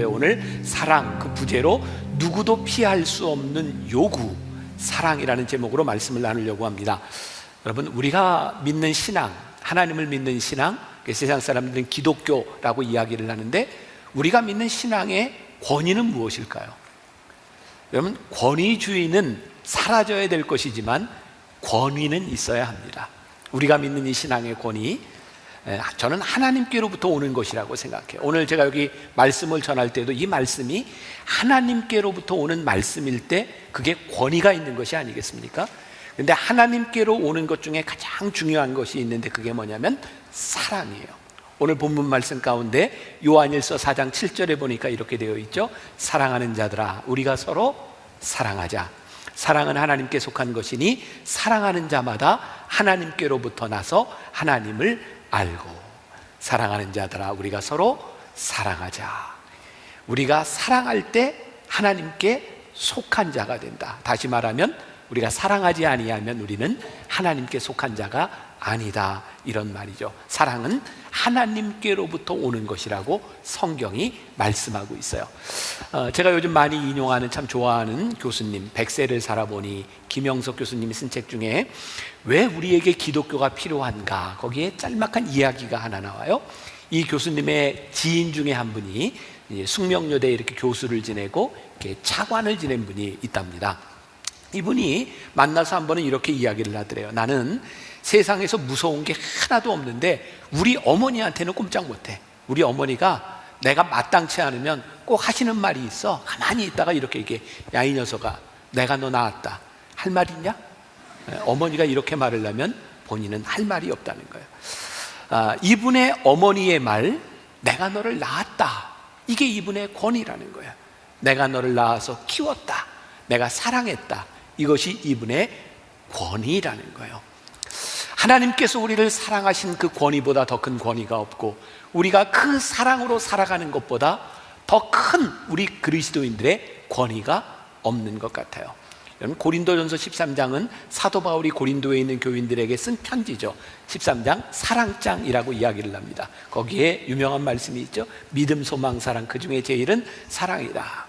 오늘 사랑, 그 부제로 누구도 피할 수 없는 요구, 사랑이라는 제목으로 말씀을 나누려고 합니다. 여러분, 우리가 믿는 신앙, 하나님을 믿는 신앙, 세상 사람들은 기독교라고 이야기를 하는데, 우리가 믿는 신앙의 권위는 무엇일까요? 여러분, 권위주의는 사라져야 될 것이지만 권위는 있어야 합니다. 우리가 믿는 이 신앙의 권위, 저는 하나님께로부터 오는 것이라고 생각해요. 오늘 제가 여기 말씀을 전할 때도 이 말씀이 하나님께로부터 오는 말씀일 때 그게 권위가 있는 것이 아니겠습니까? 근데 하나님께로 오는 것 중에 가장 중요한 것이 있는데 그게 뭐냐면 사랑이에요. 오늘 본문 말씀 가운데 요한일서 4장 7절에 보니까 이렇게 되어 있죠. 사랑하는 자들아, 우리가 서로 사랑하자. 사랑은 하나님께 속한 것이니 사랑하는 자마다 하나님께로부터 나서 하나님을 알고, 사랑하는 자들아, 우리가 서로 사랑하자. 우리가 사랑할 때 하나님께 속한 자가 된다. 다시 말하면 우리가 사랑하지 아니하면 우리는 하나님께 속한 자가 아니다, 이런 말이죠. 사랑은 하나님께로부터 오는 것이라고 성경이 말씀하고 있어요. 제가 요즘 많이 인용하는, 참 좋아하는 교수님, 100세를 살아보니 김영석 교수님이 쓴 책 중에 왜 우리에게 기독교가 필요한가, 거기에 짤막한 이야기가 하나 나와요. 이 교수님의 지인 중에 한 분이 숙명여대에 이렇게 교수를 지내고 이렇게 차관을 지낸 분이 있답니다. 이분이 만나서 한 번은 이렇게 이야기를 하더래요. 나는 세상에서 무서운 게 하나도 없는데 우리 어머니한테는 꼼짝 못해. 우리 어머니가 내가 마땅치 않으면 꼭 하시는 말이 있어. 가만히 있다가 이렇게 야, 이 녀석아, 내가 너 낳았다, 할 말 있냐? 어머니가 이렇게 말을 하면 본인은 할 말이 없다는 거예요. 이분의 어머니의 말, 내가 너를 낳았다, 이게 이분의 권위라는 거예요. 내가 너를 낳아서 키웠다, 내가 사랑했다, 이것이 이분의 권위라는 거예요. 하나님께서 우리를 사랑하신 그 권위보다 더 큰 권위가 없고, 우리가 그 사랑으로 살아가는 것보다 더 큰 우리 그리스도인들의 권위가 없는 것 같아요. 여러분, 고린도전서 13장은 사도 바울이 고린도에 있는 교인들에게 쓴 편지죠. 13장 사랑장이라고 이야기를 합니다. 거기에 유명한 말씀이 있죠. 믿음, 소망, 사랑, 그 중에 제일은 사랑이다.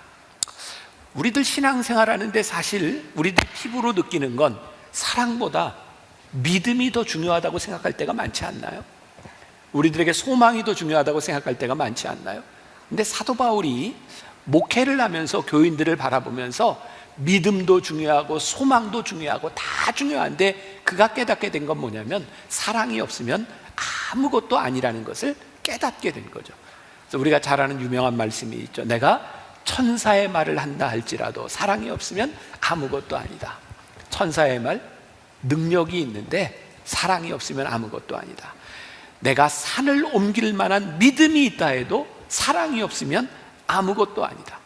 우리들 신앙생활하는데 사실 우리들 피부로 느끼는 건 사랑보다 믿음이 더 중요하다고 생각할 때가 많지 않나요? 우리들에게 소망이 더 중요하다고 생각할 때가 많지 않나요? 근데 사도 바울이 목회를 하면서 교인들을 바라보면서 믿음도 중요하고 소망도 중요하고 다 중요한데 그가 깨닫게 된 건 뭐냐면 사랑이 없으면 아무것도 아니라는 것을 깨닫게 된 거죠. 그래서 우리가 잘 아는 유명한 말씀이 있죠. 내가 천사의 말을 한다 할지라도 사랑이 없으면 아무것도 아니다. 천사의 말, 능력이 있는데 사랑이 없으면 아무것도 아니다. 내가 산을 옮길 만한 믿음이 있다 해도 사랑이 없으면 아무것도 아니다.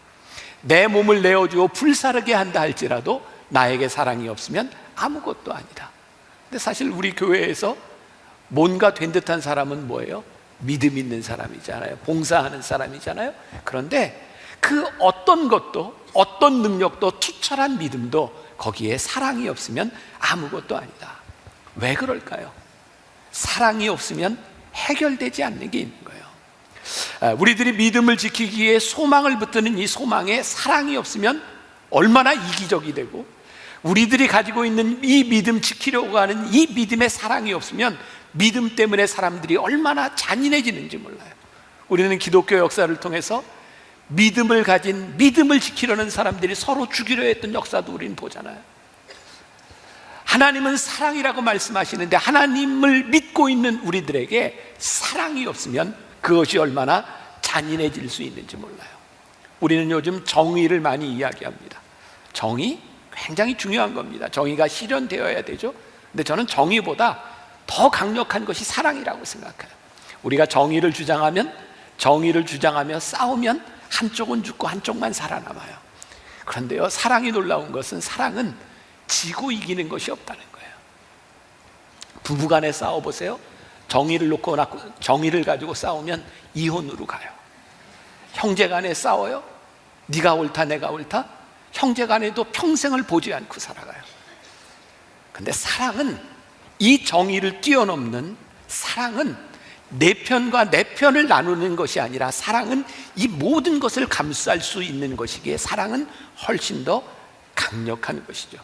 내 몸을 내어주어 불사르게 한다 할지라도 나에게 사랑이 없으면 아무것도 아니다. 근데 사실 우리 교회에서 뭔가 된 듯한 사람은 뭐예요? 믿음 있는 사람이잖아요. 봉사하는 사람이잖아요. 그런데 그 어떤 것도, 어떤 능력도, 투철한 믿음도 거기에 사랑이 없으면 아무것도 아니다. 왜 그럴까요? 사랑이 없으면 해결되지 않는 게 있는 거예요. 우리들이 믿음을 지키기 위해 소망을 붙드는 이 소망에 사랑이 없으면 얼마나 이기적이 되고, 우리들이 가지고 있는 이 믿음 지키려고 하는 이 믿음에 사랑이 없으면 믿음 때문에 사람들이 얼마나 잔인해지는지 몰라요. 우리는 기독교 역사를 통해서 믿음을 가진, 믿음을 지키려는 사람들이 서로 죽이려 했던 역사도 우리는 보잖아요. 하나님은 사랑이라고 말씀하시는데 하나님을 믿고 있는 우리들에게 사랑이 없으면 그것이 얼마나 잔인해질 수 있는지 몰라요. 우리는 요즘 정의를 많이 이야기합니다. 정의 굉장히 중요한 겁니다. 정의가 실현되어야 되죠. 근데 저는 정의보다 더 강력한 것이 사랑이라고 생각해요. 우리가 정의를 주장하며 싸우면 한쪽은 죽고 한쪽만 살아남아요. 그런데요, 사랑이 놀라운 것은, 사랑은 지고 이기는 것이 없다는 거예요. 부부간에 싸워보세요. 정의를 가지고 싸우면 이혼으로 가요. 형제간에 싸워요. 네가 옳다 내가 옳다. 형제간에도 평생을 보지 않고 살아가요. 근데 사랑은 이 정의를 뛰어넘는 사랑은 내 편과 내 편을 나누는 것이 아니라 사랑은 이 모든 것을 감수할 수 있는 것이기에 사랑은 훨씬 더 강력한 것이죠.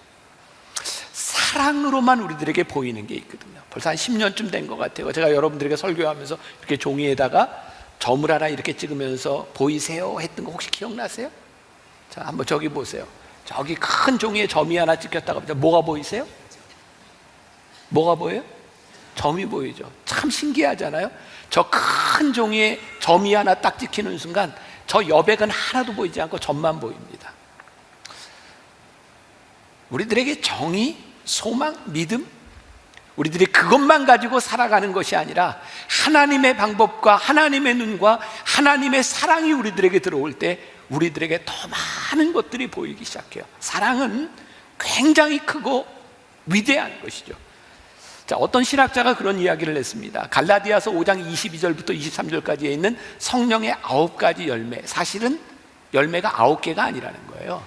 사랑으로만 우리들에게 보이는 게 있거든요. 벌써 한 10년쯤 된 것 같아요. 제가 여러분들에게 설교하면서 이렇게 종이에다가 점을 하나 이렇게 찍으면서 보이세요 했던 거 혹시 기억나세요? 자, 한번 저기 보세요. 저기 큰 종이에 점이 하나 찍혔다가 뭐가 보이세요? 뭐가 보여요? 점이 보이죠. 참 신기하잖아요. 저 큰 종이에 점이 하나 딱 찍히는 순간 저 여백은 하나도 보이지 않고 점만 보입니다. 우리들에게 정의, 소망, 믿음, 우리들이 그것만 가지고 살아가는 것이 아니라 하나님의 방법과 하나님의 눈과 하나님의 사랑이 우리들에게 들어올 때 우리들에게 더 많은 것들이 보이기 시작해요. 사랑은 굉장히 크고 위대한 것이죠. 자, 어떤 신학자가 그런 이야기를 했습니다. 갈라디아서 5장 22절부터 23절까지에 있는 성령의 9가지 열매, 사실은 열매가 9개가 아니라는 거예요.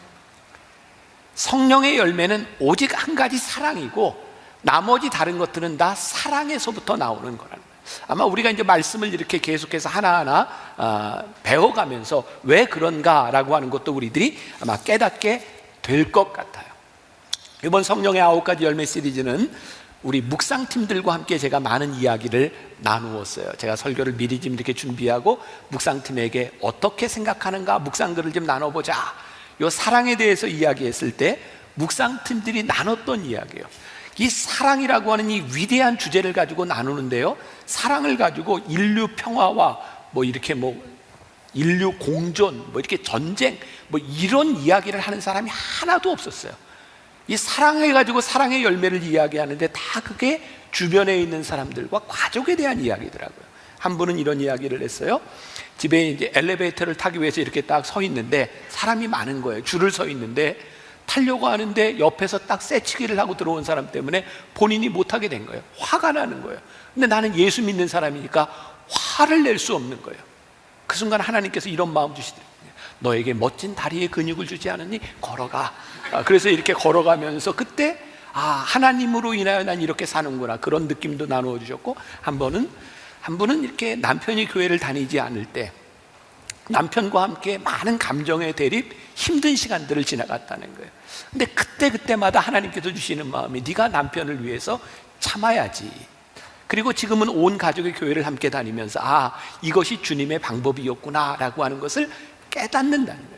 성령의 열매는 오직 한 가지 사랑이고 나머지 다른 것들은 다 사랑에서부터 나오는 거라는 거예요. 아마 우리가 이제 말씀을 이렇게 계속해서 하나하나 배워가면서 왜 그런가라고 하는 것도 우리들이 아마 깨닫게 될 것 같아요. 이번 성령의 9가지 열매 시리즈는 우리 묵상팀들과 함께 제가 많은 이야기를 나누었어요. 제가 설교를 미리 좀 이렇게 준비하고 묵상팀에게 어떻게 생각하는가 묵상글을 좀 나눠보자. 이 사랑에 대해서 이야기했을 때 묵상팀들이 나눴던 이야기예요. 이 사랑이라고 하는 이 위대한 주제를 가지고 나누는데요, 사랑을 가지고 인류 평화와 이렇게 인류 공존, 이렇게 전쟁, 이런 이야기를 하는 사람이 하나도 없었어요. 이 사랑을 가지고 사랑의 열매를 이야기하는데 다 그게 주변에 있는 사람들과 가족에 대한 이야기더라고요. 한 분은 이런 이야기를 했어요. 집에 이제 엘리베이터를 타기 위해서 이렇게 딱 서 있는데 사람이 많은 거예요. 줄을 서 있는데 타려고 하는데 옆에서 딱 쇠치기를 하고 들어온 사람 때문에 본인이 못하게 된 거예요. 화가 나는 거예요. 근데 나는 예수 믿는 사람이니까 화를 낼 수 없는 거예요. 그 순간 하나님께서 이런 마음 주시더라고요. 너에게 멋진 다리의 근육을 주지 않았니? 걸어가. 그래서 이렇게 걸어가면서 그때 하나님으로 인하여 난 이렇게 사는구나, 그런 느낌도 나누어 주셨고, 한 분은 이렇게 남편이 교회를 다니지 않을 때 남편과 함께 많은 감정의 대립, 힘든 시간들을 지나갔다는 거예요. 근데 그때마다 하나님께서 주시는 마음이 네가 남편을 위해서 참아야지. 그리고 지금은 온 가족의 교회를 함께 다니면서 이것이 주님의 방법이었구나 라고 하는 것을 깨닫는다는 거예요.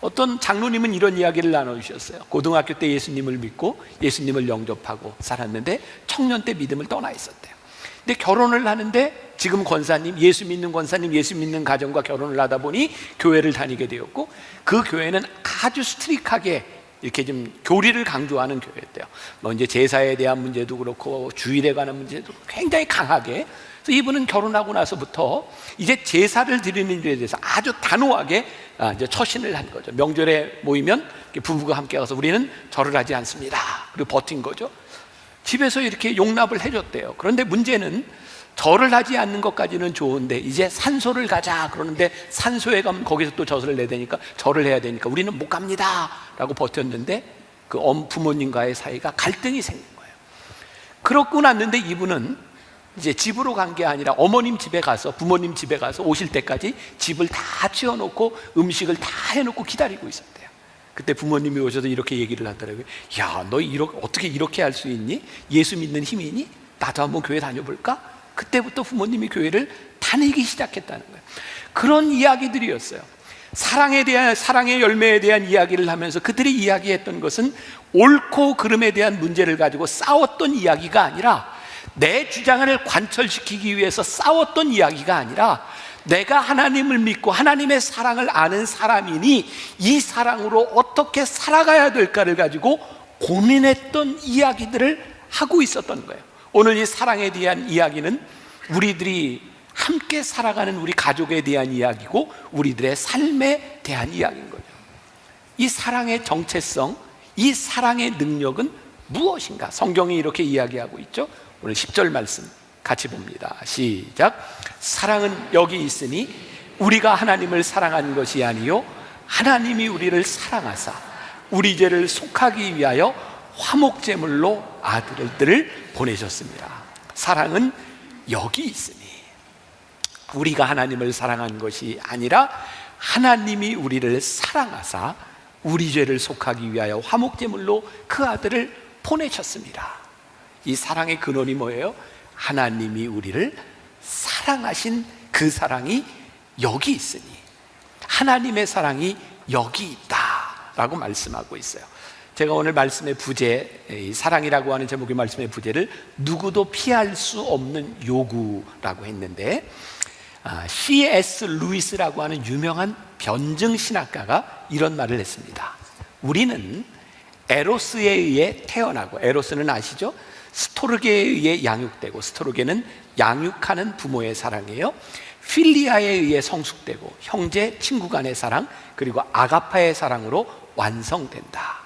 어떤 장로님은 이런 이야기를 나눠주셨어요. 고등학교 때 예수님을 믿고 예수님을 영접하고 살았는데 청년 때 믿음을 떠나 있었대요. 근데 결혼을 하는데 지금 권사님, 예수 믿는 권사님, 예수 믿는 가정과 결혼을 하다 보니 교회를 다니게 되었고, 그 교회는 아주 스트릭하게 이렇게 좀 교리를 강조하는 교회였대요. 이제 제사에 대한 문제도 그렇고 주일에 관한 문제도 굉장히 강하게. 그래서 이분은 결혼하고 나서부터 이제 제사를 드리는 일에 대해서 아주 단호하게 이제 처신을 한 거죠. 명절에 모이면 부부가 함께 가서 우리는 절을 하지 않습니다. 그리고 버틴 거죠. 집에서 이렇게 용납을 해줬대요. 그런데 문제는 절을 하지 않는 것까지는 좋은데 이제 산소를 가자 그러는데 산소에 가면 거기서 또 젖을 내야 되니까 절을 해야 되니까 우리는 못 갑니다 라고 버텼는데 그 부모님과의 사이가 갈등이 생긴 거예요. 그러고 났는데 이분은 이제 집으로 간 게 아니라 어머님 집에 가서, 부모님 집에 가서 오실 때까지 집을 다 치워놓고 음식을 다 해놓고 기다리고 있었대요. 그때 부모님이 오셔서 이렇게 얘기를 하더라고요. 야, 너 어떻게 이렇게 할 수 있니? 예수 믿는 힘이니? 나도 한번 교회 다녀볼까? 그때부터 부모님이 교회를 다니기 시작했다는 거예요. 그런 이야기들이었어요. 사랑의 열매에 대한 이야기를 하면서 그들이 이야기했던 것은 옳고 그름에 대한 문제를 가지고 싸웠던 이야기가 아니라, 내 주장을 관철시키기 위해서 싸웠던 이야기가 아니라, 내가 하나님을 믿고 하나님의 사랑을 아는 사람이니 이 사랑으로 어떻게 살아가야 될까를 가지고 고민했던 이야기들을 하고 있었던 거예요. 오늘 이 사랑에 대한 이야기는 우리들이 함께 살아가는 우리 가족에 대한 이야기고 우리들의 삶에 대한 이야기인 거죠. 이 사랑의 정체성, 이 사랑의 능력은 무엇인가? 성경이 이렇게 이야기하고 있죠. 오늘 10절 말씀 같이 봅니다. 시작. 사랑은 여기 있으니 우리가 하나님을 사랑한 것이 아니요 하나님이 우리를 사랑하사 우리 죄를 속하기 위하여 화목제물로 아들들을 보내셨습니다. 사랑은 여기 있으니, 우리가 하나님을 사랑한 것이 아니라 하나님이 우리를 사랑하사 우리 죄를 속하기 위하여 화목제물로 그 아들을 보내셨습니다. 이 사랑의 근원이 뭐예요? 하나님이 우리를 사랑하신 그 사랑이 여기 있으니, 하나님의 사랑이 여기 있다라고 말씀하고 있어요. 제가 오늘 말씀의 부제, 이 사랑이라고 하는 제목의 말씀의 부제를 누구도 피할 수 없는 요구라고 했는데, C.S. 루이스라고 하는 유명한 변증 신학가가 이런 말을 했습니다. 우리는 에로스에 의해 태어나고, 에로스는 아시죠? 스토르게에 의해 양육되고, 스토르게는 양육하는 부모의 사랑이에요. 필리아에 의해 성숙되고, 형제 친구 간의 사랑, 그리고 아가파의 사랑으로 완성된다.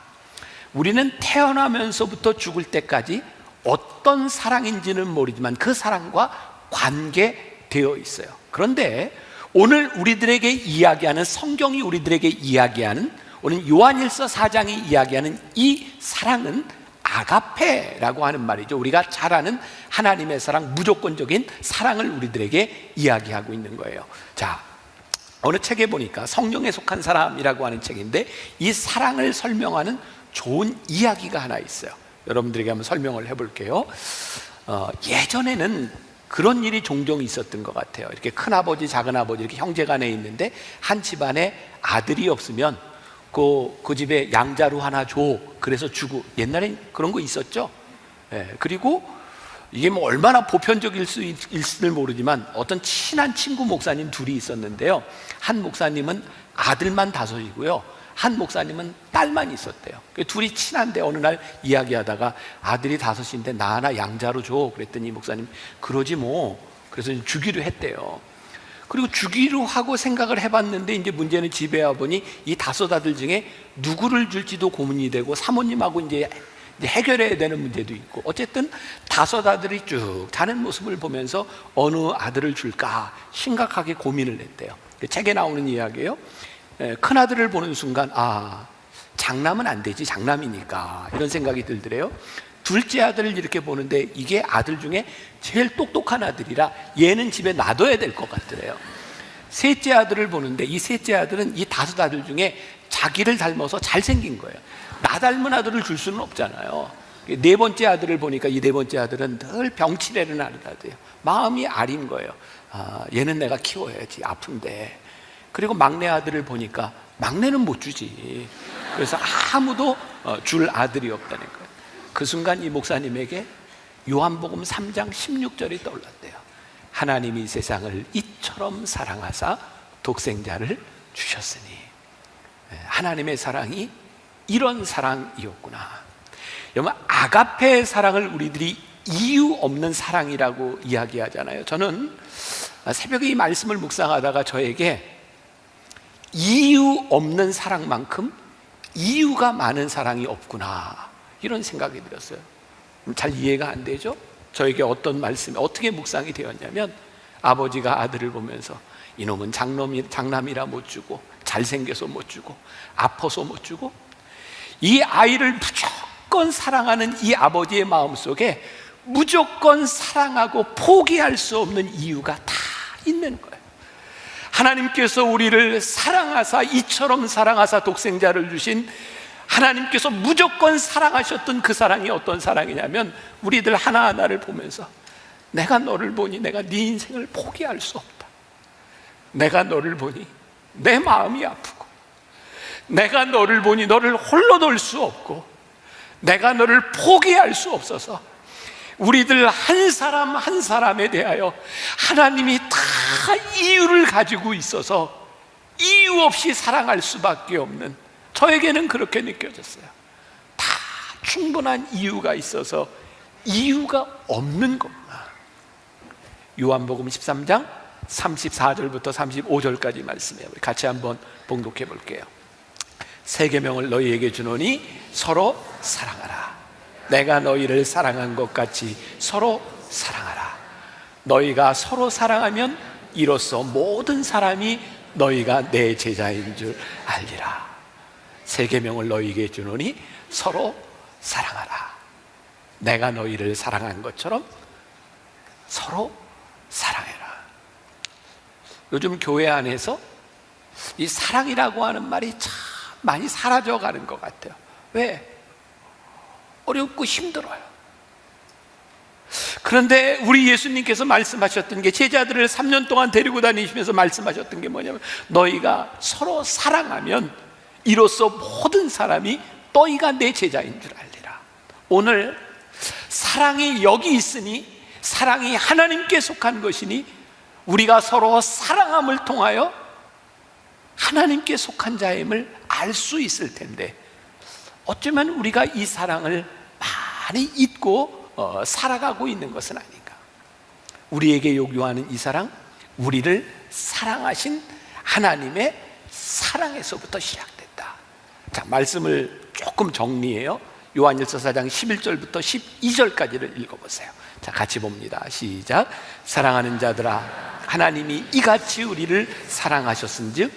우리는 태어나면서부터 죽을 때까지 어떤 사랑인지는 모르지만 그 사랑과 관계되어 있어요. 그런데 오늘 우리들에게 이야기하는, 성경이 우리들에게 이야기하는, 오늘 요한일서 4장이 이야기하는 이 사랑은 아가페라고 하는 말이죠. 우리가 잘 아는 하나님의 사랑, 무조건적인 사랑을 우리들에게 이야기하고 있는 거예요. 자, 어느 책에 보니까 성령에 속한 사람이라고 하는 책인데, 이 사랑을 설명하는 좋은 이야기가 하나 있어요. 여러분들에게 한번 설명을 해볼게요. 예전에는 그런 일이 종종 있었던 것 같아요. 이렇게 큰아버지, 작은아버지, 이렇게 형제간에 있는데 한 집안에 아들이 없으면 그 집에 양자루 하나 줘, 그래서 주고. 옛날엔 그런 거 있었죠. 그리고 이게 뭐 얼마나 보편적일 수 있을지 모르지만 어떤 친한 친구 목사님 둘이 있었는데요. 한 목사님은 아들만 5이고요. 한 목사님은 딸만 있었대요. 둘이 친한데 어느 날 이야기하다가 아들이 5인데 나 하나 양자로 줘, 그랬더니 목사님 그러지 뭐, 그래서 주기로 했대요. 그리고 주기로 하고 생각을 해봤는데, 이제 문제는 집에 와보니 이 5 아들 중에 누구를 줄지도 고민이 되고, 사모님하고 이제 해결해야 되는 문제도 있고, 어쨌든 5 아들이 쭉 자는 모습을 보면서 어느 아들을 줄까 심각하게 고민을 했대요. 책에 나오는 이야기예요. 큰 아들을 보는 순간, 장남은 안 되지, 장남이니까, 이런 생각이 들더래요. 둘째 아들을 이렇게 보는데 이게 아들 중에 제일 똑똑한 아들이라 얘는 집에 놔둬야 될 것 같더래요. 셋째 아들을 보는데 이 셋째 아들은 이 5 아들 중에 자기를 닮아서 잘생긴 거예요. 나 닮은 아들을 줄 수는 없잖아요. 4번째 아들을 보니까 이 4번째 아들은 늘 병치레를 하는 아들이에요. 마음이 아린 거예요. 얘는 내가 키워야지, 아픈데. 그리고 막내 아들을 보니까 막내는 못 주지. 그래서 아무도 줄 아들이 없다는 거예요. 그 순간 이 목사님에게 요한복음 3장 16절이 떠올랐대요. 하나님이 세상을 이처럼 사랑하사 독생자를 주셨으니. 하나님의 사랑이 이런 사랑이었구나. 여러분, 아가페의 사랑을 우리들이 이유 없는 사랑이라고 이야기하잖아요. 저는 새벽에 이 말씀을 묵상하다가 저에게 이유 없는 사랑만큼 이유가 많은 사랑이 없구나, 이런 생각이 들었어요. 잘 이해가 안 되죠? 저에게 어떤 말씀이 어떻게 묵상이 되었냐면, 아버지가 아들을 보면서 이놈은 장남이라 못 주고, 잘생겨서 못 주고, 아파서 못 주고, 이 아이를 무조건 사랑하는 이 아버지의 마음속에 무조건 사랑하고 포기할 수 없는 이유가 다 있는 거예요. 하나님께서 우리를 사랑하사, 이처럼 사랑하사 독생자를 주신 하나님께서 무조건 사랑하셨던 그 사랑이 어떤 사랑이냐면, 우리들 하나하나를 보면서 내가 너를 보니 내가 네 인생을 포기할 수 없다. 내가 너를 보니 내 마음이 아프고, 내가 너를 보니 너를 홀로 둘 수 없고, 내가 너를 포기할 수 없어서 우리들 한 사람 한 사람에 대하여 하나님이 다 이유를 가지고 있어서 이유 없이 사랑할 수밖에 없는, 저에게는 그렇게 느껴졌어요. 다 충분한 이유가 있어서 이유가 없는 것만. 요한복음 13장 34절부터 35절까지 말씀이에요. 우리 같이 한번 봉독해 볼게요. 새 계명을 너희에게 주노니 서로 사랑하라. 내가 너희를 사랑한 것 같이 서로 사랑하라. 너희가 서로 사랑하면 이로써 모든 사람이 너희가 내 제자인 줄 알리라. 새 계명을 너희에게 주노니 서로 사랑하라. 내가 너희를 사랑한 것처럼 서로 요즘 교회 안에서 이 사랑이라고 하는 말이 참 많이 사라져가는 것 같아요. 왜? 어렵고 힘들어요. 그런데 우리 예수님께서 말씀하셨던 게, 제자들을 3년 동안 데리고 다니시면서 말씀하셨던 게 뭐냐면, 너희가 서로 사랑하면 이로써 모든 사람이 너희가 내 제자인 줄 알리라. 오늘 사랑이 여기 있으니, 사랑이 하나님께 속한 것이니, 우리가 서로 사랑함을 통하여 하나님께 속한 자임을 알 수 있을 텐데, 어쩌면 우리가 이 사랑을 많이 잊고 살아가고 있는 것은 아닌가. 우리에게 요구하는 이 사랑, 우리를 사랑하신 하나님의 사랑에서부터 시작됐다. 자, 말씀을 조금 정리해요. 요한일서 4장 11절부터 12절까지를 읽어보세요. 자, 같이 봅니다. 시작. 사랑하는 자들아, 하나님이 이같이 우리를 사랑하셨은즉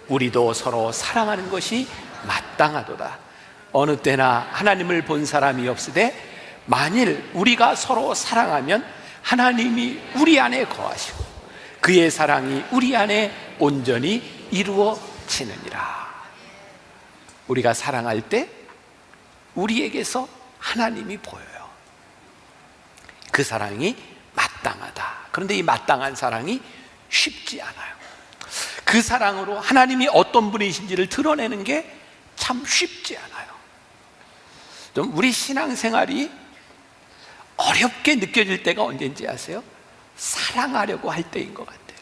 우리도 서로 사랑하는 것이 마땅하도다. 어느 때나 하나님을 본 사람이 없으되 만일 우리가 서로 사랑하면 하나님이 우리 안에 거하시고 그의 사랑이 우리 안에 온전히 이루어지느니라. 우리가 사랑할 때 우리에게서 하나님이 보여요. 그 사랑이 마땅하다. 그런데 이 마땅한 사랑이 쉽지 않아요. 그 사랑으로 하나님이 어떤 분이신지를 드러내는 게 참 쉽지 않아요. 좀 우리 신앙생활이 어렵게 느껴질 때가 언제인지 아세요? 사랑하려고 할 때인 것 같아요.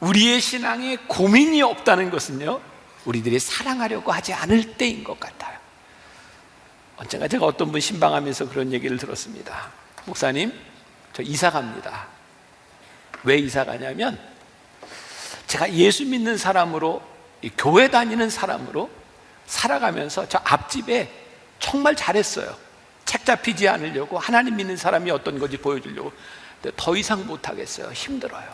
우리의 신앙에 고민이 없다는 것은요, 우리들이 사랑하려고 하지 않을 때인 것 같아요. 언젠가 제가 어떤 분 신방하면서 그런 얘기를 들었습니다. 목사님, 저 이사 갑니다. 왜 이사 가냐면, 제가 예수 믿는 사람으로, 교회 다니는 사람으로 살아가면서 저 앞집에 정말 잘했어요. 책 잡히지 않으려고, 하나님 믿는 사람이 어떤 건지 보여주려고. 근데 더 이상 못하겠어요. 힘들어요.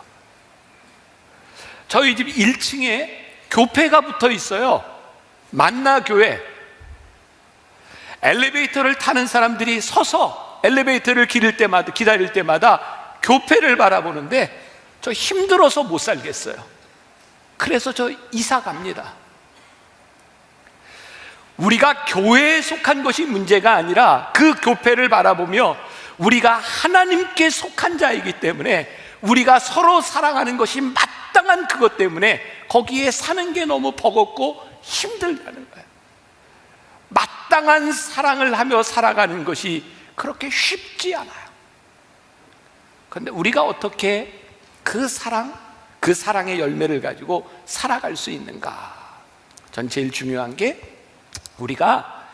저희 집 1층에 교회가 붙어 있어요. 만나교회. 엘리베이터를 타는 사람들이 서서 엘리베이터를 기다릴 때마다 교회를 바라보는데 저 힘들어서 못 살겠어요. 그래서 저 이사 갑니다. 우리가 교회에 속한 것이 문제가 아니라 그 교회를 바라보며 우리가 하나님께 속한 자이기 때문에 우리가 서로 사랑하는 것이 마땅한 그것 때문에 거기에 사는 게 너무 버겁고 힘들다는 거예요. 마땅한 사랑을 하며 살아가는 것이 그렇게 쉽지 않아요. 그런데 우리가 어떻게 그 사랑의 열매를 가지고 살아갈 수 있는가? 전 제일 중요한 게, 우리가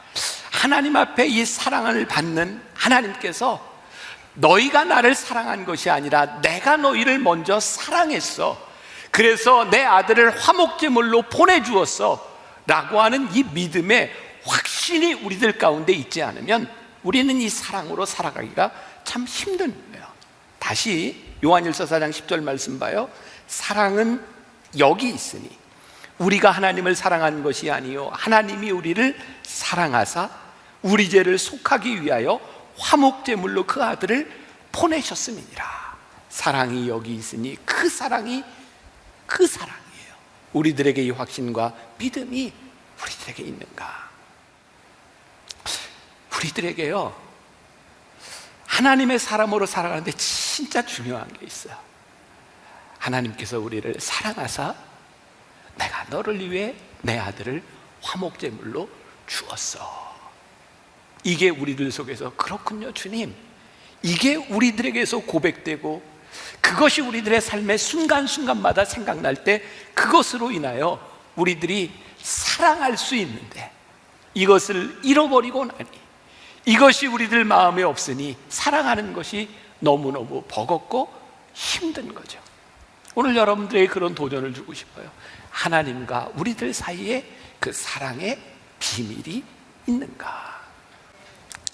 하나님 앞에 이 사랑을 받는 하나님께서 너희가 나를 사랑한 것이 아니라 내가 너희를 먼저 사랑했어, 그래서 내 아들을 화목제물로 보내주었어 라고 하는 이 믿음의 확신이 우리들 가운데 있지 않으면 우리는 이 사랑으로 살아가기가 참 힘든 거예요. 다시 요한일서 4장 10절 말씀 봐요. 사랑은 여기 있으니 우리가 하나님을 사랑한 것이 아니요 하나님이 우리를 사랑하사 우리 죄를 속하기 위하여 화목제물로 그 아들을 보내셨음이니라. 사랑이 여기 있으니 그 사랑이에요. 우리들에게 이 확신과 믿음이 우리들에게 있는가? 우리들에게요, 하나님의 사람으로 살아가는데 진짜 중요한 게 있어요. 하나님께서 우리를 사랑하사 내가 너를 위해 내 아들을 화목제물로 주었어. 이게 우리들 속에서, 그렇군요 주님, 이게 우리들에게서 고백되고 그것이 우리들의 삶의 순간순간마다 생각날 때 그것으로 인하여 우리들이 사랑할 수 있는데, 이것을 잃어버리고 나니, 이것이 우리들 마음에 없으니 사랑하는 것이 너무너무 버겁고 힘든 거죠. 오늘 여러분들에게 그런 도전을 주고 싶어요. 하나님과 우리들 사이에 그 사랑의 비밀이 있는가?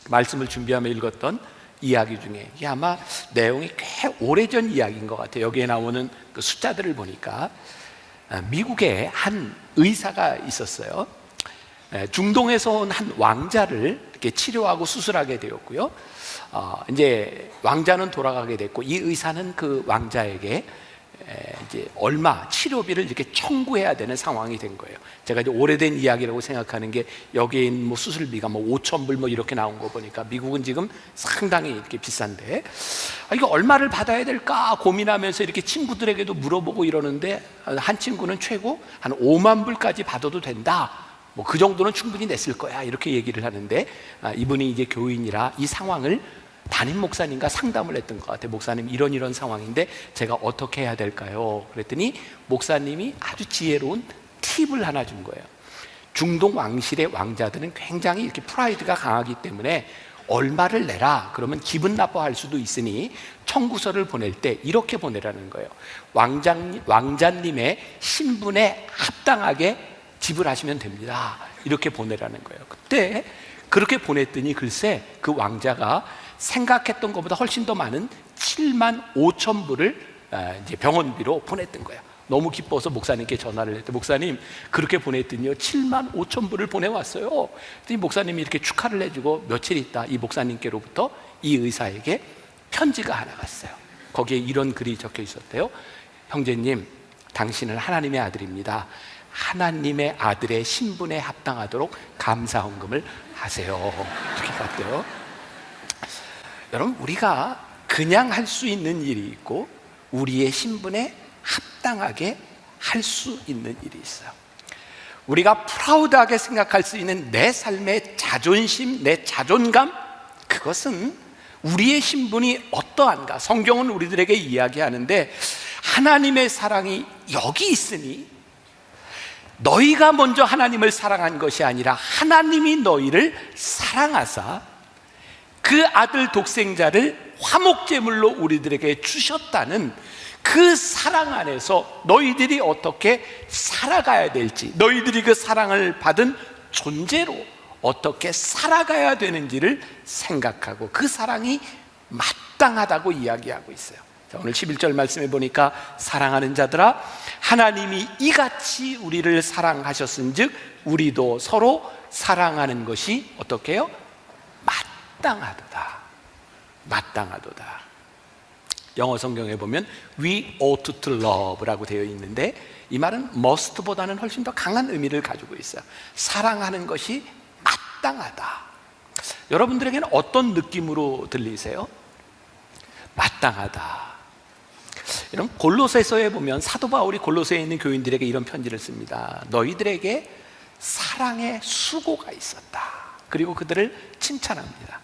말씀을 준비하며 읽었던 이야기 중에, 이게 아마 내용이 꽤 오래전 이야기인 것 같아요. 여기에 나오는 그 숫자들을 보니까 미국에 한 의사가 있었어요. 중동에서 온 한 왕자를 이렇게 치료하고 수술하게 되었고요. 이제 왕자는 돌아가게 됐고, 이 의사는 그 왕자에게 이제 얼마 치료비를 이렇게 청구해야 되는 상황이 된 거예요. 제가 이제 오래된 이야기라고 생각하는 게 여기에 있는 뭐 수술비가 뭐 5,000불 뭐 이렇게 나온 거 보니까 미국은 지금 상당히 이렇게 비싼데, 이거 얼마를 받아야 될까 고민하면서 이렇게 친구들에게도 물어보고 이러는데, 한 친구는 최고 한 5만 불까지 받아도 된다, 뭐 그 정도는 충분히 냈을 거야, 이렇게 얘기를 하는데, 이분이 이제 교인이라 이 상황을 담임 목사님과 상담을 했던 것 같아요. 목사님, 이런 상황인데 제가 어떻게 해야 될까요? 그랬더니 목사님이 아주 지혜로운 팁을 하나 준 거예요. 중동 왕실의 왕자들은 굉장히 이렇게 프라이드가 강하기 때문에 얼마를 내라 그러면 기분 나빠할 수도 있으니 청구서를 보낼 때 이렇게 보내라는 거예요. 왕자님의 신분에 합당하게 지불하시면 됩니다, 이렇게 보내라는 거예요. 그때 그렇게 보냈더니 글쎄 그 왕자가 생각했던 것보다 훨씬 더 많은 7만 5천 불을 이제 병원비로 보냈던 거예요. 너무 기뻐서 목사님께 전화를 했더니, 목사님 그렇게 보냈더니요 7만 5천 불을 보내왔어요. 그랬더니 목사님이 이렇게 축하를 해주고 며칠 있다 이 목사님께로부터 이 의사에게 편지가 하나 갔어요. 거기에 이런 글이 적혀 있었대요. 형제님, 당신은 하나님의 아들입니다. 하나님의 아들의 신분에 합당하도록 감사헌금을 하세요. 이렇게 갔대요. 여러분, 우리가 그냥 할 수 있는 일이 있고 우리의 신분에 합당하게 할 수 있는 일이 있어요. 우리가 프라우드하게 생각할 수 있는 내 삶의 자존심, 내 자존감, 그것은 우리의 신분이 어떠한가, 성경은 우리들에게 이야기하는데, 하나님의 사랑이 여기 있으니 너희가 먼저 하나님을 사랑한 것이 아니라 하나님이 너희를 사랑하사 그 아들 독생자를 화목제물로 우리들에게 주셨다는 그 사랑 안에서 너희들이 어떻게 살아가야 될지, 너희들이 그 사랑을 받은 존재로 어떻게 살아가야 되는지를 생각하고 그 사랑이 마땅하다고 이야기하고 있어요. 자, 오늘 11절 말씀해 보니까, 사랑하는 자들아, 하나님이 이같이 우리를 사랑하셨은즉 우리도 서로 사랑하는 것이 어떻게 해요? 마땅하도다. 마땅하도다. 영어 성경에 보면 We ought to love라고 되어 있는데, 이 말은 must보다는 훨씬 더 강한 의미를 가지고 있어요. 사랑하는 것이 마땅하다. 여러분들에게는 어떤 느낌으로 들리세요? 마땅하다. 여러분, 골로새서에 보면 사도 바울이 골로새에 있는 교인들에게 이런 편지를 씁니다. 너희들에게 사랑의 수고가 있었다. 그리고 그들을 칭찬합니다.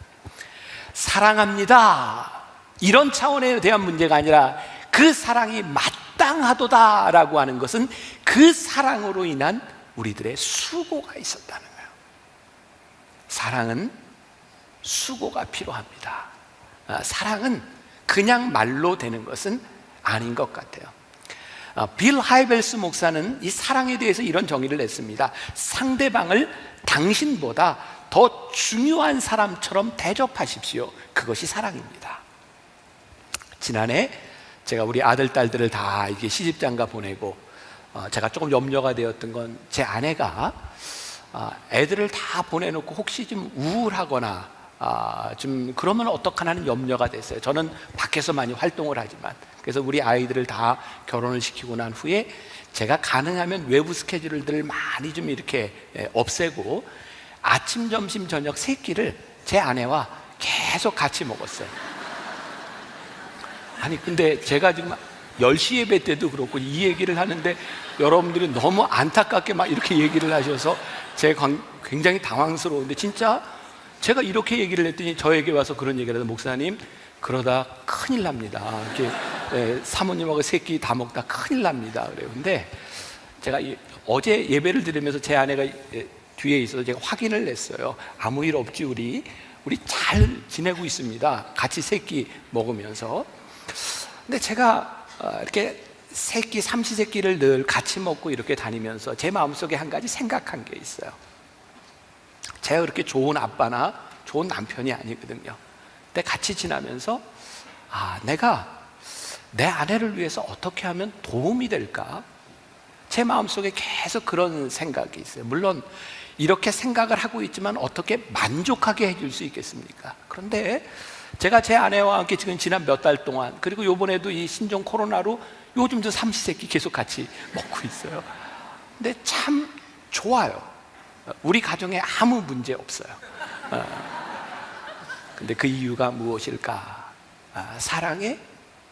사랑합니다, 이런 차원에 대한 문제가 아니라 그 사랑이 마땅하도다라고 하는 것은 그 사랑으로 인한 우리들의 수고가 있었다는 거예요. 사랑은 수고가 필요합니다. 사랑은 그냥 말로 되는 것은 아닌 것 같아요. 빌 하이벨스 목사는 이 사랑에 대해서 이런 정의를 냈습니다. 상대방을 당신보다 더 중요한 사람처럼 대접하십시오. 그것이 사랑입니다. 지난해 제가 우리 아들, 딸들을 다 이게 시집장가 보내고, 제가 조금 염려가 되었던 건, 제 아내가 애들을 다 보내놓고 혹시 좀 우울하거나 좀 그러면 어떡하나 하는 염려가 됐어요. 저는 밖에서 많이 활동을 하지만. 그래서 우리 아이들을 다 결혼을 시키고 난 후에 제가 가능하면 외부 스케줄들을 많이 좀 이렇게 없애고 아침, 점심, 저녁 세 끼를 제 아내와 계속 같이 먹었어요. 아니 근데 제가 지금 10시 예배 때도 그렇고 이 얘기를 하는데 여러분들이 너무 안타깝게 막 이렇게 얘기를 하셔서 제가 굉장히 당황스러운데, 진짜 제가 이렇게 얘기를 했더니 저에게 와서 그런 얘기를 해서, 목사님 그러다 큰일 납니다. 이렇게 사모님하고 세 끼 다 먹다 큰일 납니다. 그래요. 근데 제가 어제 예배를 드리면서 제 아내가 뒤에 있어서 제가 확인을 했어요. 아무 일 없지, 우리 잘 지내고 있습니다. 같이 세 끼 먹으면서. 근데 제가 이렇게 세 끼, 삼시세끼를 늘 같이 먹고 이렇게 다니면서 제 마음속에 한 가지 생각한 게 있어요. 제가 그렇게 좋은 아빠나 좋은 남편이 아니거든요. 근데 같이 지나면서 내가 내 아내를 위해서 어떻게 하면 도움이 될까? 제 마음속에 계속 그런 생각이 있어요. 물론 이렇게 생각을 하고 있지만 어떻게 만족하게 해줄 수 있겠습니까? 그런데 제가 제 아내와 함께 지금 지난 몇 달 동안, 그리고 요번에도 이 신종 코로나로 요즘도 삼시세끼 계속 같이 먹고 있어요. 근데 참 좋아요. 우리 가정에 아무 문제 없어요. 근데 그 이유가 무엇일까? 사랑의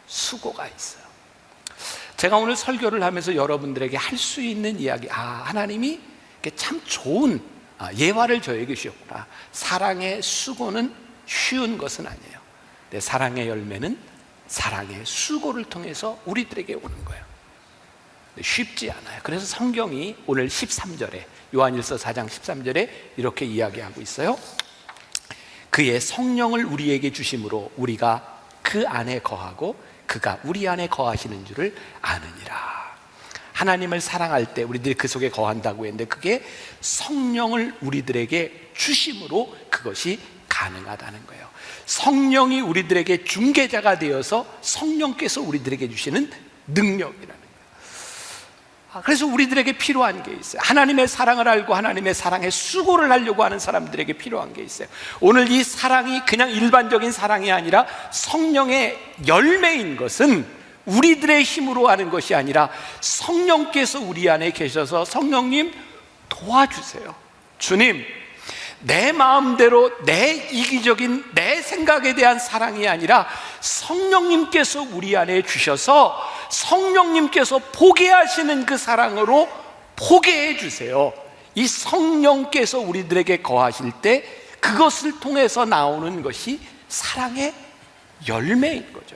수고가 있어요. 제가 오늘 설교를 하면서 여러분들에게 할 수 있는 이야기, 하나님이 참 좋은 예화를 저에게 주셨구나. 사랑의 수고는 쉬운 것은 아니에요. 근데 사랑의 열매는 사랑의 수고를 통해서 우리들에게 오는 거예요. 쉽지 않아요. 그래서 성경이 오늘 13절에, 요한일서 4장 13절에 이렇게 이야기하고 있어요. 그의 성령을 우리에게 주심으로 우리가 그 안에 거하고 그가 우리 안에 거하시는 줄을 아느니라. 하나님을 사랑할 때 우리들이 그 속에 거한다고 했는데, 그게 성령을 우리들에게 주심으로 그것이 가능하다는 거예요. 성령이 우리들에게 중개자가 되어서 성령께서 우리들에게 주시는 능력이라는 거예요. 그래서 우리들에게 필요한 게 있어요. 하나님의 사랑을 알고 하나님의 사랑의 수고를 하려고 하는 사람들에게 필요한 게 있어요. 오늘 이 사랑이 그냥 일반적인 사랑이 아니라 성령의 열매인 것은 우리들의 힘으로 하는 것이 아니라 성령께서 우리 안에 계셔서, 성령님 도와주세요. 주님, 내 마음대로 내 이기적인 내 생각에 대한 사랑이 아니라 성령님께서 우리 안에 주셔서 성령님께서 보게 하시는 그 사랑으로 보게 해주세요. 이 성령께서 우리들에게 거하실 때 그것을 통해서 나오는 것이 사랑의 열매인 거죠.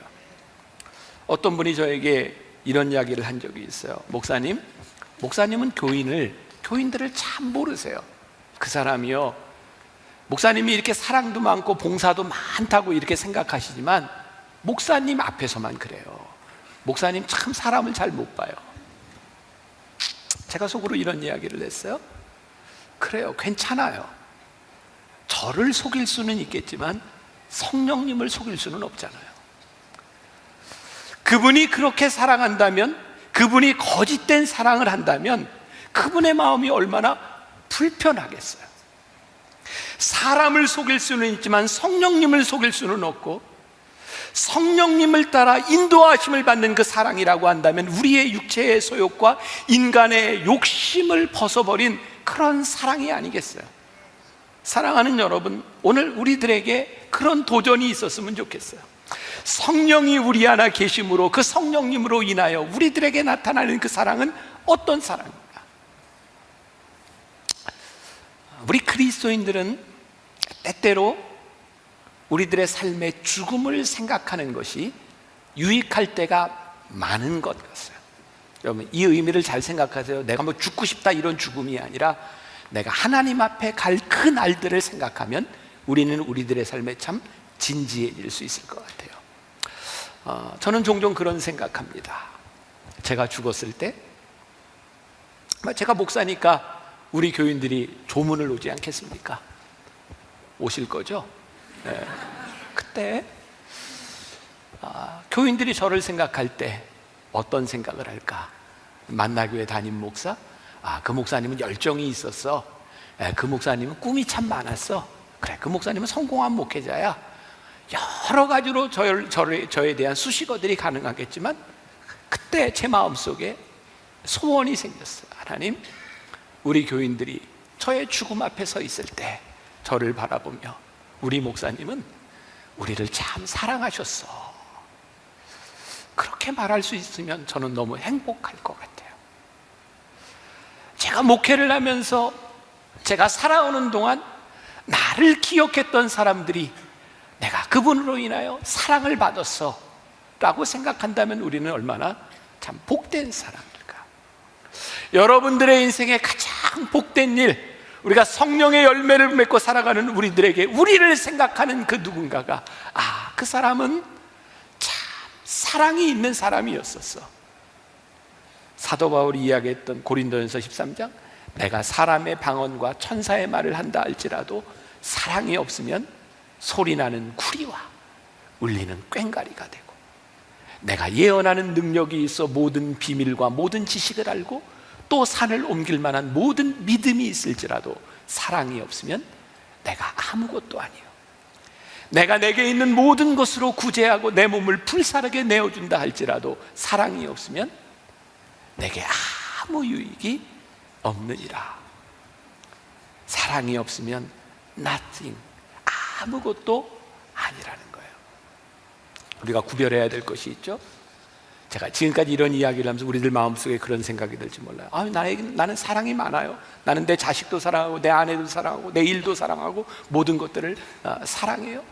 어떤 분이 저에게 이런 이야기를 한 적이 있어요. 목사님은 교인들을 참 모르세요. 그 사람이요, 목사님이 이렇게 사랑도 많고 봉사도 많다고 이렇게 생각하시지만 목사님 앞에서만 그래요. 목사님 참 사람을 잘 못 봐요. 제가 속으로 이런 이야기를 했어요. 그래요, 괜찮아요. 저를 속일 수는 있겠지만 성령님을 속일 수는 없잖아요. 그분이 그렇게 사랑한다면, 그분이 거짓된 사랑을 한다면 그분의 마음이 얼마나 불편하겠어요. 사람을 속일 수는 있지만 성령님을 속일 수는 없고, 성령님을 따라 인도하심을 받는 그 사랑이라고 한다면 우리의 육체의 소욕과 인간의 욕심을 벗어버린 그런 사랑이 아니겠어요. 사랑하는 여러분, 오늘 우리들에게 그런 도전이 있었으면 좋겠어요. 성령이 우리 안에 계심으로, 그 성령님으로 인하여 우리들에게 나타나는 그 사랑은 어떤 사랑입니까? 우리 그리스도인들은 때때로 우리들의 삶의 죽음을 생각하는 것이 유익할 때가 많은 것 같아요. 여러분, 이 의미를 잘 생각하세요. 내가 뭐 죽고 싶다 이런 죽음이 아니라 내가 하나님 앞에 갈 그 날들을 생각하면 우리는 우리들의 삶에 참 진지해질 수 있을 것 같아요. 저는 종종 그런 생각합니다. 제가 죽었을 때, 제가 목사니까 우리 교인들이 조문을 오지 않겠습니까? 오실 거죠? 네. 그때 교인들이 저를 생각할 때 어떤 생각을 할까? 만나교회 담임 목사? 그 목사님은 열정이 있었어. 그 목사님은 꿈이 참 많았어. 그래, 그 목사님은 성공한 목회자야. 여러 가지로 저에 대한 수식어들이 가능하겠지만, 그때 제 마음속에 소원이 생겼어요. 하나님, 우리 교인들이 저의 죽음 앞에 서 있을 때 저를 바라보며 우리 목사님은 우리를 참 사랑하셨어, 그렇게 말할 수 있으면 저는 너무 행복할 것 같아요. 제가 목회를 하면서 제가 살아오는 동안 나를 기억했던 사람들이 내가 그분으로 인하여 사랑을 받았어 라고 생각한다면 우리는 얼마나 참 복된 사람일까. 여러분들의 인생에 가장 복된 일, 우리가 성령의 열매를 맺고 살아가는 우리들에게 우리를 생각하는 그 누군가가, 그 사람은 참 사랑이 있는 사람이었었어. 사도 바울이 이야기했던 고린도전서 13장, 내가 사람의 방언과 천사의 말을 한다 할지라도 사랑이 없으면 소리나는 구리와 울리는 꽹과리가 되고, 내가 예언하는 능력이 있어 모든 비밀과 모든 지식을 알고 또 산을 옮길 만한 모든 믿음이 있을지라도 사랑이 없으면 내가 아무것도 아니요. 내가 내게 있는 모든 것으로 구제하고 내 몸을 불사르게 내어준다 할지라도 사랑이 없으면 내게 아무 유익이 없느니라. 사랑이 없으면 nothing, 아무것도 아니라는 거예요. 우리가 구별해야 될 것이 있죠. 제가 지금까지 이런 이야기를 하면서 우리들 마음속에 그런 생각이 들지 몰라요. 나는 사랑이 많아요. 나는 내 자식도 사랑하고 내 아내도 사랑하고 내 일도 사랑하고 모든 것들을 사랑해요.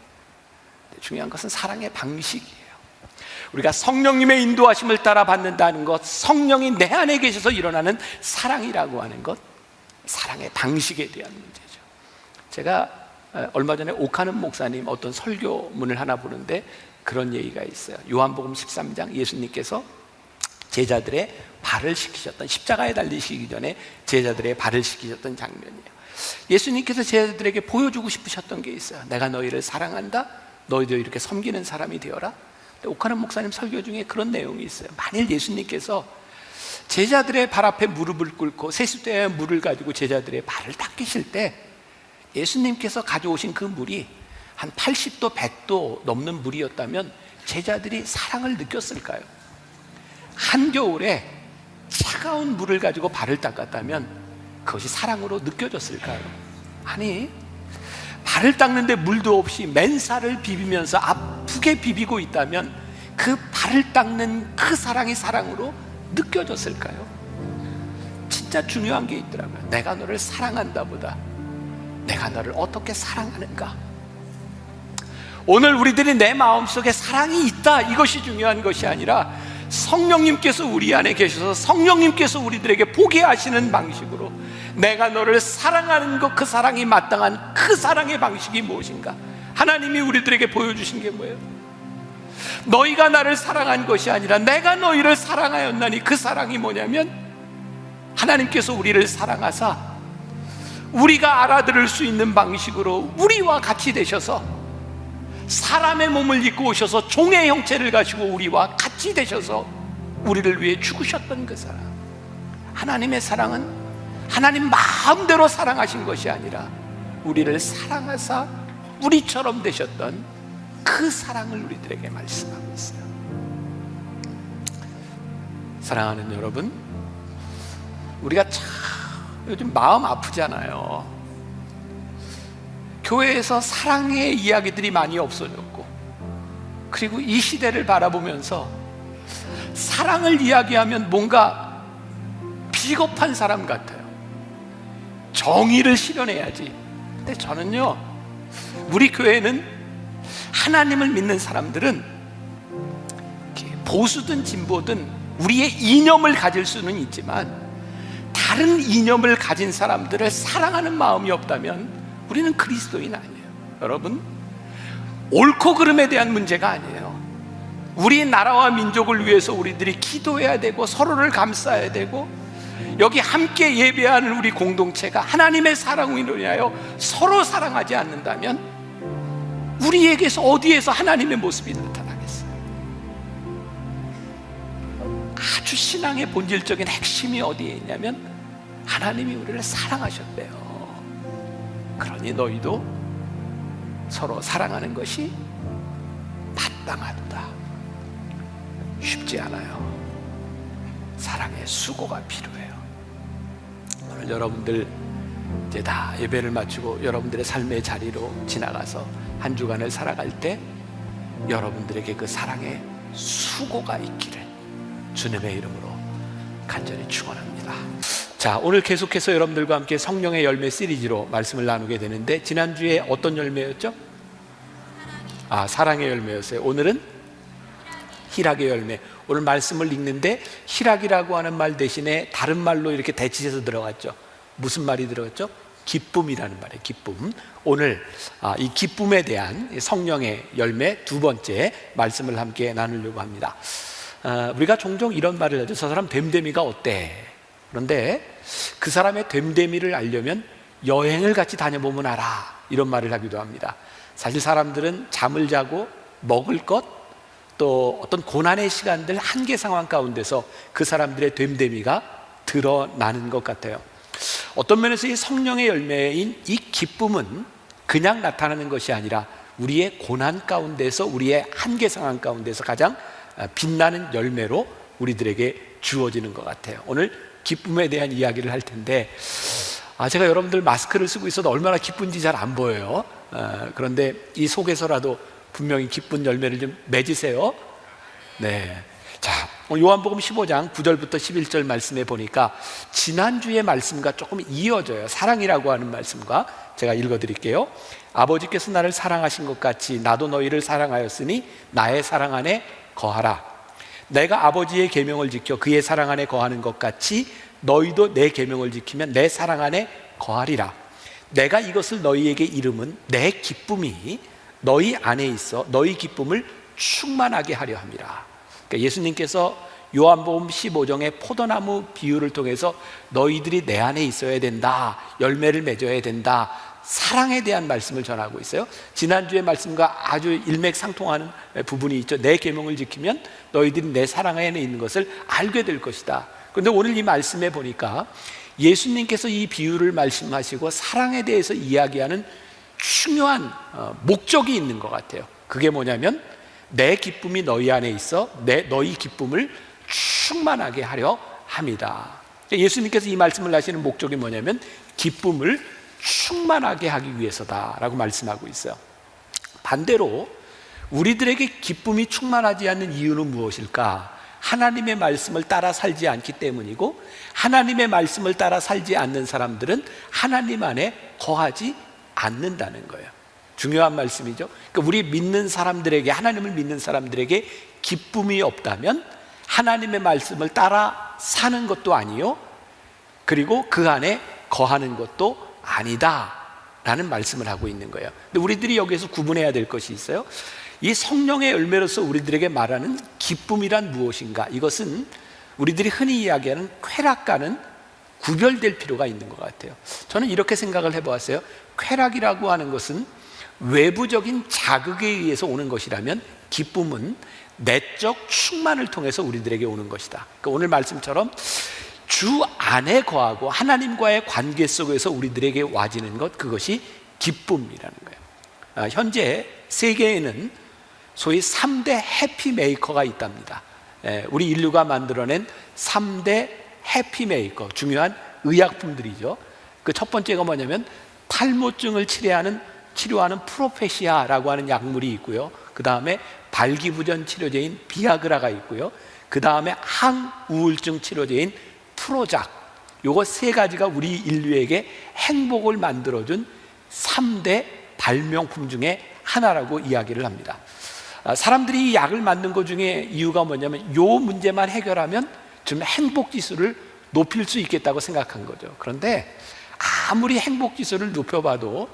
중요한 것은 사랑의 방식이에요. 우리가 성령님의 인도하심을 따라 받는다는 것, 성령이 내 안에 계셔서 일어나는 사랑이라고 하는 것, 사랑의 방식에 대한 문제죠. 제가 얼마 전에 오카는 목사님 어떤 설교문을 하나 보는데 그런 얘기가 있어요. 요한복음 13장, 예수님께서 제자들의 발을 씻기셨던, 십자가에 달리시기 전에 제자들의 발을 씻기셨던 장면이에요. 예수님께서 제자들에게 보여주고 싶으셨던 게 있어요. 내가 너희를 사랑한다, 너희도 이렇게 섬기는 사람이 되어라. 오카는 목사님 설교 중에 그런 내용이 있어요. 만일 예수님께서 제자들의 발 앞에 무릎을 꿇고 세수대에 물을 가지고 제자들의 발을 닦으실 때 예수님께서 가져오신 그 물이 한 80도, 100도 넘는 물이었다면 제자들이 사랑을 느꼈을까요? 한겨울에 차가운 물을 가지고 발을 닦았다면 그것이 사랑으로 느껴졌을까요? 아니, 발을 닦는데 물도 없이 맨살을 비비면서 아프게 비비고 있다면 그 발을 닦는 그 사랑이 사랑으로 느껴졌을까요? 진짜 중요한 게 있더라고요. 내가 너를 사랑한다 보다 내가 너를 어떻게 사랑하는가. 오늘 우리들이 내 마음속에 사랑이 있다, 이것이 중요한 것이 아니라 성령님께서 우리 안에 계셔서 성령님께서 우리들에게 보게 하시는 방식으로 내가 너를 사랑하는 것, 그 사랑이 마땅한 그 사랑의 방식이 무엇인가. 하나님이 우리들에게 보여주신 게 뭐예요? 너희가 나를 사랑한 것이 아니라 내가 너희를 사랑하였나니, 그 사랑이 뭐냐면 하나님께서 우리를 사랑하사 우리가 알아들을 수 있는 방식으로 우리와 같이 되셔서 사람의 몸을 입고 오셔서 종의 형체를 가지고 우리와 같이 되셔서 우리를 위해 죽으셨던 그 사랑. 하나님의 사랑은 하나님 마음대로 사랑하신 것이 아니라 우리를 사랑하사 우리처럼 되셨던 그 사랑을 우리들에게 말씀하고 있어요. 사랑하는 여러분, 우리가 참 요즘 마음 아프잖아요. 교회에서 사랑의 이야기들이 많이 없어졌고, 그리고 이 시대를 바라보면서 사랑을 이야기하면 뭔가 비겁한 사람 같아요. 정의를 실현해야지. 근데 저는요, 우리 교회는 하나님을 믿는 사람들은 보수든 진보든 우리의 이념을 가질 수는 있지만 다른 이념을 가진 사람들을 사랑하는 마음이 없다면 우리는 그리스도인 아니에요. 여러분, 옳고 그름에 대한 문제가 아니에요. 우리 나라와 민족을 위해서 우리들이 기도해야 되고 서로를 감싸야 되고, 여기 함께 예배하는 우리 공동체가 하나님의 사랑으로 인하여 서로 사랑하지 않는다면 우리에게서 어디에서 하나님의 모습이 나타나겠어요? 아주 신앙의 본질적인 핵심이 어디에 있냐면 하나님이 우리를 사랑하셨대요. 그러니 너희도 서로 사랑하는 것이 마땅하도다. 쉽지 않아요. 사랑의 수고가 필요해요. 오늘 여러분들 이제 다 예배를 마치고 여러분들의 삶의 자리로 지나가서 한 주간을 살아갈 때 여러분들에게 그 사랑의 수고가 있기를 주님의 이름으로 간절히 축원합니다. 자, 오늘 계속해서 여러분들과 함께 성령의 열매 시리즈로 말씀을 나누게 되는데, 지난주에 어떤 열매였죠? 사랑의 열매였어요. 오늘은 희락의 열매. 오늘 말씀을 읽는데 희락이라고 하는 말 대신에 다른 말로 이렇게 대치해서 들어갔죠. 무슨 말이 들어갔죠? 기쁨이라는 말이에요. 기쁨. 오늘 이 기쁨에 대한 성령의 열매 두 번째 말씀을 함께 나누려고 합니다. 우리가 종종 이런 말을 하죠. 저 사람 됨됨이가 어때? 그런데 그 사람의 됨됨이를 알려면 여행을 같이 다녀보면 알아, 이런 말을 하기도 합니다. 사실 사람들은 잠을 자고 먹을 것, 또 어떤 고난의 시간들, 한계 상황 가운데서 그 사람들의 됨됨이가 드러나는 것 같아요. 어떤 면에서 이 성령의 열매인 이 기쁨은 그냥 나타나는 것이 아니라 우리의 고난 가운데서, 우리의 한계 상황 가운데서 가장 빛나는 열매로 우리들에게 주어지는 것 같아요. 오늘 기쁨에 대한 이야기를 할 텐데, 제가 여러분들 마스크를 쓰고 있어도 얼마나 기쁜지 잘 안 보여요. 그런데 이 속에서라도 분명히 기쁜 열매를 좀 맺으세요. 네. 자, 요한복음 15장 9절부터 11절 말씀에 보니까 지난주의 말씀과 조금 이어져요. 사랑이라고 하는 말씀과. 제가 읽어드릴게요. 아버지께서 나를 사랑하신 것 같이 나도 너희를 사랑하였으니 나의 사랑 안에 거하라. 내가 아버지의 계명을 지켜 그의 사랑 안에 거하는 것 같이 너희도 내 계명을 지키면 내 사랑 안에 거하리라. 내가 이것을 너희에게 이름은 내 기쁨이 너희 안에 있어 너희 기쁨을 충만하게 하려 함이라. 그러니까 예수님께서 요한복음 15장의 포도나무 비유를 통해서 너희들이 내 안에 있어야 된다, 열매를 맺어야 된다, 사랑에 대한 말씀을 전하고 있어요. 지난주의 말씀과 아주 일맥상통하는 부분이 있죠. 내 계명을 지키면 너희들이 내 사랑 안에 있는 것을 알게 될 것이다. 그런데 오늘 이 말씀에 보니까 예수님께서 이 비유를 말씀하시고 사랑에 대해서 이야기하는 중요한 목적이 있는 것 같아요. 그게 뭐냐면 내 기쁨이 너희 안에 있어 너희 기쁨을 충만하게 하려 합니다. 예수님께서 이 말씀을 하시는 목적이 뭐냐면 기쁨을 충만하게 하기 위해서다라고 말씀하고 있어요. 반대로 우리들에게 기쁨이 충만하지 않는 이유는 무엇일까? 하나님의 말씀을 따라 살지 않기 때문이고, 하나님의 말씀을 따라 살지 않는 사람들은 하나님 안에 거하지 않는다는 거예요. 중요한 말씀이죠. 그러니까 우리 믿는 사람들에게, 하나님을 믿는 사람들에게 기쁨이 없다면 하나님의 말씀을 따라 사는 것도 아니요, 그리고 그 안에 거하는 것도 아니다 라는 말씀을 하고 있는 거예요. 근데 우리들이 여기에서 구분해야 될 것이 있어요. 이 성령의 열매로서 우리들에게 말하는 기쁨이란 무엇인가? 이것은 우리들이 흔히 이야기하는 쾌락과는 구별될 필요가 있는 것 같아요. 저는 이렇게 생각을 해보았어요. 쾌락이라고 하는 것은 외부적인 자극에 의해서 오는 것이라면, 기쁨은 내적 충만을 통해서 우리들에게 오는 것이다. 그러니까 오늘 말씀처럼 주 안에 거하고 하나님과의 관계 속에서 우리들에게 와지는 것, 그것이 기쁨이라는 거예요. 현재 세계에는 소위 3대 해피메이커가 있답니다. 우리 인류가 만들어낸 3대 해피메이커, 중요한 의약품들이죠. 그 첫 번째가 뭐냐면 탈모증을 치료하는 프로페시아라고 하는 약물이 있고요. 그 다음에 발기부전 치료제인 비아그라가 있고요. 그 다음에 항우울증 치료제인 프로작. 요거 세 가지가 우리 인류에게 행복을 만들어준 3대 발명품 중에 하나라고 이야기를 합니다. 사람들이 이 약을 만든 것 중에 이유가 뭐냐면 요 문제만 해결하면 좀 행복 지수를 높일 수 있겠다고 생각한 거죠. 그런데 아무리 행복 지수를 높여봐도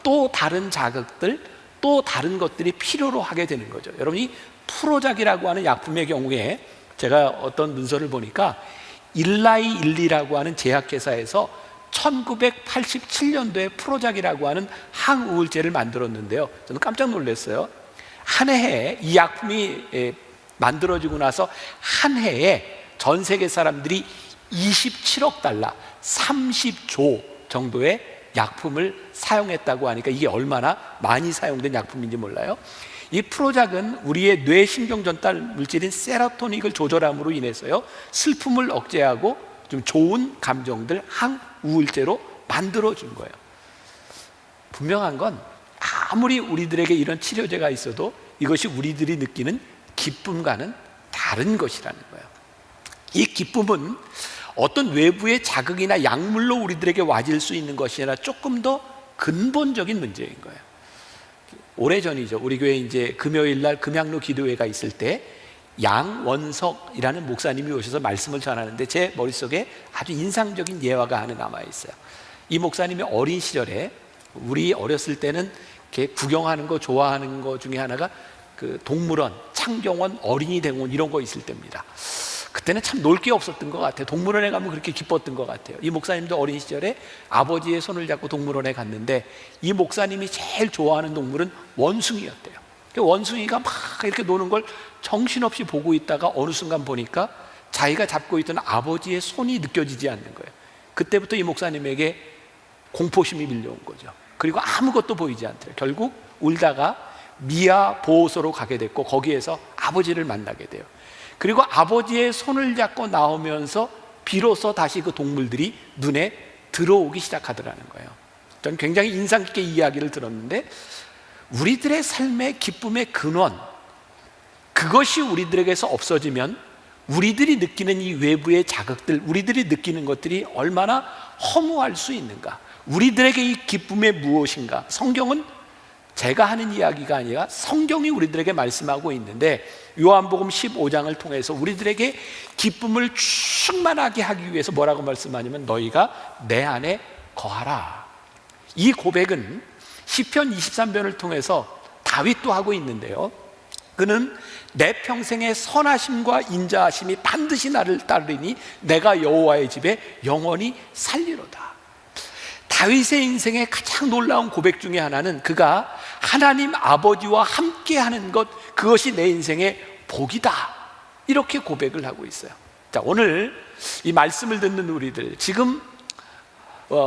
또 다른 자극들, 또 다른 것들이 필요로 하게 되는 거죠. 여러분이 프로작이라고 하는 약품의 경우에 제가 어떤 문서를 보니까 일라이 일리라고 하는 제약회사에서 1987년도에 프로작이라고 하는 항우울제를 만들었는데요. 저는 깜짝 놀랐어요. 한 해에 이 약품이 만들어지고 나서 한 해에 전 세계 사람들이 27억 달러, 30조 정도의 약품을 사용했다고 하니까 이게 얼마나 많이 사용된 약품인지 몰라요. 이 프로작은 우리의 뇌신경 전달 물질인 세로토닌을 조절함으로 인해서요, 슬픔을 억제하고 좀 좋은 감정들, 항우울제로 만들어준 거예요. 분명한 건 아무리 우리들에게 이런 치료제가 있어도 이것이 우리들이 느끼는 기쁨과는 다른 것이라는 거예요. 이 기쁨은 어떤 외부의 자극이나 약물로 우리들에게 와질 수 있는 것이 아니라 조금 더 근본적인 문제인 거예요. 오래전이죠. 우리 교회 이제 금요일 날 금양로 기도회가 있을 때 양원석이라는 목사님이 오셔서 말씀을 전하는데 제 머릿속에 아주 인상적인 예화가 하나 남아 있어요. 이 목사님이 어린 시절에, 우리 어렸을 때는 이렇게 구경하는 거 좋아하는 거 중에 하나가 그 동물원, 창경원, 어린이 대공원 이런 거 있을 때입니다. 그때는 참 놀 게 없었던 것 같아요. 동물원에 가면 그렇게 기뻤던 것 같아요. 이 목사님도 어린 시절에 아버지의 손을 잡고 동물원에 갔는데 이 목사님이 제일 좋아하는 동물은 원숭이였대요. 원숭이가 막 이렇게 노는 걸 정신없이 보고 있다가 어느 순간 보니까 자기가 잡고 있던 아버지의 손이 느껴지지 않는 거예요. 그때부터 이 목사님에게 공포심이 밀려온 거죠. 그리고 아무것도 보이지 않더래요. 결국 울다가 미아 보호소로 가게 됐고 거기에서 아버지를 만나게 돼요. 그리고 아버지의 손을 잡고 나오면서 비로소 다시 그 동물들이 눈에 들어오기 시작하더라는 거예요. 전 굉장히 인상 깊게 이야기를 들었는데 우리들의 삶의 기쁨의 근원, 그것이 우리들에게서 없어지면 우리들이 느끼는 이 외부의 자극들, 우리들이 느끼는 것들이 얼마나 허무할 수 있는가, 우리들에게 이 기쁨의 무엇인가. 성경은 제가 하는 이야기가 아니라 성경이 우리들에게 말씀하고 있는데 요한복음 15장을 통해서 우리들에게 기쁨을 충만하게 하기 위해서 뭐라고 말씀하냐면 너희가 내 안에 거하라. 이 고백은 시편 23편을 통해서 다윗도 하고 있는데요, 그는 내 평생의 선하심과 인자하심이 반드시 나를 따르니 내가 여호와의 집에 영원히 살리로다. 다윗의 인생의 가장 놀라운 고백 중에 하나는 그가 하나님 아버지와 함께하는 것, 그것이 내 인생의 복이다, 이렇게 고백을 하고 있어요. 자, 오늘 이 말씀을 듣는 우리들, 지금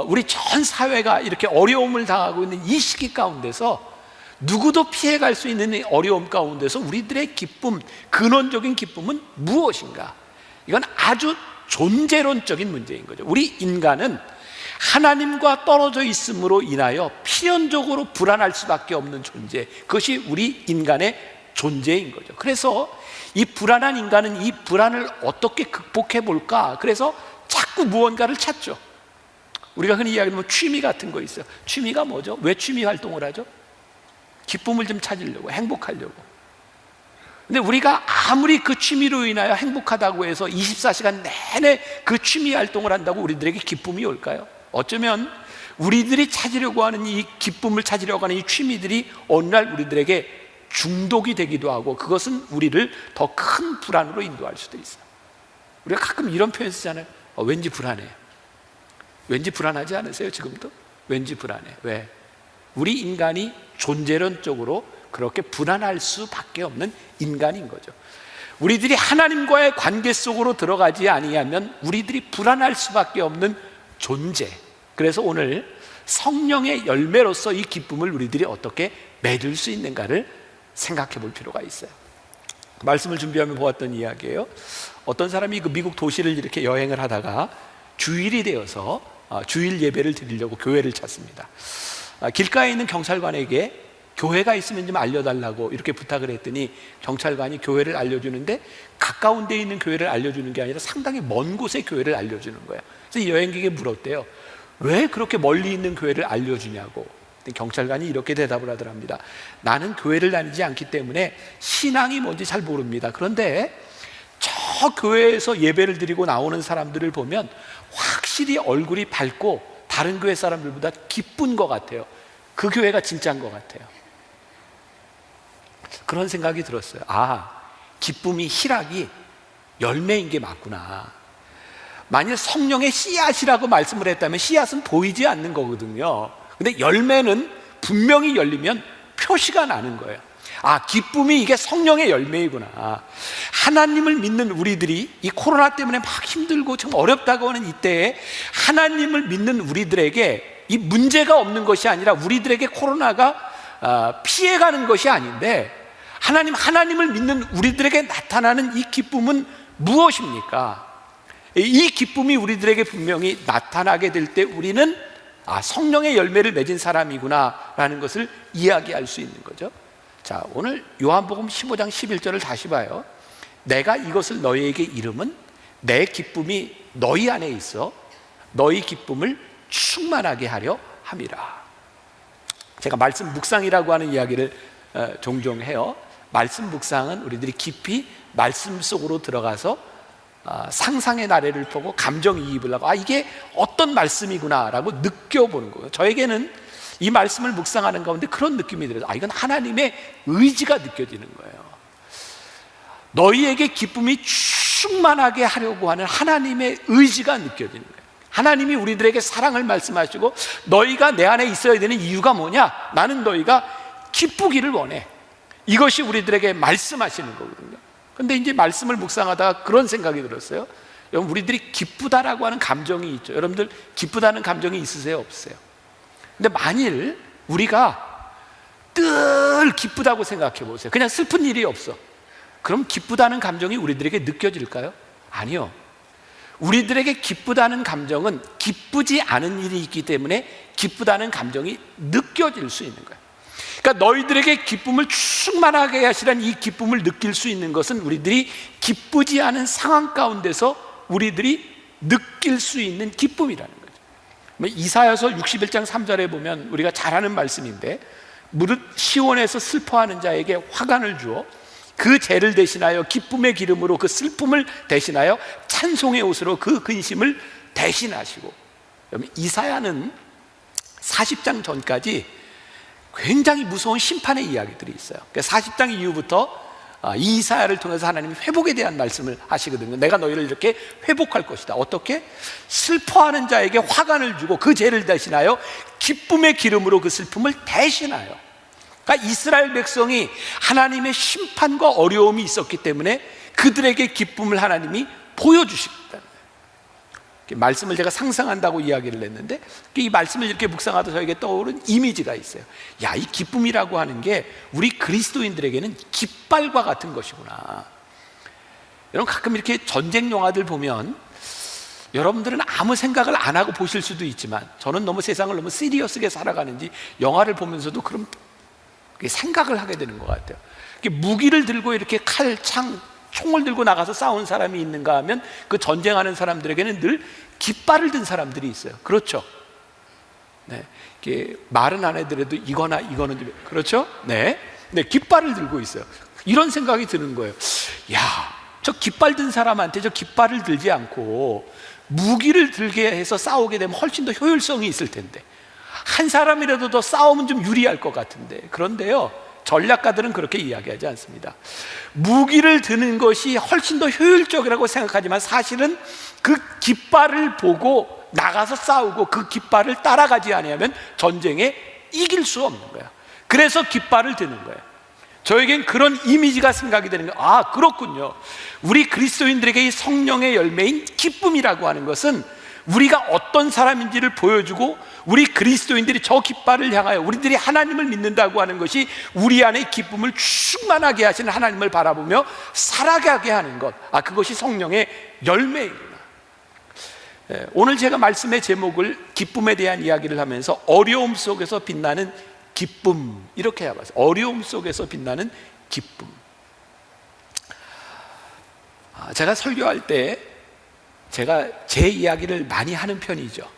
우리 전 사회가 이렇게 어려움을 당하고 있는 이 시기 가운데서 누구도 피해갈 수 있는 어려움 가운데서 우리들의 기쁨, 근원적인 기쁨은 무엇인가? 이건 아주 존재론적인 문제인 거죠. 우리 인간은 하나님과 떨어져 있음으로 인하여 필연적으로 불안할 수밖에 없는 존재, 그것이 우리 인간의 존재인 거죠. 그래서 이 불안한 인간은 이 불안을 어떻게 극복해 볼까? 그래서 자꾸 무언가를 찾죠. 우리가 흔히 이야기하면 취미 같은 거 있어요. 취미가 뭐죠? 왜 취미 활동을 하죠? 기쁨을 좀 찾으려고, 행복하려고. 근데 우리가 아무리 그 취미로 인하여 행복하다고 해서 24시간 내내 그 취미 활동을 한다고 우리들에게 기쁨이 올까요? 어쩌면 우리들이 찾으려고 하는 이 기쁨을 찾으려고 하는 이 취미들이 어느 날 우리들에게 중독이 되기도 하고 그것은 우리를 더 큰 불안으로 인도할 수도 있어요. 우리가 가끔 이런 표현 쓰잖아요. 왠지 불안해. 왠지 불안하지 않으세요? 지금도? 왠지 불안해. 왜? 우리 인간이 존재론적으로 그렇게 불안할 수밖에 없는 인간인 거죠. 우리들이 하나님과의 관계 속으로 들어가지 아니하면 우리들이 불안할 수밖에 없는 존재. 그래서 오늘 성령의 열매로서 이 기쁨을 우리들이 어떻게 맺을 수 있는가를 생각해 볼 필요가 있어요. 말씀을 준비하며 보았던 이야기예요. 어떤 사람이 그 미국 도시를 이렇게 여행을 하다가 주일이 되어서 주일 예배를 드리려고 교회를 찾습니다. 길가에 있는 경찰관에게 교회가 있으면 좀 알려달라고 이렇게 부탁을 했더니 경찰관이 교회를 알려주는데 가까운 데에 있는 교회를 알려주는 게 아니라 상당히 먼 곳의 교회를 알려주는 거예요. 그래서 이 여행객이 물었대요. 왜 그렇게 멀리 있는 교회를 알려주냐고. 경찰관이 이렇게 대답을 하더랍니다. 나는 교회를 다니지 않기 때문에 신앙이 뭔지 잘 모릅니다. 그런데 저 교회에서 예배를 드리고 나오는 사람들을 보면 확실히 얼굴이 밝고 다른 교회 사람들보다 기쁜 것 같아요. 그 교회가 진짜인 것 같아요. 그런 생각이 들었어요. 기쁨이 희락이 열매인 게 맞구나. 만일 성령의 씨앗이라고 말씀을 했다면 씨앗은 보이지 않는 거거든요. 근데 열매는 분명히 열리면 표시가 나는 거예요. 기쁨이 이게 성령의 열매이구나. 하나님을 믿는 우리들이 이 코로나 때문에 막 힘들고 좀 어렵다고 하는 이때에 하나님을 믿는 우리들에게 이 문제가 없는 것이 아니라 우리들에게 코로나가 피해가는 것이 아닌데 하나님을 믿는 우리들에게 나타나는 이 기쁨은 무엇입니까? 이 기쁨이 우리들에게 분명히 나타나게 될 때 우리는 성령의 열매를 맺은 사람이구나 라는 것을 이야기할 수 있는 거죠. 자, 오늘 요한복음 15장 11절을 다시 봐요. 내가 이것을 너희에게 이름은 내 기쁨이 너희 안에 있어 너희 기쁨을 충만하게 하려 함이라. 제가 말씀 묵상이라고 하는 이야기를 종종 해요. 말씀 묵상은 우리들이 깊이 말씀 속으로 들어가서 상상의 나래를 보고 감정이입을 하고 이게 어떤 말씀이구나 라고 느껴보는 거예요. 저에게는 이 말씀을 묵상하는 가운데 그런 느낌이 들어요. 이건 하나님의 의지가 느껴지는 거예요. 너희에게 기쁨이 충만하게 하려고 하는 하나님의 의지가 느껴지는 거예요. 하나님이 우리들에게 사랑을 말씀하시고 너희가 내 안에 있어야 되는 이유가 뭐냐? 나는 너희가 기쁘기를 원해. 이것이 우리들에게 말씀하시는 거거든요. 근데 이제 말씀을 묵상하다가 그런 생각이 들었어요. 여러분, 우리들이 기쁘다라고 하는 감정이 있죠. 여러분들 기쁘다는 감정이 있으세요? 없으세요? 근데 만일 우리가 늘 기쁘다고 생각해 보세요. 그냥 슬픈 일이 없어. 그럼 기쁘다는 감정이 우리들에게 느껴질까요? 아니요. 우리들에게 기쁘다는 감정은 기쁘지 않은 일이 있기 때문에 기쁘다는 감정이 느껴질 수 있는 거예요. 그러니까 너희들에게 기쁨을 충만하게 하시라는 이 기쁨을 느낄 수 있는 것은 우리들이 기쁘지 않은 상황 가운데서 우리들이 느낄 수 있는 기쁨이라는 거죠. 이사야서 61장 3절에 보면 우리가 잘 아는 말씀인데, 무릇 시온에서 슬퍼하는 자에게 화관을 주어 그 죄를 대신하여 기쁨의 기름으로 그 슬픔을 대신하여 찬송의 옷으로 그 근심을 대신하시고. 이사야는 40장 전까지 굉장히 무서운 심판의 이야기들이 있어요. 40장 이후부터 이 이사야를 통해서 하나님이 회복에 대한 말씀을 하시거든요. 내가 너희를 이렇게 회복할 것이다. 어떻게? 슬퍼하는 자에게 화관을 주고 그 죄를 대신하여 기쁨의 기름으로 그 슬픔을 대신하여. 그러니까 이스라엘 백성이 하나님의 심판과 어려움이 있었기 때문에 그들에게 기쁨을 하나님이 보여주십니다. 말씀을 제가 상상한다고 이야기를 했는데, 이 말씀을 이렇게 묵상하다 저에게 떠오른 이미지가 있어요. 야, 이 기쁨이라고 하는 게 우리 그리스도인들에게는 깃발과 같은 것이구나. 여러분, 가끔 이렇게 전쟁 영화들 보면 여러분들은 아무 생각을 안 하고 보실 수도 있지만, 저는 너무 세상을 너무 시리어스하게 살아가는지 영화를 보면서도 그런 생각을 하게 되는 것 같아요. 무기를 들고 이렇게 칼, 창, 총을 들고 나가서 싸우는 사람이 있는가 하면 그 전쟁하는 사람들에게는 늘 깃발을 든 사람들이 있어요. 그렇죠? 네, 이게 말은 안 해더라도 이거나 이거는 좀, 그렇죠? 네, 네, 깃발을 들고 있어요. 이런 생각이 드는 거예요. 야, 저 깃발 든 사람한테 저 깃발을 들지 않고 무기를 들게 해서 싸우게 되면 훨씬 더 효율성이 있을 텐데, 한 사람이라도 더 싸우면 좀 유리할 것 같은데. 그런데요, 전략가들은 그렇게 이야기하지 않습니다. 무기를 드는 것이 훨씬 더 효율적이라고 생각하지만 사실은 그 깃발을 보고 나가서 싸우고 그 깃발을 따라가지 않으면 전쟁에 이길 수 없는 거야. 그래서 깃발을 드는 거예요. 저에겐 그런 이미지가 생각이 되는 거예요. 아, 그렇군요. 우리 그리스도인들에게 이 성령의 열매인 기쁨이라고 하는 것은 우리가 어떤 사람인지를 보여주고, 우리 그리스도인들이 저 깃발을 향하여 우리들이 하나님을 믿는다고 하는 것이 우리 안에 기쁨을 충만하게 하시는 하나님을 바라보며 살아가게 하는 것, 그것이 성령의 열매이구나. 오늘 제가 말씀의 제목을 기쁨에 대한 이야기를 하면서 어려움 속에서 빛나는 기쁨, 이렇게 해봤어요. 어려움 속에서 빛나는 기쁨. 제가 설교할 때 제가 제 이야기를 많이 하는 편이죠.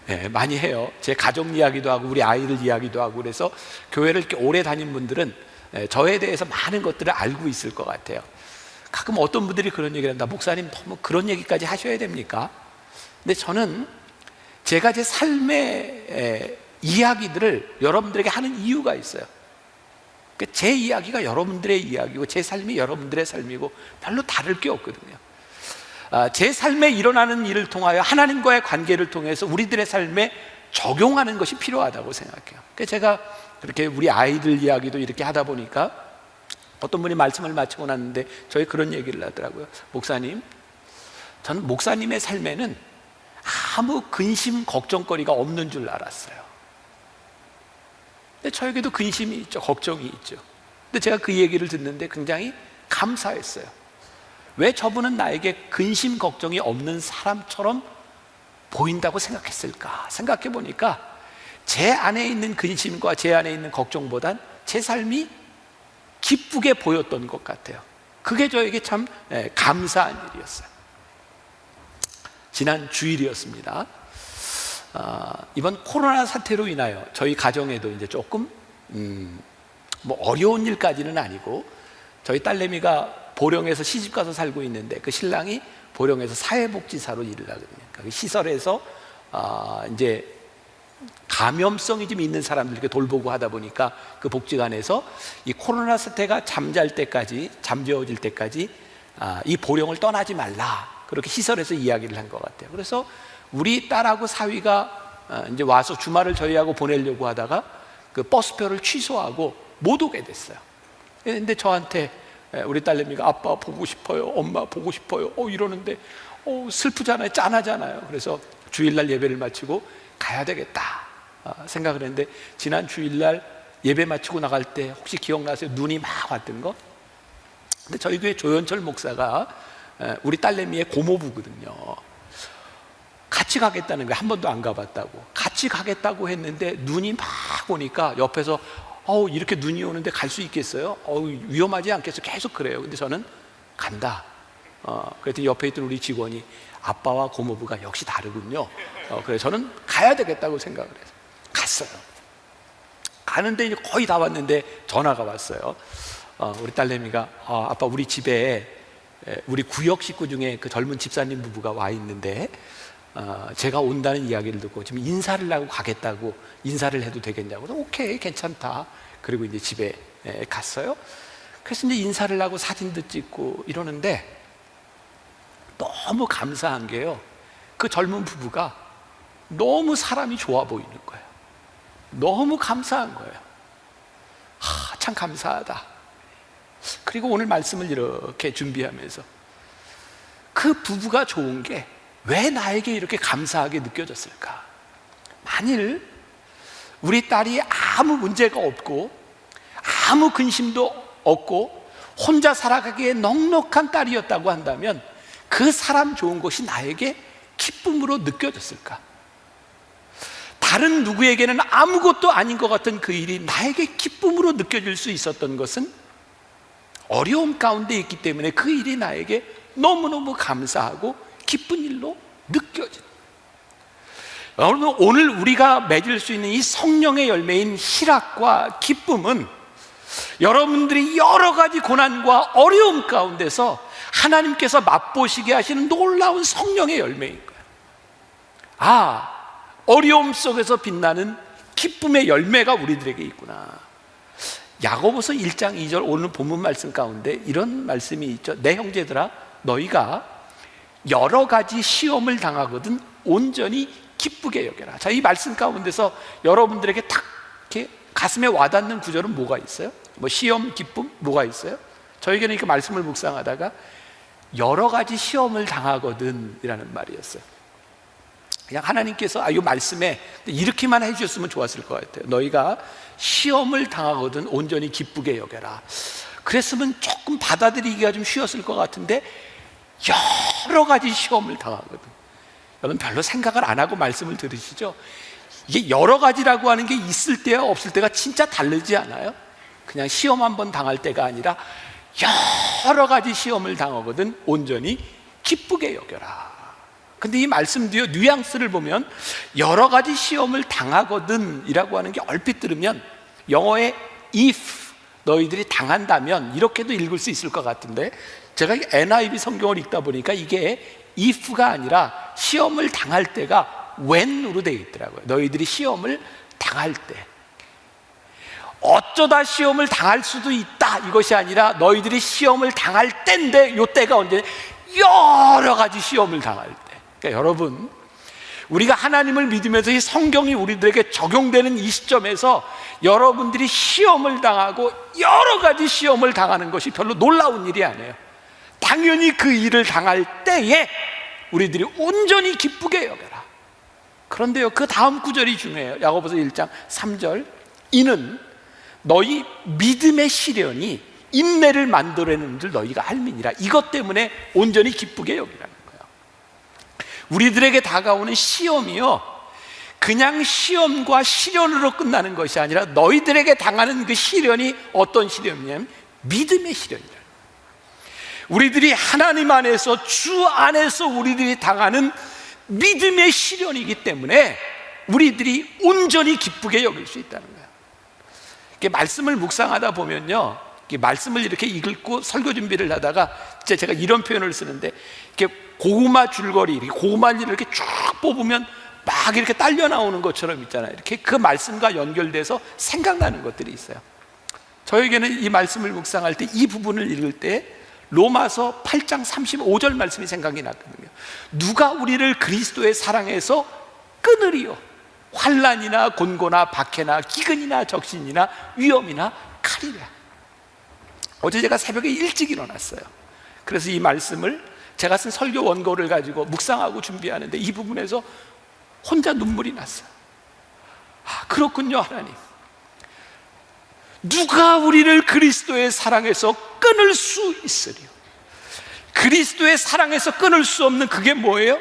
네, 많이 해요. 제 가족 이야기도 하고 우리 아이들 이야기도 하고. 그래서 교회를 이렇게 오래 다닌 분들은 저에 대해서 많은 것들을 알고 있을 것 같아요. 가끔 어떤 분들이 그런 얘기를 한다. 목사님, 너무 그런 얘기까지 하셔야 됩니까? 근데 저는 제가 제 삶의 이야기들을 여러분들에게 하는 이유가 있어요. 제 이야기가 여러분들의 이야기고 제 삶이 여러분들의 삶이고 별로 다를 게 없거든요. 제 삶에 일어나는 일을 통하여 하나님과의 관계를 통해서 우리들의 삶에 적용하는 것이 필요하다고 생각해요. 그래서 제가 그렇게 우리 아이들 이야기도 이렇게 하다 보니까 어떤 분이 말씀을 마치고 났는데 저희 그런 얘기를 하더라고요. 목사님, 저는 목사님의 삶에는 아무 근심, 걱정거리가 없는 줄 알았어요. 근데 저에게도 근심이 있죠, 걱정이 있죠. 근데 제가 그 얘기를 듣는데 굉장히 감사했어요. 왜 저분은 나에게 근심, 걱정이 없는 사람처럼 보인다고 생각했을까? 생각해 보니까 제 안에 있는 근심과 제 안에 있는 걱정보단 제 삶이 기쁘게 보였던 것 같아요. 그게 저에게 참 감사한 일이었어요. 지난 주일이었습니다. 이번 코로나 사태로 인하여 저희 가정에도 이제 조금 뭐 어려운 일까지는 아니고, 저희 딸내미가 보령에서 시집가서 살고 있는데 그 신랑이 보령에서 사회복지사로 일을 하거든요. 그러니까 그 시설에서 이제 감염성이 좀 있는 사람들 이렇게 돌보고 하다 보니까 그 복지관에서 이 코로나 사태가 잠재워질 때까지 이 보령을 떠나지 말라, 그렇게 시설에서 이야기를 한 것 같아요. 그래서 우리 딸하고 사위가 이제 와서 주말을 저희하고 보내려고 하다가 그 버스표를 취소하고 못 오게 됐어요. 근데 저한테 우리 딸내미가 아빠 보고 싶어요, 엄마 보고 싶어요 이러는데 슬프잖아요, 짠하잖아요. 그래서 주일날 예배를 마치고 가야 되겠다, 생각을 했는데, 지난 주일날 예배 마치고 나갈 때 혹시 기억나세요? 눈이 막 왔던 거? 근데 저희 교회 조현철 목사가 우리 딸내미의 고모부거든요. 같이 가겠다는 거예요. 한 번도 안 가봤다고. 같이 가겠다고 했는데 눈이 막 오니까 옆에서 이렇게 눈이 오는데 갈 수 있겠어요? 위험하지 않겠어요? 계속 그래요. 근데 저는 간다. 그랬더니 옆에 있던 우리 직원이, 아빠와 고모부가 역시 다르군요. 그래서 저는 가야 되겠다고 생각을 해서 갔어요. 가는데 이제 거의 다 왔는데 전화가 왔어요. 우리 딸내미가, 아빠 우리 집에 우리 구역 식구 중에 그 젊은 집사님 부부가 와 있는데 제가 온다는 이야기를 듣고 지금 인사를 하고 가겠다고, 인사를 해도 되겠냐고. 오케이, 괜찮다. 그리고 이제 집에 갔어요. 그래서 이제 인사를 하고 사진도 찍고 이러는데 너무 감사한 게요, 그 젊은 부부가 너무 사람이 좋아 보이는 거예요. 너무 감사한 거예요. 참 감사하다. 그리고 오늘 말씀을 이렇게 준비하면서 그 부부가 좋은 게 왜 나에게 이렇게 감사하게 느껴졌을까? 만일 우리 딸이 아무 문제가 없고 아무 근심도 없고 혼자 살아가기에 넉넉한 딸이었다고 한다면 그 사람 좋은 것이 나에게 기쁨으로 느껴졌을까? 다른 누구에게는 아무것도 아닌 것 같은 그 일이 나에게 기쁨으로 느껴질 수 있었던 것은 어려움 가운데 있기 때문에 그 일이 나에게 너무너무 감사하고 기쁜 일로 느껴진. 여러분, 오늘 우리가 맺을 수 있는 이 성령의 열매인 희락과 기쁨은 여러분들이 여러 가지 고난과 어려움 가운데서 하나님께서 맛보시게 하시는 놀라운 성령의 열매인 거예요. 어려움 속에서 빛나는 기쁨의 열매가 우리들에게 있구나. 야고보서 1장 2절 오늘 본문 말씀 가운데 이런 말씀이 있죠. 내 형제들아, 너희가 여러 가지 시험을 당하거든 온전히 기쁘게 여겨라. 자, 이 말씀 가운데서 여러분들에게 탁 이렇게 가슴에 와닿는 구절은 뭐가 있어요? 시험, 기쁨, 뭐가 있어요? 저에게는 그 말씀을 묵상하다가 여러 가지 시험을 당하거든 이라는 말이었어요. 그냥 하나님께서 이 말씀에 이렇게만 해주셨으면 좋았을 것 같아요. 너희가 시험을 당하거든 온전히 기쁘게 여겨라. 그랬으면 조금 받아들이기가 좀 쉬웠을 것 같은데 여러 가지 시험을 당하거든. 여러분 별로 생각을 안 하고 말씀을 들으시죠? 이게 여러 가지라고 하는 게 있을 때와 없을 때가 진짜 다르지 않아요? 그냥 시험 한번 당할 때가 아니라 여러 가지 시험을 당하거든 온전히 기쁘게 여겨라. 근데 이 말씀 뒤에 뉘앙스를 보면 여러 가지 시험을 당하거든 이라고 하는 게 얼핏 들으면 영어의 if, 너희들이 당한다면 이렇게도 읽을 수 있을 것 같은데, 제가 NIV 성경을 읽다 보니까 이게 if가 아니라 시험을 당할 때가 when으로 되어 있더라고요. 너희들이 시험을 당할 때, 어쩌다 시험을 당할 수도 있다 이것이 아니라 너희들이 시험을 당할 때인데, 이 때가 언제? 여러 가지 시험을 당할 때. 그러니까 여러분, 우리가 하나님을 믿으면서 이 성경이 우리들에게 적용되는 이 시점에서 여러분들이 시험을 당하고 여러 가지 시험을 당하는 것이 별로 놀라운 일이 아니에요. 당연히 그 일을 당할 때에 우리들이 온전히 기쁘게 여겨라. 그런데요, 그 다음 구절이 중요해요. 야고보서 1장 3절, 이는 너희 믿음의 시련이 인내를 만들어내는 줄 너희가 알미니라. 이것 때문에 온전히 기쁘게 여기라는 거예요. 우리들에게 다가오는 시험이요, 그냥 시험과 시련으로 끝나는 것이 아니라 너희들에게 당하는 그 시련이 어떤 시련이냐면 믿음의 시련이라. 우리들이 하나님 안에서, 주 안에서 우리들이 당하는 믿음의 시련이기 때문에 우리들이 온전히 기쁘게 여길 수 있다는 거예요. 이렇게 말씀을 묵상하다 보면요, 이렇게 말씀을 이렇게 읽고 설교 준비를 하다가 제가 이런 표현을 쓰는데, 이렇게 고구마 줄거리, 이렇게 고구마를 이렇게 쭉 뽑으면 막 이렇게 딸려 나오는 것처럼 있잖아요. 이렇게 그 말씀과 연결돼서 생각나는 것들이 있어요. 저에게는 이 말씀을 묵상할 때, 이 부분을 읽을 때 로마서 8장 35절 말씀이 생각이 났거든요. 누가 우리를 그리스도의 사랑에서 끊으리요? 환난이나 곤고나 박해나 기근이나 적신이나 위험이나 칼이라. 어제 제가 새벽에 일찍 일어났어요. 그래서 이 말씀을 제가 쓴 설교 원고를 가지고 묵상하고 준비하는데 이 부분에서 혼자 눈물이 났어요. 그렇군요. 하나님, 누가 우리를 그리스도의 사랑에서 끊을 수 있으리요? 그리스도의 사랑에서 끊을 수 없는 그게 뭐예요?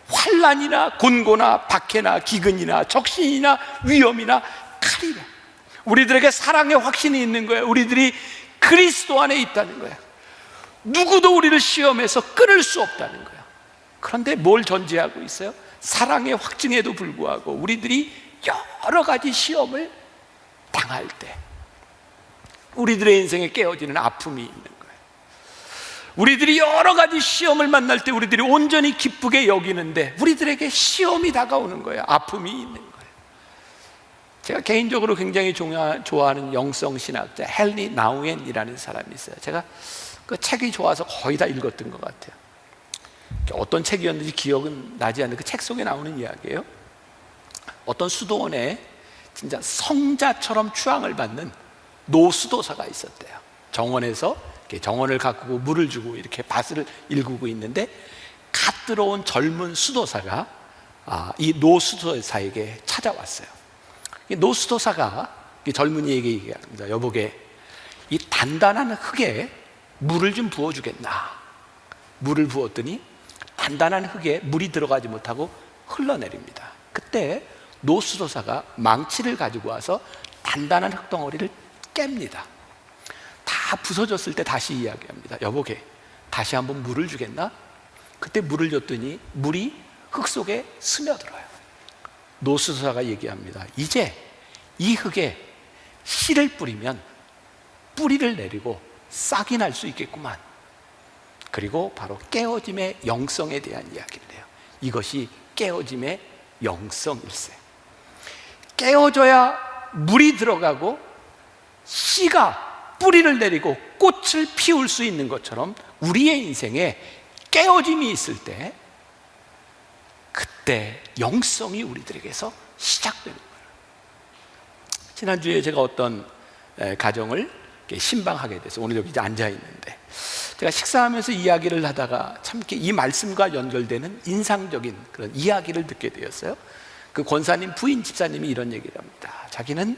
환난이나 곤고나 박해나 기근이나 적신이나 위험이나 칼이라. 우리들에게 사랑의 확신이 있는 거예요. 우리들이 그리스도 안에 있다는 거예요. 누구도 우리를 시험에서 끊을 수 없다는 거예요. 그런데 뭘 전제하고 있어요? 사랑의 확증에도 불구하고 우리들이 여러 가지 시험을 당할 때 우리들의 인생에 깨어지는 아픔이 있는 거예요. 우리들이 여러 가지 시험을 만날 때 우리들이 온전히 기쁘게 여기는데 우리들에게 시험이 다가오는 거예요. 아픔이 있는 거예요. 제가 개인적으로 굉장히 좋아하는 영성신학자 헨리 나우엔이라는 사람이 있어요. 제가 그 책이 좋아서 거의 다 읽었던 것 같아요. 어떤 책이었는지 기억은 나지 않는데 그 책 속에 나오는 이야기예요. 어떤 수도원에 진짜 성자처럼 추앙을 받는 노수도사가 있었대요. 정원에서 이렇게 정원을 가꾸고 물을 주고 이렇게 밭을 일구고 있는데 갓 들어온 젊은 수도사가 이 노수도사에게 찾아왔어요. 이 노수도사가 이 젊은이에게 얘기합니다. 여보게, 이 단단한 흙에 물을 좀 부어주겠나? 물을 부었더니 단단한 흙에 물이 들어가지 못하고 흘러내립니다. 그때 노수도사가 망치를 가지고 와서 단단한 흙덩어리를 깹니다. 다 부서졌을 때 다시 이야기합니다. 여보게, 다시 한번 물을 주겠나? 그때 물을 줬더니 물이 흙 속에 스며들어요. 노수도사가 얘기합니다. 이제 이 흙에 씨를 뿌리면 뿌리를 내리고 싹이 날 수 있겠구만. 그리고 바로 깨어짐의 영성에 대한 이야기를 해요. 이것이 깨어짐의 영성일세. 깨어져야 물이 들어가고 씨가 뿌리를 내리고 꽃을 피울 수 있는 것처럼 우리의 인생에 깨어짐이 있을 때 그때 영성이 우리들에게서 시작되는 거예요. 지난주에 제가 어떤 가정을 신방하게 돼서 오늘 여기 앉아 있는데 제가 식사하면서 이야기를 하다가 참 이 말씀과 연결되는 인상적인 그런 이야기를 듣게 되었어요. 그 권사님 부인 집사님이 이런 얘기를 합니다. 자기는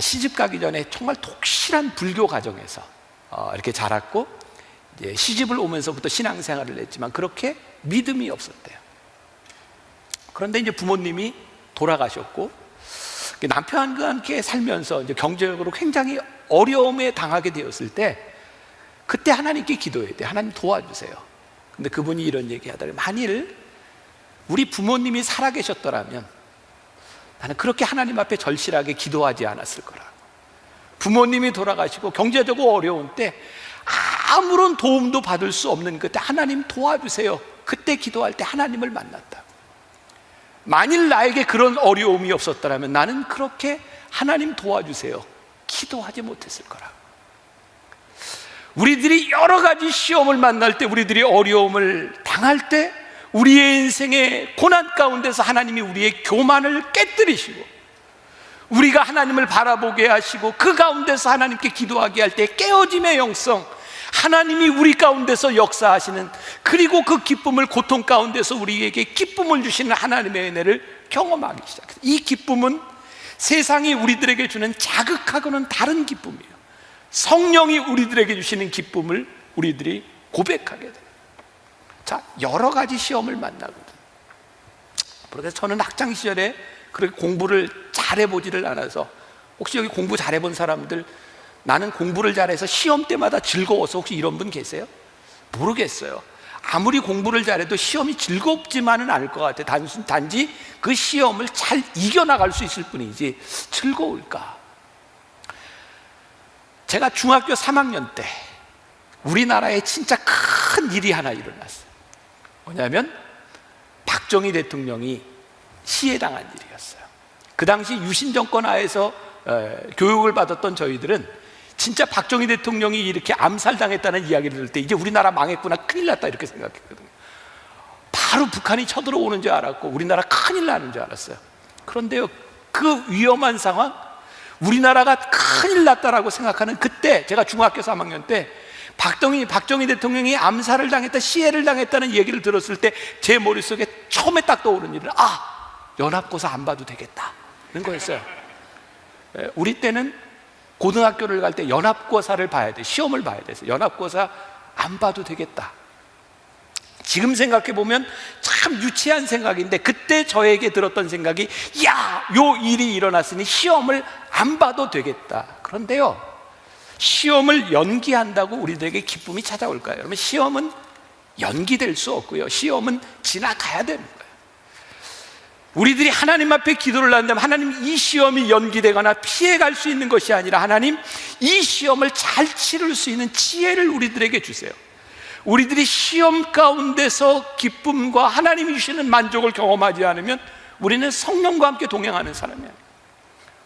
시집 가기 전에 정말 독실한 불교 가정에서 이렇게 자랐고 이제 시집을 오면서부터 신앙생활을 했지만 그렇게 믿음이 없었대요. 그런데 이제 부모님이 돌아가셨고 남편과 함께 살면서 이제 경제적으로 굉장히 어려움에 당하게 되었을 때 그때 하나님께 기도해야 돼요. 하나님 도와주세요. 근데 그분이 이런 얘기 하더라고요. 만일 우리 부모님이 살아계셨더라면 나는 그렇게 하나님 앞에 절실하게 기도하지 않았을 거라고. 부모님이 돌아가시고 경제적으로 어려운 때 아무런 도움도 받을 수 없는 그때 하나님 도와주세요. 그때 기도할 때 하나님을 만났다. 만일 나에게 그런 어려움이 없었더라면 나는 그렇게 하나님 도와주세요 기도하지 못했을 거라고. 우리들이 여러 가지 시험을 만날 때, 우리들이 어려움을 당할 때, 우리의 인생의 고난 가운데서 하나님이 우리의 교만을 깨뜨리시고 우리가 하나님을 바라보게 하시고 그 가운데서 하나님께 기도하게 할 때 깨어짐의 영성, 하나님이 우리 가운데서 역사하시는, 그리고 그 기쁨을 고통 가운데서 우리에게 기쁨을 주시는 하나님의 은혜를 경험하기 시작해요. 이 기쁨은 세상이 우리들에게 주는 자극하고는 다른 기쁨이에요. 성령이 우리들에게 주시는 기쁨을 우리들이 고백하게 돼요. 자, 여러 가지 시험을 만나거든. 그래서 저는 학창 시절에 그렇게 공부를 잘해보지를 않아서, 혹시 여기 공부 잘해본 사람들, 나는 공부를 잘해서 시험 때마다 즐거워서, 혹시 이런 분 계세요? 모르겠어요. 아무리 공부를 잘해도 시험이 즐겁지만은 않을 것 같아요. 단지 그 시험을 잘 이겨나갈 수 있을 뿐이지 즐거울까? 제가 중학교 3학년 때 우리나라에 진짜 큰 일이 하나 일어났어요. 뭐냐면 박정희 대통령이 시해당한 일이었어요. 그 당시 유신 정권 하에서 교육을 받았던 저희들은 진짜 박정희 대통령이 이렇게 암살당했다는 이야기를 들을 때 이제 우리나라 망했구나, 큰일 났다 이렇게 생각했거든요. 바로 북한이 쳐들어오는 줄 알았고 우리나라 큰일 나는 줄 알았어요. 그런데요, 그 위험한 상황, 우리나라가 큰일 났다라고 생각하는 그때, 제가 중학교 3학년 때 박정희 대통령이 암살을 당했다, 시해를 당했다는 얘기를 들었을 때 제 머릿속에 처음에 딱 떠오르는 일은 연합고사 안 봐도 되겠다. 거였어요. 우리 때는 고등학교를 갈 때 연합고사를 봐야 돼. 시험을 봐야 돼서 연합고사 안 봐도 되겠다. 지금 생각해 보면 참 유치한 생각인데 그때 저에게 들었던 생각이, 야, 요 일이 일어났으니 시험을 안 봐도 되겠다. 그런데요, 시험을 연기한다고 우리들에게 기쁨이 찾아올까요? 여러분, 시험은 연기될 수 없고요, 시험은 지나가야 되는 거예요. 우리들이 하나님 앞에 기도를 한다면 하나님, 이 시험이 연기되거나 피해갈 수 있는 것이 아니라 하나님, 이 시험을 잘 치를 수 있는 지혜를 우리들에게 주세요. 우리들이 시험 가운데서 기쁨과 하나님이 주시는 만족을 경험하지 않으면 우리는 성령과 함께 동행하는 사람이 아니에요.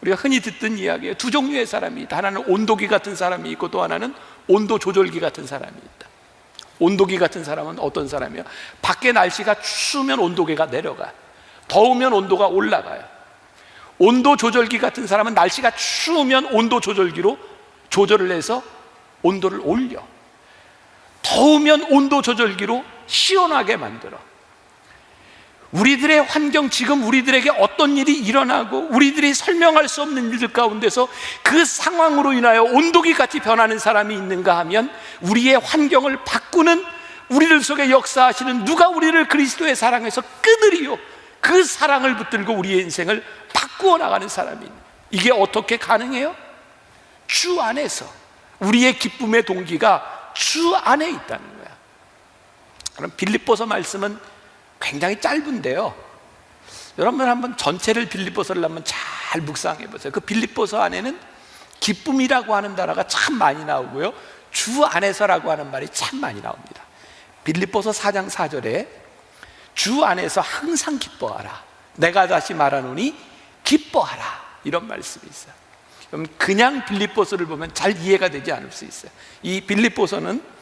우리가 흔히 듣던 이야기예요. 두 종류의 사람이 있다. 하나는 온도기 같은 사람이 있고 또 하나는 온도 조절기 같은 사람이 있다. 온도기 같은 사람은 어떤 사람이에요? 밖에 날씨가 추우면 온도계가 내려가요. 더우면 온도가 올라가요. 온도 조절기 같은 사람은 날씨가 추우면 온도 조절기로 조절을 해서 온도를 올려, 더우면 온도 조절기로 시원하게 만들어. 우리들의 환경, 지금 우리들에게 어떤 일이 일어나고 우리들이 설명할 수 없는 일들 가운데서 그 상황으로 인하여 온도기 같이 변하는 사람이 있는가 하면, 우리의 환경을 바꾸는, 우리들 속에 역사하시는 누가 우리를 그리스도의 사랑에서 끄들이요, 그 사랑을 붙들고 우리의 인생을 바꾸어 나가는 사람이 있는. 이게 어떻게 가능해요? 주 안에서. 우리의 기쁨의 동기가 주 안에 있다는 거야. 그럼 빌립보서 말씀은 굉장히 짧은데요, 여러분 한번 전체를 빌립보서를 한번 잘 묵상해 보세요. 그 빌립보서 안에는 기쁨이라고 하는 단어가 참 많이 나오고요, 주 안에서라고 하는 말이 참 많이 나옵니다. 빌립보서 4장 4절에 주 안에서 항상 기뻐하라, 내가 다시 말하노니 기뻐하라, 이런 말씀이 있어요. 그럼 그냥 빌립보서를 보면 잘 이해가 되지 않을 수 있어요. 이 빌립보서는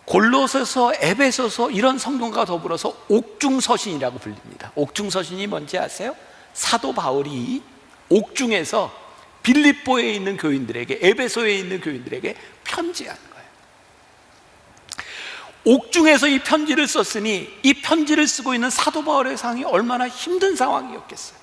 골로새서, 에베소서 이런 성경과 더불어서 옥중서신이라고 불립니다. 옥중서신이 뭔지 아세요? 사도 바울이 옥중에서 빌립보에 있는 교인들에게, 에베소에 있는 교인들에게 편지하는 거예요. 옥중에서 이 편지를 썼으니 이 편지를 쓰고 있는 사도 바울의 상황이 얼마나 힘든 상황이었겠어요.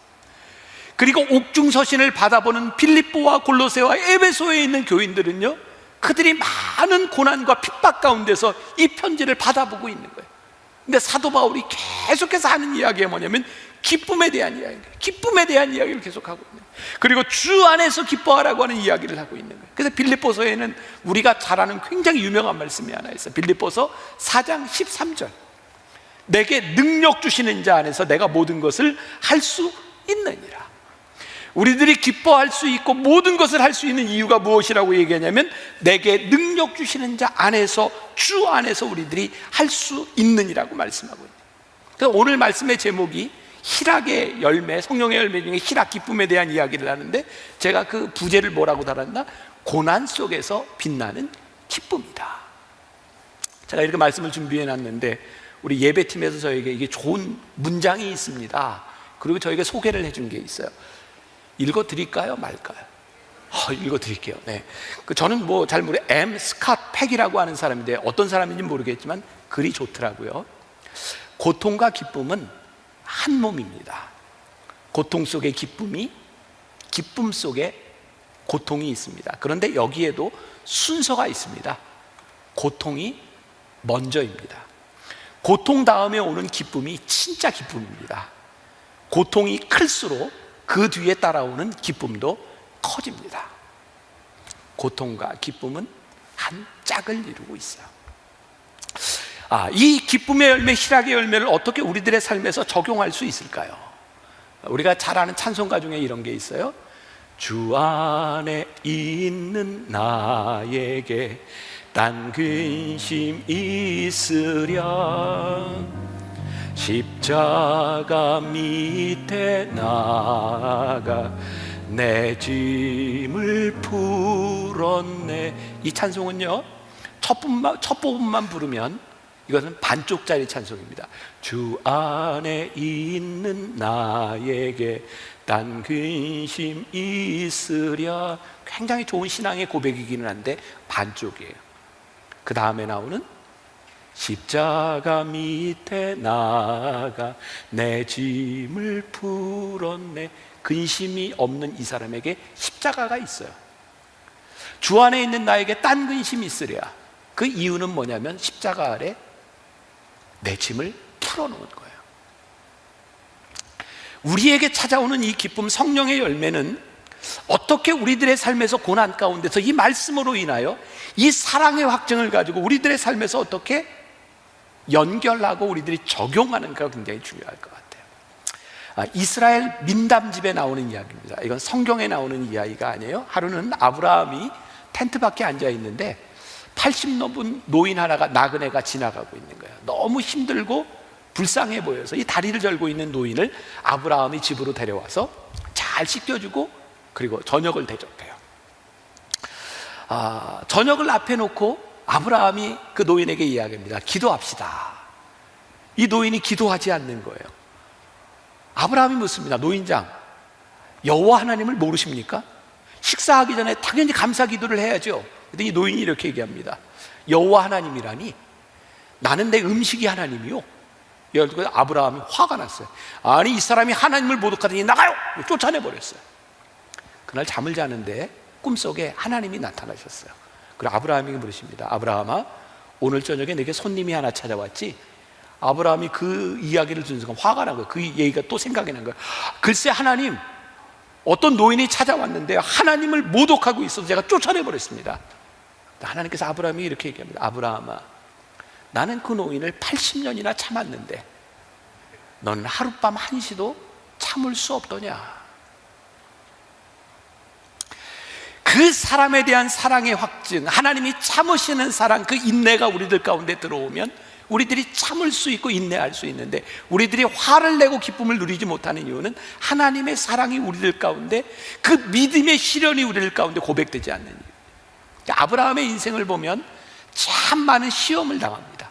그리고 옥중서신을 받아보는 빌립보와 골로새와 에베소에 있는 교인들은요, 그들이 많은 고난과 핍박 가운데서 이 편지를 받아보고 있는 거예요. 근데 사도 바울이 계속해서 하는 이야기가 뭐냐면 기쁨에 대한 이야기예요. 기쁨에 대한 이야기를 계속하고 있는 거예요. 그리고 주 안에서 기뻐하라고 하는 이야기를 하고 있는 거예요. 그래서 빌립보서에는 우리가 잘 아는 굉장히 유명한 말씀이 하나 있어요. 빌립보서 4장 13절, 내게 능력 주시는 자 안에서 내가 모든 것을 할 수 있느니라. 우리들이 기뻐할 수 있고 모든 것을 할 수 있는 이유가 무엇이라고 얘기하냐면, 내게 능력 주시는 자 안에서, 주 안에서 우리들이 할 수 있느니라고 말씀하고 있는 거예요. 그래서 오늘 말씀의 제목이 희락의 열매, 성령의 열매 중에 희락, 기쁨에 대한 이야기를 하는데, 제가 그 부제를 뭐라고 달았나? 고난 속에서 빛나는 기쁨이다. 제가 이렇게 말씀을 준비해 놨는데 우리 예배팀에서 저에게 이게 좋은 문장이 있습니다. 그리고 저에게 소개를 해준 게 있어요. 읽어드릴까요? 말까요? 읽어드릴게요. 네. 저는 뭐 잘 모르겠어요. M. 스캇 팩이라고 하는 사람인데 어떤 사람인지 모르겠지만 글이 좋더라고요. 고통과 기쁨은 한 몸입니다. 고통 속에 기쁨이, 기쁨 속에 고통이 있습니다. 그런데 여기에도 순서가 있습니다. 고통이 먼저입니다. 고통 다음에 오는 기쁨이 진짜 기쁨입니다. 고통이 클수록 그 뒤에 따라오는 기쁨도 커집니다. 고통과 기쁨은 한 짝을 이루고 있어요. 이 기쁨의 열매, 희락의 열매를 어떻게 우리들의 삶에서 적용할 수 있을까요? 우리가 잘 아는 찬송가 중에 이런 게 있어요. 주 안에 있는 나에게 딴 근심 있으랴, 십자가 밑에 나가 내 짐을 풀었네. 이 찬송은요, 첫 부분만 부르면 이것은 반쪽짜리 찬송입니다. 주 안에 있는 나에게 딴 근심 있으랴. 굉장히 좋은 신앙의 고백이기는 한데 반쪽이에요. 그 다음에 나오는 십자가 밑에 나가 내 짐을 풀었네. 근심이 없는 이 사람에게 십자가가 있어요. 주 안에 있는 나에게 딴 근심이 있으랴. 그 이유는 뭐냐면 십자가 아래 내 짐을 풀어놓은 거예요. 우리에게 찾아오는 이 기쁨, 성령의 열매는 어떻게 우리들의 삶에서 고난 가운데서 이 말씀으로 인하여 이 사랑의 확증을 가지고 우리들의 삶에서 어떻게 연결하고 우리들이 적용하는가가 굉장히 중요할 것 같아요. 이스라엘 민담집에 나오는 이야기입니다. 이건 성경에 나오는 이야기가 아니에요. 하루는 아브라함이 텐트 밖에 앉아 있는데 80 넘은 노인 하나가, 나그네가 지나가고 있는 거예요. 너무 힘들고 불쌍해 보여서 이 다리를 절고 있는 노인을 아브라함이 집으로 데려와서 잘 씻겨주고 그리고 저녁을 대접해요. 저녁을 앞에 놓고 아브라함이 그 노인에게 이야기합니다. 기도합시다. 이 노인이 기도하지 않는 거예요. 아브라함이 묻습니다. 노인장, 여호와 하나님을 모르십니까? 식사하기 전에 당연히 감사 기도를 해야죠. 근데 이 노인이 이렇게 얘기합니다. 여호와 하나님이라니? 나는 내 음식이 하나님이요. 아브라함이 화가 났어요. 아니, 이 사람이 하나님을 모독하더니 나가요! 쫓아내버렸어요. 그날 잠을 자는데 꿈속에 하나님이 나타나셨어요. 그리고 아브라함이 물으십니다. 아브라함아, 오늘 저녁에 내게 손님이 하나 찾아왔지? 아브라함이 그 이야기를 듣는 순간 화가 난 거예요. 그 얘기가 또 생각이 난 거예요. 글쎄, 하나님, 어떤 노인이 찾아왔는데 하나님을 모독하고 있어서 제가 쫓아내버렸습니다. 하나님께서 아브라함이 이렇게 얘기합니다. 아브라함아, 나는 그 노인을 80년이나 참았는데 너는 하룻밤 한시도 참을 수 없더냐? 그 사람에 대한 사랑의 확증, 하나님이 참으시는 사랑, 그 인내가 우리들 가운데 들어오면 우리들이 참을 수 있고 인내할 수 있는데, 우리들이 화를 내고 기쁨을 누리지 못하는 이유는 하나님의 사랑이 우리들 가운데, 그 믿음의 시련이 우리들 가운데 고백되지 않는 이유. 아브라함의 인생을 보면 참 많은 시험을 당합니다.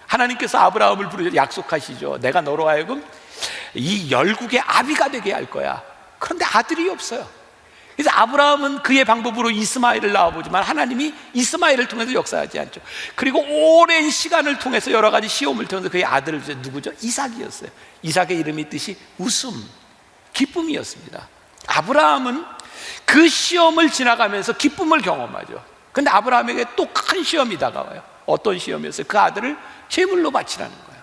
하나님께서 아브라함을 부르셔 약속하시죠. 내가 너로 하여금 이 열국의 아비가 되게 할 거야. 그런데 아들이 없어요. 그래서 아브라함은 그의 방법으로 이스마엘을 낳아보지만 하나님이 이스마엘을 통해서 역사하지 않죠. 그리고 오랜 시간을 통해서 여러 가지 시험을 통해서 그의 아들을 주신 누구죠? 이삭이었어요. 이삭의 이름이 뜻이 웃음, 기쁨이었습니다. 아브라함은 그 시험을 지나가면서 기쁨을 경험하죠. 그런데 아브라함에게 또 큰 시험이 다가와요. 어떤 시험이었어요? 그 아들을 제물로 바치라는 거예요.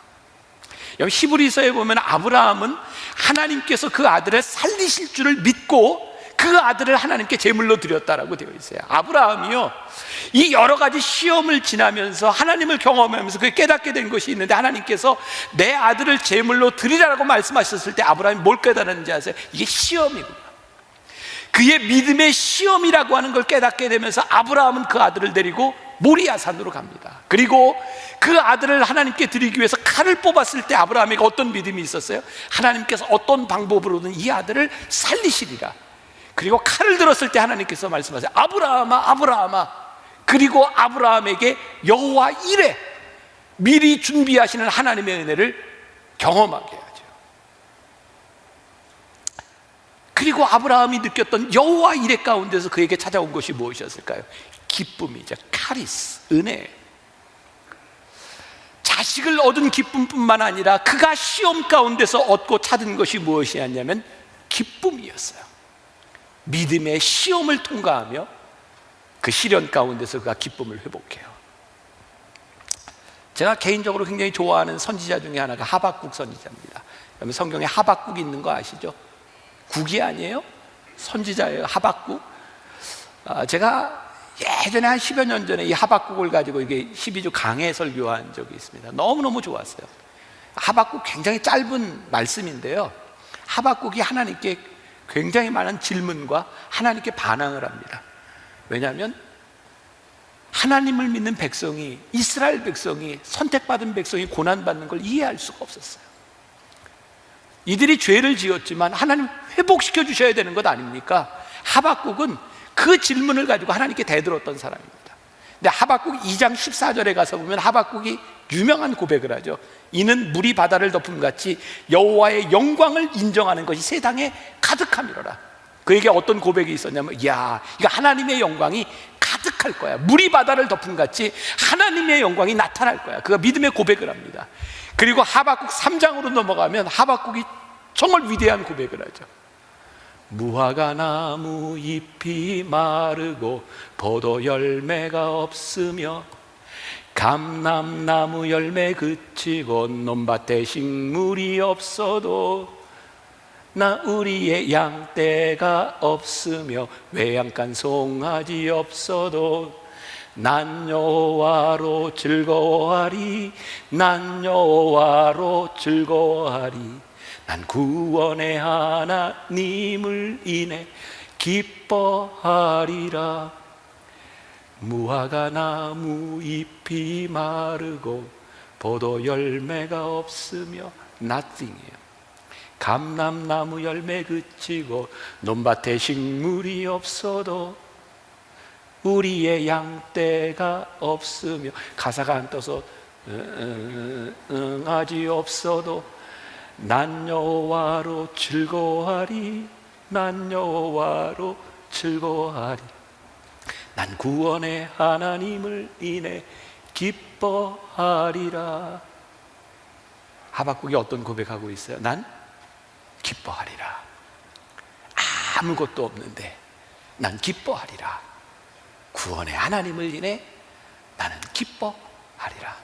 여기 히브리서에 보면 아브라함은 하나님께서 그 아들을 살리실 줄을 믿고 그 아들을 하나님께 제물로 드렸다라고 되어 있어요. 아브라함이요, 이 여러 가지 시험을 지나면서 하나님을 경험하면서 그게 깨닫게 된 것이 있는데, 하나님께서 내 아들을 제물로 드리라고 말씀하셨을 때 아브라함이 뭘 깨달았는지 아세요? 이게 시험이구나. 그의 믿음의 시험이라고 하는 걸 깨닫게 되면서 아브라함은 그 아들을 데리고 모리아산으로 갑니다. 그리고 그 아들을 하나님께 드리기 위해서 칼을 뽑았을 때 아브라함에게 어떤 믿음이 있었어요? 하나님께서 어떤 방법으로든 이 아들을 살리시리라. 그리고 칼을 들었을 때 하나님께서 말씀하세요. 아브라함아, 아브라함아. 그리고 아브라함에게 여호와 이레, 미리 준비하시는 하나님의 은혜를 경험하게 하죠. 그리고 아브라함이 느꼈던 여호와 이레 가운데서 그에게 찾아온 것이 무엇이었을까요? 기쁨이죠. 카리스, 은혜. 자식을 얻은 기쁨뿐만 아니라 그가 시험 가운데서 얻고 찾은 것이 무엇이었냐면 기쁨이었어요. 믿음의 시험을 통과하며 그 시련 가운데서 그가 기쁨을 회복해요. 제가 개인적으로 굉장히 좋아하는 선지자 중에 하나가 하박국 선지자입니다. 여러분 성경에 하박국 있는 거 아시죠? 국이 아니에요? 선지자예요. 하박국. 제가 예전에 한 10여 년 전에 이 하박국을 가지고 이게 12주 강해 설교한 적이 있습니다. 너무너무 좋았어요. 하박국 굉장히 짧은 말씀인데요, 하박국이 하나님께 굉장히 많은 질문과 하나님께 반항을 합니다. 왜냐하면 하나님을 믿는 백성이, 이스라엘 백성이, 선택받은 백성이 고난받는 걸 이해할 수가 없었어요. 이들이 죄를 지었지만 하나님 회복시켜 주셔야 되는 것 아닙니까? 하박국은 그 질문을 가지고 하나님께 대들었던 사람입니다. 근데 하박국 2장 14절에 가서 보면 하박국이 유명한 고백을 하죠. 이는 물이 바다를 덮음같이 여호와의 영광을 인정하는 것이 세상에 가득함이로라. 그에게 어떤 고백이 있었냐면, 이야, 이거 하나님의 영광이 가득할 거야. 물이 바다를 덮음같이 하나님의 영광이 나타날 거야. 그가 믿음의 고백을 합니다. 그리고 하박국 3장으로 넘어가면 하박국이 정말 위대한 고백을 하죠. 무화과 나무 잎이 마르고 포도 열매가 없으며 감람나무 열매 그치고 논밭에 식물이 없어도 나 우리의 양떼가 없으며 외양간 송아지 없어도 난 여호와로 즐거워하리. 난 여호와로 즐거워하리. 난 구원의 하나님을 인해 기뻐하리라. 무화과 나무 잎이 마르고 포도 열매가 없으며 nothing이에요. 감람나무 열매 그치고 논밭에 식물이 없어도 우리의 양떼가 없으며 가사가 안 떠서 응아지 없어도 난 여호와로 즐거워하리. 난 여호와로 즐거워하리. 난 구원의 하나님을 인해 기뻐하리라. 하박국이 어떤 고백하고 있어요? 난 기뻐하리라. 아무것도 없는데 난 기뻐하리라. 구원의 하나님을 인해 나는 기뻐하리라.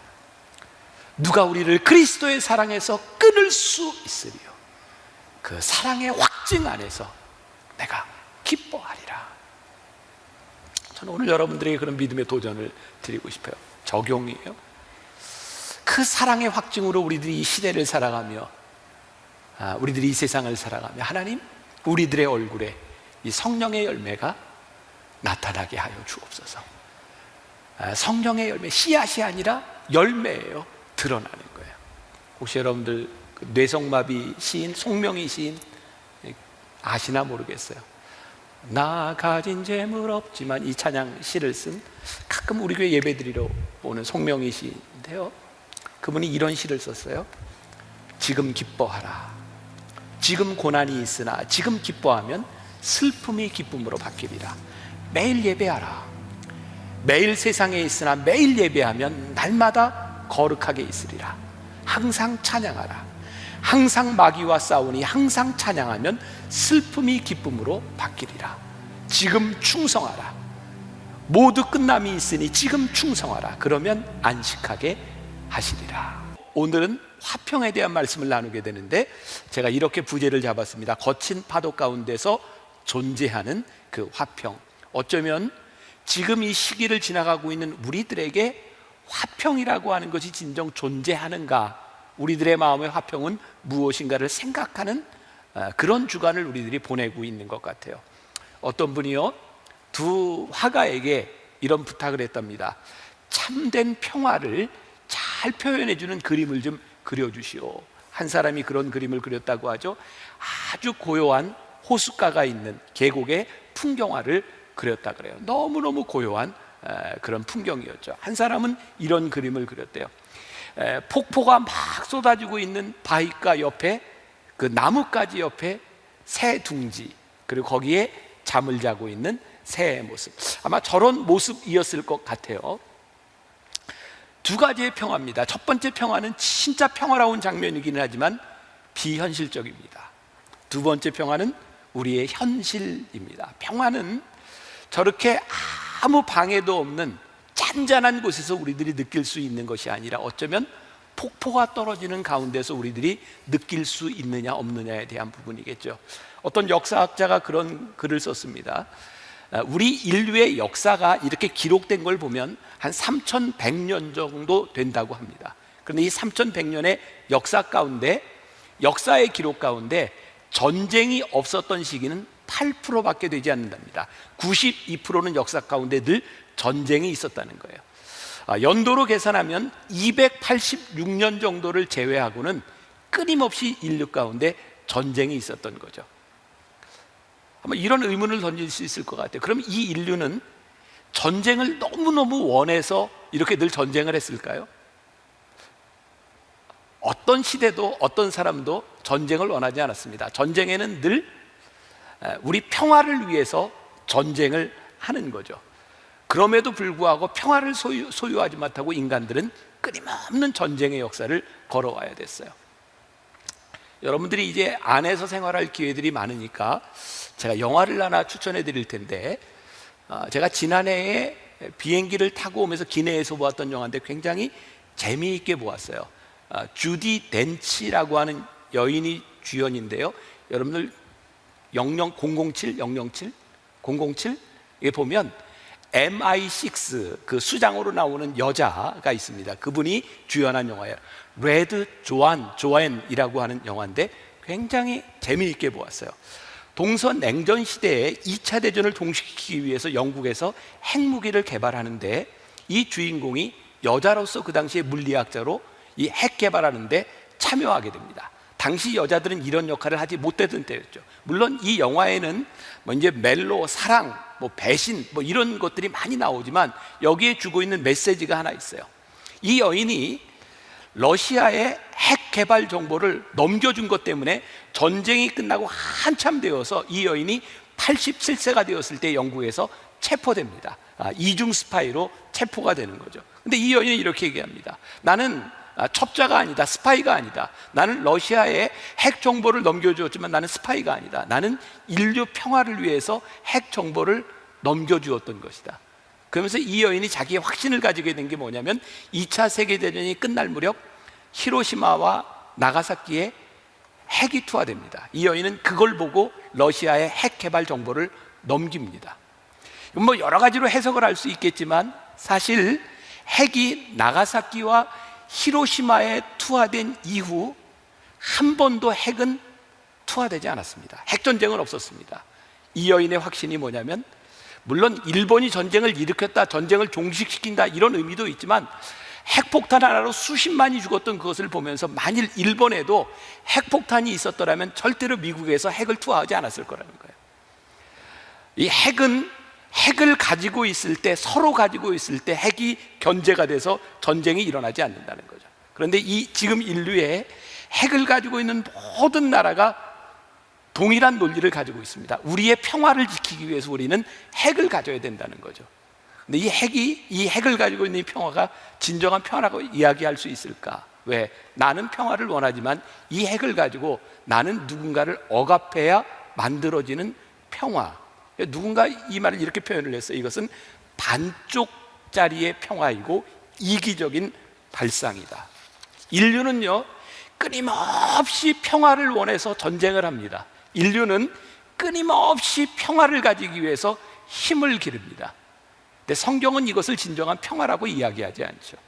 누가 우리를 그리스도의 사랑에서 끊을 수 있으리요? 그 사랑의 확증 안에서 내가 기뻐하리라. 저는 오늘 여러분들에게 그런 믿음의 도전을 드리고 싶어요. 적용이에요. 그 사랑의 확증으로 우리들이 이 시대를 살아가며 우리들이 이 세상을 살아가며 하나님, 우리들의 얼굴에 이 성령의 열매가 나타나게 하여 주옵소서. 성령의 열매, 씨앗이 아니라 열매예요. 드러나는 거예요. 혹시 여러분들 뇌성마비 시인 송명희 시인 아시나 모르겠어요. 나 가진 재물 없지만 이 찬양 시를 쓴 가끔 우리 교회 예배드리러 오는 송명희 시인인데요, 그분이 이런 시를 썼어요. 지금 기뻐하라. 지금 고난이 있으나 지금 기뻐하면 슬픔이 기쁨으로 바뀌리라. 매일 예배하라. 매일 세상에 있으나 매일 예배하면 날마다 거룩하게 있으리라. 항상 찬양하라. 항상 마귀와 싸우니 항상 찬양하면 슬픔이 기쁨으로 바뀌리라. 지금 충성하라. 모두 끝남이 있으니 지금 충성하라. 그러면 안식하게 하시리라. 오늘은 화평에 대한 말씀을 나누게 되는데, 제가 이렇게 부제를 잡았습니다. 거친 파도 가운데서 존재하는 그 화평. 어쩌면 지금 이 시기를 지나가고 있는 우리들에게 화평이라고 하는 것이 진정 존재하는가, 우리들의 마음의 화평은 무엇인가를 생각하는 그런 주간을 우리들이 보내고 있는 것 같아요. 어떤 분이요, 두 화가에게 이런 부탁을 했답니다. 참된 평화를 잘 표현해주는 그림을 좀 그려주시오. 한 사람이 그런 그림을 그렸다고 하죠. 아주 고요한 호숫가가 있는 계곡의 풍경화를 그렸다 그래요. 너무너무 고요한 그런 풍경이었죠. 한 사람은 이런 그림을 그렸대요. 폭포가 막 쏟아지고 있는 바위가 옆에, 그 나뭇가지 옆에 새 둥지, 그리고 거기에 잠을 자고 있는 새의 모습. 아마 저런 모습이었을 것 같아요. 두 가지의 평화입니다. 첫 번째 평화는 진짜 평화로운 장면이기는 하지만 비현실적입니다. 두 번째 평화는 우리의 현실입니다. 평화는 저렇게 아무 방해도 없는 잔잔한 곳에서 우리들이 느낄 수 있는 것이 아니라 어쩌면 폭포가 떨어지는 가운데서 우리들이 느낄 수 있느냐 없느냐에 대한 부분이겠죠. 어떤 역사학자가 그런 글을 썼습니다. 우리 인류의 역사가 이렇게 기록된 걸 보면 한 3100년 정도 된다고 합니다. 그런데 이 3100년의 역사 가운데, 역사의 기록 가운데 전쟁이 없었던 시기는 8%밖에 되지 않는답니다. 92%는 역사 가운데 늘 전쟁이 있었다는 거예요. 연도로 계산하면 286년 정도를 제외하고는 끊임없이 인류 가운데 전쟁이 있었던 거죠. 아마 이런 의문을 던질 수 있을 것 같아요. 그럼 이 인류는 전쟁을 너무너무 원해서 이렇게 늘 전쟁을 했을까요? 어떤 시대도 어떤 사람도 전쟁을 원하지 않았습니다. 전쟁에는 늘 우리 평화를 위해서 전쟁을 하는 거죠. 그럼에도 불구하고 평화를 소유하지 못하고 인간들은 끊임없는 전쟁의 역사를 걸어와야 됐어요. 여러분들이 이제 안에서 생활할 기회들이 많으니까 제가 영화를 하나 추천해 드릴 텐데, 제가 지난해에 비행기를 타고 오면서 기내에서 보았던 영화인데 굉장히 재미있게 보았어요. 주디 덴치라고 하는 여인이 주연인데요. 여러분들 007 이게 보면 MI6 그 수장으로 나오는 여자가 있습니다. 그분이 주연한 영화예요. 레드 조안이라고 하는 영화인데 굉장히 재미있게 보았어요. 동서 냉전 시대에 2차 대전을 종식시키기 위해서 영국에서 핵무기를 개발하는데, 이 주인공이 여자로서 그 당시에 물리학자로 이 핵 개발하는데 참여하게 됩니다. 당시 여자들은 이런 역할을 하지 못했던 때였죠. 물론 이 영화에는 뭐 이제 멜로, 사랑, 뭐 배신, 뭐 이런 것들이 많이 나오지만 여기에 주고 있는 메시지가 하나 있어요. 이 여인이 러시아의 핵 개발 정보를 넘겨준 것 때문에 전쟁이 끝나고 한참 되어서 이 여인이 87세가 되었을 때 영국에서 체포됩니다. 이중 스파이로 체포가 되는 거죠. 근데 이 여인은 이렇게 얘기합니다. 나는 첩자가 아니다, 스파이가 아니다. 나는 러시아에 핵 정보를 넘겨주었지만 나는 스파이가 아니다. 나는 인류 평화를 위해서 핵 정보를 넘겨주었던 것이다. 그러면서 이 여인이 자기의 확신을 가지게 된 게 뭐냐면 2차 세계대전이 끝날 무렵 히로시마와 나가사키에 핵이 투하됩니다. 이 여인은 그걸 보고 러시아의 핵 개발 정보를 넘깁니다. 뭐 여러 가지로 해석을 할 수 있겠지만 사실 핵이 나가사키와 히로시마에 투하된 이후 한 번도 핵은 투하되지 않았습니다. 핵전쟁은 없었습니다. 이 여인의 확신이 뭐냐면, 물론 일본이 전쟁을 일으켰다, 전쟁을 종식시킨다 이런 의미도 있지만 핵폭탄 하나로 수십만이 죽었던 그것을 보면서 만일 일본에도 핵폭탄이 있었더라면 절대로 미국에서 핵을 투하하지 않았을 거라는 거예요. 이 핵은 핵을 가지고 있을 때, 서로 가지고 있을 때 핵이 견제가 돼서 전쟁이 일어나지 않는다는 거죠. 그런데 지금 인류에 핵을 가지고 있는 모든 나라가 동일한 논리를 가지고 있습니다. 우리의 평화를 지키기 위해서 우리는 핵을 가져야 된다는 거죠. 근데 이 핵을 가지고 있는 이 평화가 진정한 평화라고 이야기할 수 있을까? 왜? 나는 평화를 원하지만 이 핵을 가지고 나는 누군가를 억압해야 만들어지는 평화. 누군가 이 말을 이렇게 표현을 했어요. 이것은 반쪽짜리의 평화이고 이기적인 발상이다. 인류는요, 끊임없이 평화를 원해서 전쟁을 합니다. 인류는 끊임없이 평화를 가지기 위해서 힘을 기릅니다. 근데 성경은 이것을 진정한 평화라고 이야기하지 않죠.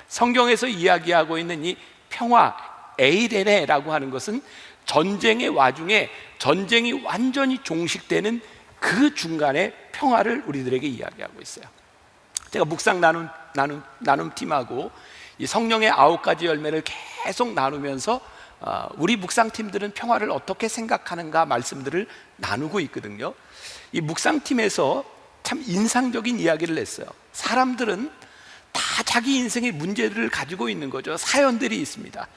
성경에서 이야기하고 있는 이 평화, 에이레네라고 하는 것은 전쟁의 와중에 전쟁이 완전히 종식되는 그 중간에 평화를 우리들에게 이야기하고 있어요. 제가 묵상 나눔 팀하고 이 성령의 9가지 열매를 계속 나누면서 우리 묵상팀들은 평화를 어떻게 생각하는가 말씀들을 나누고 있거든요. 이 묵상팀에서 참 인상적인 이야기를 했어요. 사람들은 다 자기 인생의 문제들을 가지고 있는 거죠. 사연들이 있습니다.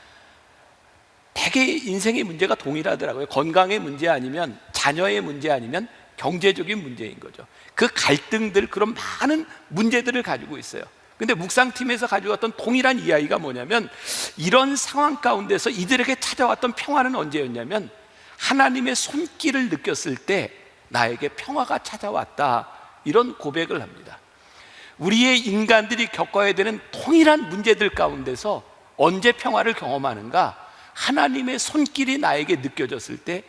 대개 인생의 문제가 동일하더라고요. 건강의 문제 아니면 자녀의 문제 아니면 경제적인 문제인 거죠. 그 갈등들, 그런 많은 문제들을 가지고 있어요. 근데 묵상팀에서 가져왔던 동일한 이야기가 뭐냐면, 이런 상황 가운데서 이들에게 찾아왔던 평화는 언제였냐면 하나님의 손길을 느꼈을 때 나에게 평화가 찾아왔다, 이런 고백을 합니다. 우리의 인간들이 겪어야 되는 동일한 문제들 가운데서 언제 평화를 경험하는가? 하나님의 손길이 나에게 느껴졌을 때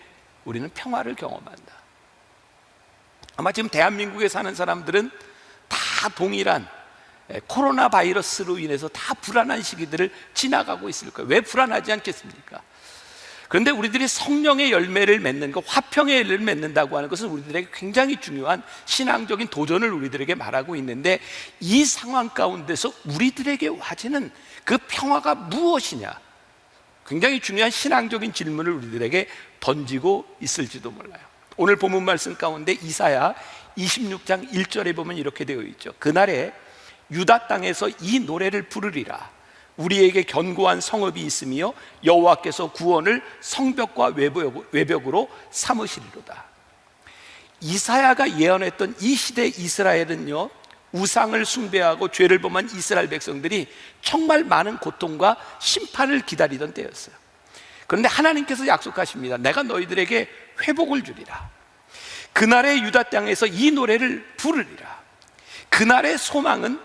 우리는 평화를 경험한다. 아마 지금 대한민국에 사는 사람들은 다 동일한 코로나 바이러스로 인해서 다 불안한 시기들을 지나가고 있을 거예요. 왜 불안하지 않겠습니까? 그런데 우리들이 성령의 열매를 맺는 것, 화평의 열매를 맺는다고 하는 것은 우리들에게 굉장히 중요한 신앙적인 도전을 우리들에게 말하고 있는데, 이 상황 가운데서 우리들에게 와지는 그 평화가 무엇이냐, 굉장히 중요한 신앙적인 질문을 우리들에게 던지고 있을지도 몰라요. 오늘 본문 말씀 가운데 이사야 26장 1절에 보면 이렇게 되어 있죠. 그날에 유다 땅에서 이 노래를 부르리라. 우리에게 견고한 성읍이 있으며 여호와께서 구원을 성벽과 외벽으로 삼으시리로다. 이사야가 예언했던 이 시대 이스라엘은요, 우상을 숭배하고 죄를 범한 이스라엘 백성들이 정말 많은 고통과 심판을 기다리던 때였어요. 그런데 하나님께서 약속하십니다. 내가 너희들에게 회복을 주리라. 그날의 유다 땅에서 이 노래를 부르리라. 그날의 소망은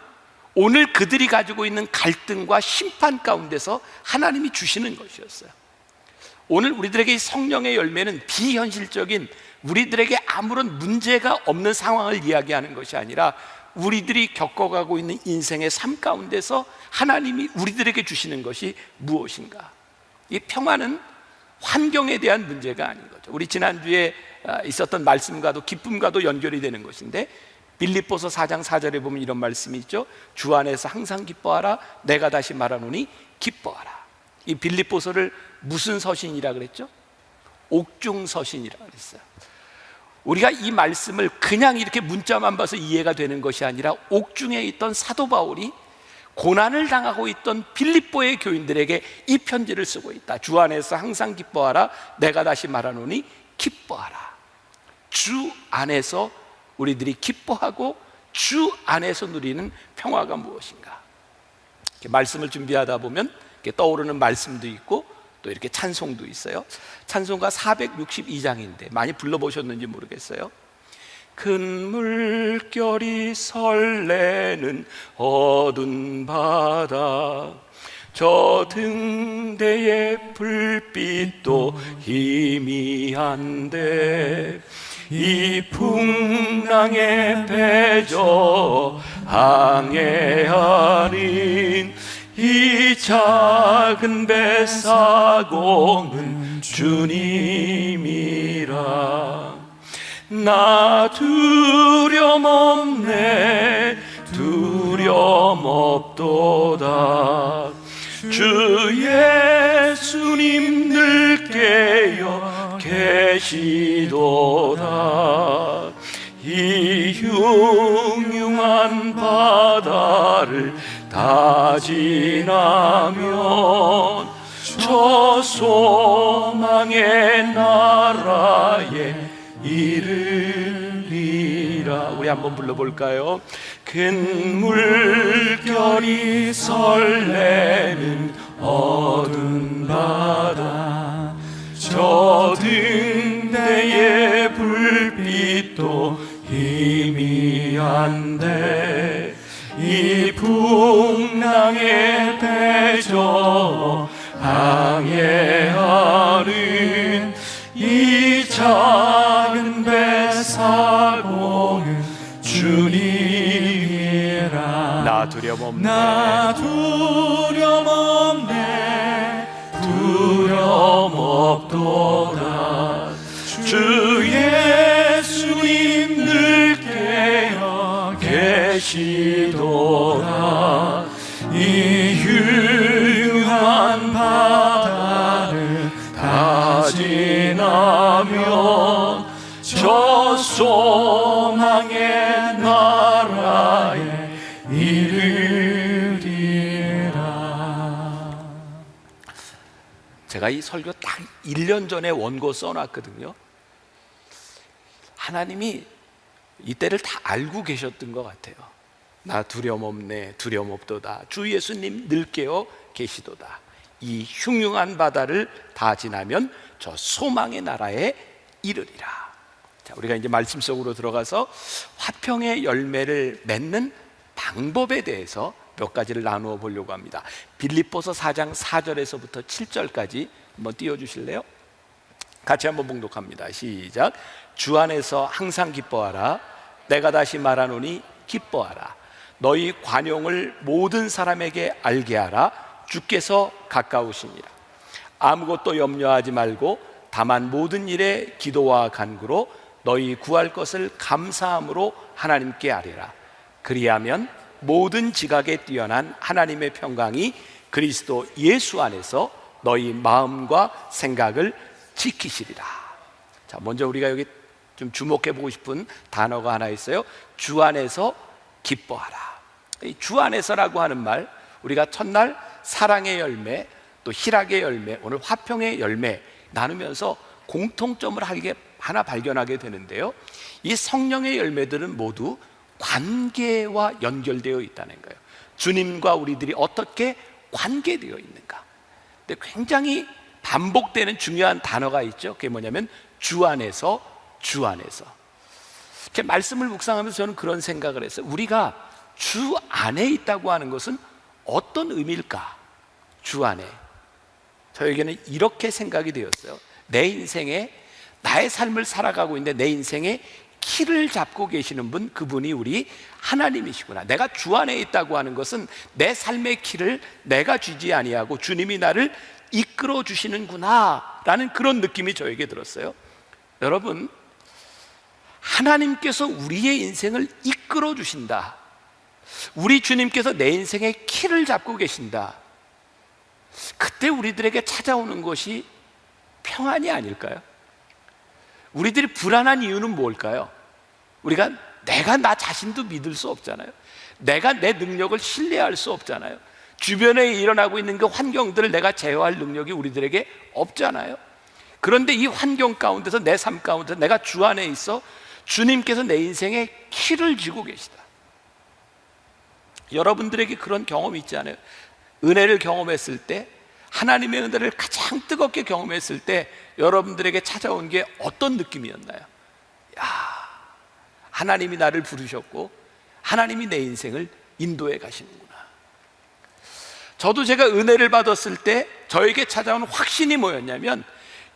오늘 그들이 가지고 있는 갈등과 심판 가운데서 하나님이 주시는 것이었어요. 오늘 우리들에게 이 성령의 열매는 비현실적인, 우리들에게 아무런 문제가 없는 상황을 이야기하는 것이 아니라 우리들이 겪어가고 있는 인생의 삶 가운데서 하나님이 우리들에게 주시는 것이 무엇인가? 이 평화는 환경에 대한 문제가 아닌 거죠. 우리 지난주에 있었던 말씀과도 기쁨과도 연결이 되는 것인데, 빌립보서 4장 4절에 보면 이런 말씀이 있죠. 주 안에서 항상 기뻐하라. 내가 다시 말하노니 기뻐하라. 이 빌립보서를 무슨 서신이라 그랬죠? 옥중 서신이라 그랬어요. 우리가 이 말씀을 그냥 이렇게 문자만 봐서 이해가 되는 것이 아니라 옥중에 있던 사도 바울이 고난을 당하고 있던 빌립보의 교인들에게 이 편지를 쓰고 있다. 주 안에서 항상 기뻐하라. 내가 다시 말하노니 기뻐하라. 주 안에서 우리들이 기뻐하고 주 안에서 누리는 평화가 무엇인가? 이렇게 말씀을 준비하다 보면 이렇게 떠오르는 말씀도 있고 또 이렇게 찬송도 있어요. 찬송가 462장인데 많이 불러보셨는지 모르겠어요. 큰 물결이 설레는 어두운 바다, 저 등대의 불빛도 희미한데 이 풍랑에 배저 항해하린 이 작은 뱃사공은 주님이라. 나 두려움 없네, 두려움 없도다. 주 예수님 늘 깨어 계시도다. 이 흉흉한 바다를 다 지나면 저 소망의 나라에 이르리라. 우리 한번 불러볼까요? 큰 물결이 설레는 어두운 바다, 저 등대의 불빛도 희미한데 이 풍랑에 배저 항해하는 이 작은 뱃사공은 주님이라. 나 두려움 없네, 나 두려움 없네, 두려움 없도다. 주 예수님 늘 깨어 계시도다. 이 흉한 바다를 다 지나면 저 소망의 나라에 이르리라. 제가 이 설교 딱 1년 전에 원고 써놨거든요. 하나님이 이때를 다 알고 계셨던 것 같아요. 나 두려움 없네, 두려움 없도다. 주 예수님 늘 깨어 계시도다. 이 흉흉한 바다를 다 지나면 저 소망의 나라에 이르리라. 자, 우리가 이제 말씀 속으로 들어가서 화평의 열매를 맺는 방법에 대해서 몇 가지를 나누어 보려고 합니다. 빌립보서 4장 4절에서부터 7절까지 한번 띄워주실래요? 같이 한번 봉독합니다. 시작. 주 안에서 항상 기뻐하라. 내가 다시 말하노니 기뻐하라. 너희 관용을 모든 사람에게 알게 하라. 주께서 가까우시니라. 아무것도 염려하지 말고 다만 모든 일에 기도와 간구로 너희 구할 것을 감사함으로 하나님께 아뢰라. 그리하면 모든 지각에 뛰어난 하나님의 평강이 그리스도 예수 안에서 너희 마음과 생각을 지키시리라. 자, 먼저 우리가 여기 좀 주목해 보고 싶은 단어가 하나 있어요. 주 안에서 기뻐하라. 이 주 안에서라고 하는 말, 우리가 첫날 사랑의 열매, 또 희락의 열매, 오늘 화평의 열매 나누면서 공통점을 하나 발견하게 되는데요. 이 성령의 열매들은 모두 관계와 연결되어 있다는 거예요. 주님과 우리들이 어떻게 관계되어 있는가. 근데 굉장히 반복되는 중요한 단어가 있죠. 그게 뭐냐면 주 안에서, 주 안에서. 이렇게 말씀을 묵상하면서 저는 그런 생각을 했어요. 우리가 주 안에 있다고 하는 것은 어떤 의미일까? 주 안에. 저에게는 이렇게 생각이 되었어요. 내 인생에, 나의 삶을 살아가고 있는데 내 인생에 키를 잡고 계시는 분, 그분이 우리 하나님이시구나. 내가 주 안에 있다고 하는 것은 내 삶의 키를 내가 쥐지 아니하고 주님이 나를 이끌어 주시는구나 라는 그런 느낌이 저에게 들었어요. 여러분, 하나님께서 우리의 인생을 이끌어 주신다, 우리 주님께서 내 인생의 키를 잡고 계신다, 그때 우리들에게 찾아오는 것이 평안이 아닐까요? 우리들이 불안한 이유는 뭘까요? 내가 나 자신도 믿을 수 없잖아요. 내가 내 능력을 신뢰할 수 없잖아요. 주변에 일어나고 있는 그 환경들을 내가 제어할 능력이 우리들에게 없잖아요. 그런데 이 환경 가운데서, 내 삶 가운데서 내가 주 안에 있어 주님께서 내 인생에 키를 쥐고 계시다. 여러분들에게 그런 경험이 있지 않아요? 은혜를 경험했을 때, 하나님의 은혜를 가장 뜨겁게 경험했을 때 여러분들에게 찾아온 게 어떤 느낌이었나요? 하나님이 나를 부르셨고 하나님이 내 인생을 인도해 가시는구나. 저도 제가 은혜를 받았을 때 저에게 찾아온 확신이 뭐였냐면,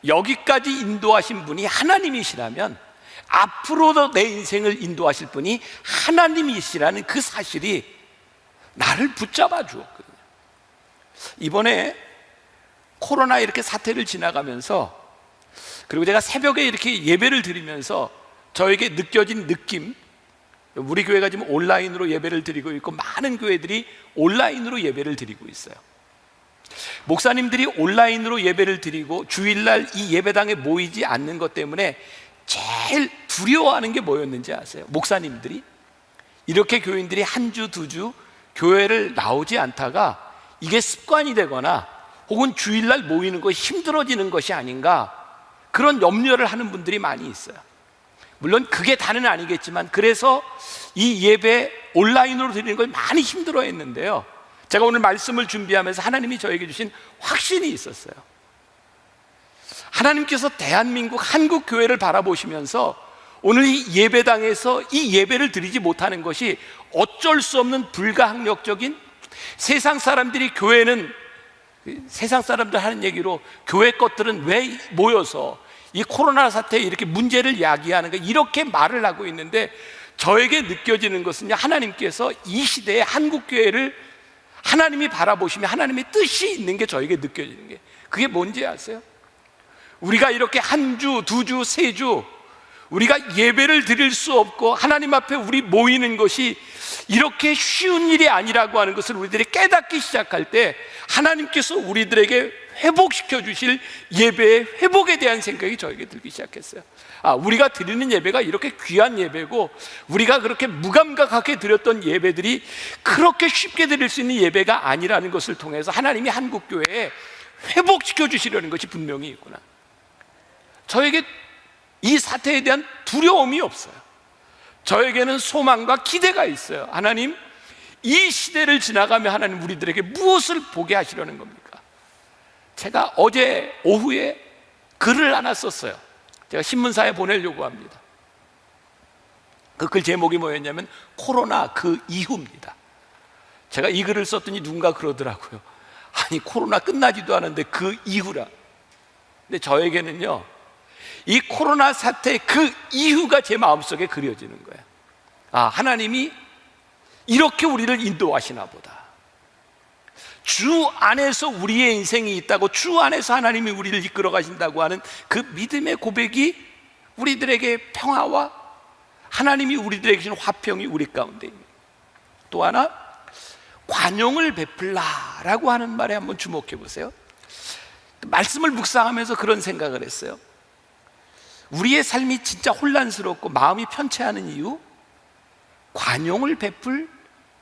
여기까지 인도하신 분이 하나님이시라면 앞으로도 내 인생을 인도하실 분이 하나님이시라는 그 사실이 나를 붙잡아 주었거든요. 이번에 코로나 이렇게 사태를 지나가면서, 그리고 제가 새벽에 이렇게 예배를 드리면서 저에게 느껴진 느낌, 우리 교회가 지금 온라인으로 예배를 드리고 있고 많은 교회들이 온라인으로 예배를 드리고 있어요. 목사님들이 온라인으로 예배를 드리고 주일날 이 예배당에 모이지 않는 것 때문에 제일 두려워하는 게 뭐였는지 아세요? 목사님들이 이렇게 교인들이 한 주, 두 주 교회를 나오지 않다가 이게 습관이 되거나 혹은 주일날 모이는 것이 힘들어지는 것이 아닌가, 그런 염려를 하는 분들이 많이 있어요. 물론 그게 다는 아니겠지만, 그래서 이 예배 온라인으로 드리는 걸 많이 힘들어 했는데요, 제가 오늘 말씀을 준비하면서 하나님이 저에게 주신 확신이 있었어요. 하나님께서 대한민국 한국 교회를 바라보시면서 오늘 이 예배당에서 이 예배를 드리지 못하는 것이 어쩔 수 없는 불가항력적인, 세상 사람들이 교회는, 세상 사람들 하는 얘기로 교회 것들은 왜 모여서 이 코로나 사태에 이렇게 문제를 야기하는가, 이렇게 말을 하고 있는데, 저에게 느껴지는 것은요, 하나님께서 이 시대의 한국교회를 하나님이 바라보시며 하나님의 뜻이 있는 게 저에게 느껴지는 게, 그게 뭔지 아세요? 우리가 이렇게 한 주, 두 주, 세 주 우리가 예배를 드릴 수 없고 하나님 앞에 우리 모이는 것이 이렇게 쉬운 일이 아니라고 하는 것을 우리들이 깨닫기 시작할 때, 하나님께서 우리들에게 회복시켜 주실 예배의 회복에 대한 생각이 저에게 들기 시작했어요. 우리가 드리는 예배가 이렇게 귀한 예배고, 우리가 그렇게 무감각하게 드렸던 예배들이 그렇게 쉽게 드릴 수 있는 예배가 아니라는 것을 통해서 하나님이 한국교회에 회복시켜 주시려는 것이 분명히 있구나. 저에게 이 사태에 대한 두려움이 없어요. 저에게는 소망과 기대가 있어요. 하나님, 이 시대를 지나가며 하나님 우리들에게 무엇을 보게 하시려는 겁니까? 제가 어제 오후에 글을 하나 썼어요. 제가 신문사에 보내려고 합니다. 그 글 제목이 뭐였냐면 코로나 그 이후입니다. 제가 이 글을 썼더니 누군가 그러더라고요. 아니, 코로나 끝나지도 않은데 그 이후라. 근데 저에게는요, 이 코로나 사태 그 이후가 제 마음속에 그려지는 거예요. 하나님이 이렇게 우리를 인도하시나 보다. 주 안에서 우리의 인생이 있다고, 주 안에서 하나님이 우리를 이끌어 가신다고 하는 그 믿음의 고백이 우리들에게 평화와 하나님이 우리들에게 주신 화평이 우리 가운데 있는. 또 하나, 관용을 베풀라라고 하는 말에 한번 주목해 보세요. 말씀을 묵상하면서 그런 생각을 했어요. 우리의 삶이 진짜 혼란스럽고 마음이 편치않은 이유, 관용을 베풀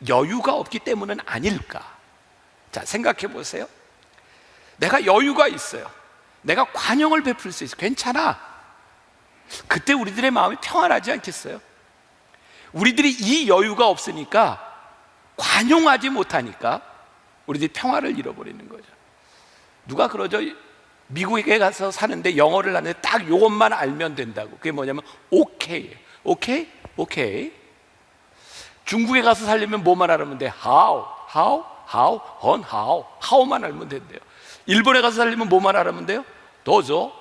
여유가 없기 때문은 아닐까? 자, 생각해 보세요. 내가 여유가 있어요. 내가 관용을 베풀 수 있어. 괜찮아. 그때 우리들의 마음이 평안하지 않겠어요? 우리들이 이 여유가 없으니까, 관용하지 못하니까 우리들이 평화를 잃어버리는 거죠. 누가 그러죠? 미국에 가서 사는데 영어를 하는데 딱 이것만 알면 된다고. 그게 뭐냐면 오케이, 오케이, 오케이. 중국에 가서 살려면 뭐만 알면 돼? how, on how만 알면 된대요. 일본에 가서 살려면 뭐만 알면 돼요? 도저.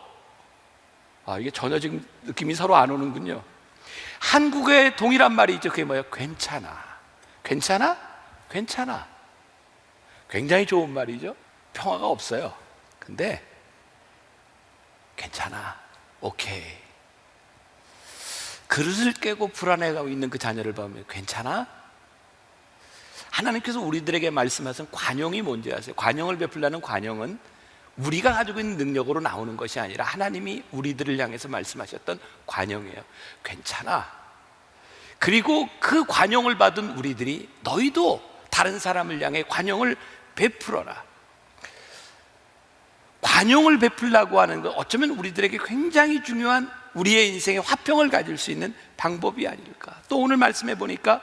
이게 전혀 지금 느낌이 서로 안 오는군요. 한국의 동일한 말이 있죠. 그게 뭐예요? 괜찮아. 괜찮아? 괜찮아. 굉장히 좋은 말이죠. 평화가 없어요. 근데 괜찮아. 오케이. 그릇을 깨고 불안해하고 있는 그 자녀를 보면 괜찮아? 하나님께서 우리들에게 말씀하신 관용이 뭔지 아세요? 관용을 베풀라는 관용은 우리가 가지고 있는 능력으로 나오는 것이 아니라 하나님이 우리들을 향해서 말씀하셨던 관용이에요. 괜찮아. 그리고 그 관용을 받은 우리들이 너희도 다른 사람을 향해 관용을 베풀어라. 관용을 베풀라고 하는 것, 어쩌면 우리들에게 굉장히 중요한 우리의 인생의 화평을 가질 수 있는 방법이 아닐까. 또 오늘 말씀해 보니까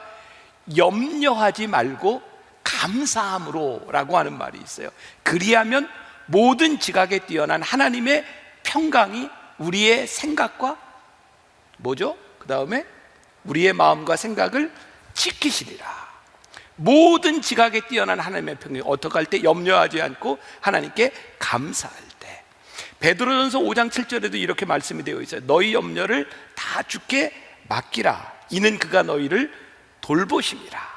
염려하지 말고 감사함으로 라고 하는 말이 있어요. 그리하면 모든 지각에 뛰어난 하나님의 평강이 우리의 생각과 뭐죠? 그 다음에 우리의 마음과 생각을 지키시리라. 모든 지각에 뛰어난 하나님의 평강이 어떻게 할 때? 염려하지 않고 하나님께 감사할 때. 베드로전서 5장 7절에도 이렇게 말씀이 되어 있어요. 너희 염려를 다 주께 맡기라. 이는 그가 너희를 돌보심이라.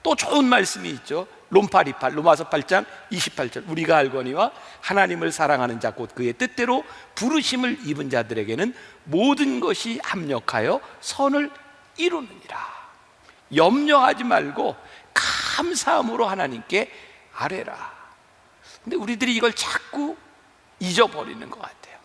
또 좋은 말씀이 있죠. 로마서 8장 28절. 우리가 알거니와 하나님을 사랑하는 자 곧 그의 뜻대로 부르심을 입은 자들에게는 모든 것이 합력하여 선을 이루느니라. 염려하지 말고 감사함으로 하나님께 아뢰라. 근데 우리들이 이걸 자꾸 잊어버리는 것 같아요.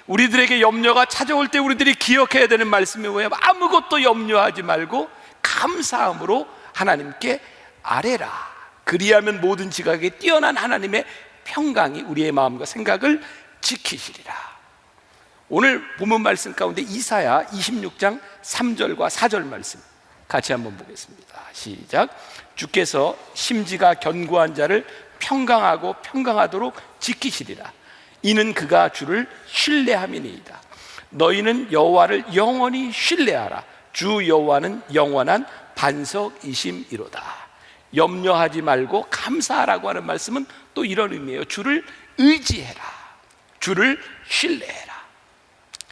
우리들에게 염려가 찾아올 때 우리들이 기억해야 되는 말씀이 뭐예요? 아무것도 염려하지 말고 감사함으로 하나님께 아뢰라. 그리하면 모든 지각에 뛰어난 하나님의 평강이 우리의 마음과 생각을 지키시리라. 오늘 본문 말씀 가운데 이사야 26장 3절과 4절 말씀 같이 한번 보겠습니다. 시작. 주께서 심지가 견고한 자를 평강하고 평강하도록 지키시리라. 이는 그가 주를 신뢰함이니이다. 너희는 여호와를 영원히 신뢰하라. 주 여호와는 영원한 반석이심이로다. 염려하지 말고 감사하라고 하는 말씀은 또 이런 의미예요. 주를 의지해라. 주를 신뢰해라.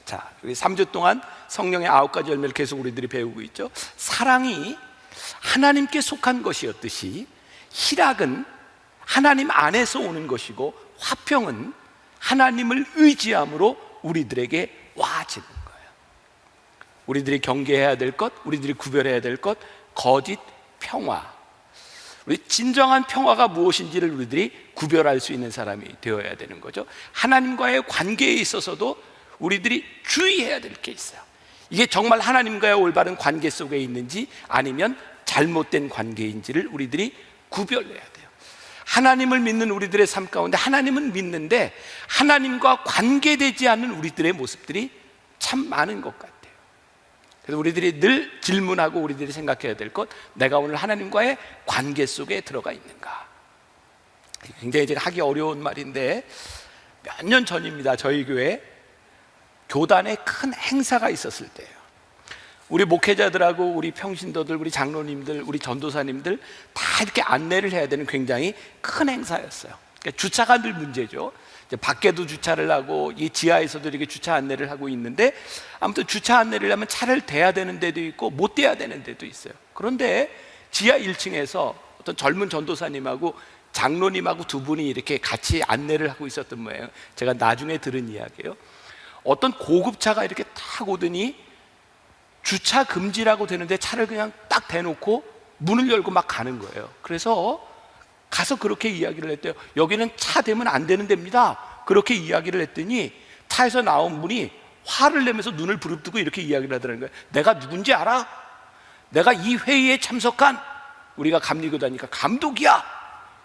자, 여기 3주 동안 성령의 9가지 열매를 계속 우리들이 배우고 있죠. 사랑이 하나님께 속한 것이었듯이 희락은 하나님 안에서 오는 것이고 화평은 하나님을 의지함으로 우리들에게 와지는 거예요. 우리들이 경계해야 될 것, 우리들이 구별해야 될 것, 거짓 평화. 우리 진정한 평화가 무엇인지를 우리들이 구별할 수 있는 사람이 되어야 되는 거죠. 하나님과의 관계에 있어서도 우리들이 주의해야 될 게 있어요. 이게 정말 하나님과의 올바른 관계 속에 있는지 아니면 잘못된 관계인지를 우리들이 구별해야 돼요. 하나님을 믿는 우리들의 삶 가운데 하나님은 믿는데 하나님과 관계되지 않는 우리들의 모습들이 참 많은 것 같아요. 그래서 우리들이 늘 질문하고 우리들이 생각해야 될 것, 내가 오늘 하나님과의 관계 속에 들어가 있는가. 굉장히 제가 하기 어려운 말인데 몇 년 전입니다. 저희 교회 교단에 큰 행사가 있었을 때예요. 우리 목회자들하고 우리 평신도들, 우리 장로님들, 우리 전도사님들 다 이렇게 안내를 해야 되는 굉장히 큰 행사였어요. 그러니까 주차가 늘 문제죠. 이제 밖에도 주차를 하고 이 지하에서도 이렇게 주차 안내를 하고 있는데, 아무튼 주차 안내를 하면 차를 대야 되는 데도 있고 못 대야 되는 데도 있어요. 그런데 지하 1층에서 어떤 젊은 전도사님하고 장로님하고 두 분이 이렇게 같이 안내를 하고 있었던 모양이에요. 제가 나중에 들은 이야기예요. 어떤 고급차가 이렇게 탁 오더니 주차 금지라고 되는데 차를 그냥 딱 대놓고 문을 열고 막 가는 거예요. 그래서 가서 그렇게 이야기를 했대요. 여기는 차 대면 안 되는 데입니다. 그렇게 이야기를 했더니 차에서 나온 분이 화를 내면서 눈을 부릅뜨고 이렇게 이야기를 하더라는 거예요. 내가 누군지 알아? 내가 이 회의에 참석한, 우리가 감리교다니까 감독이야.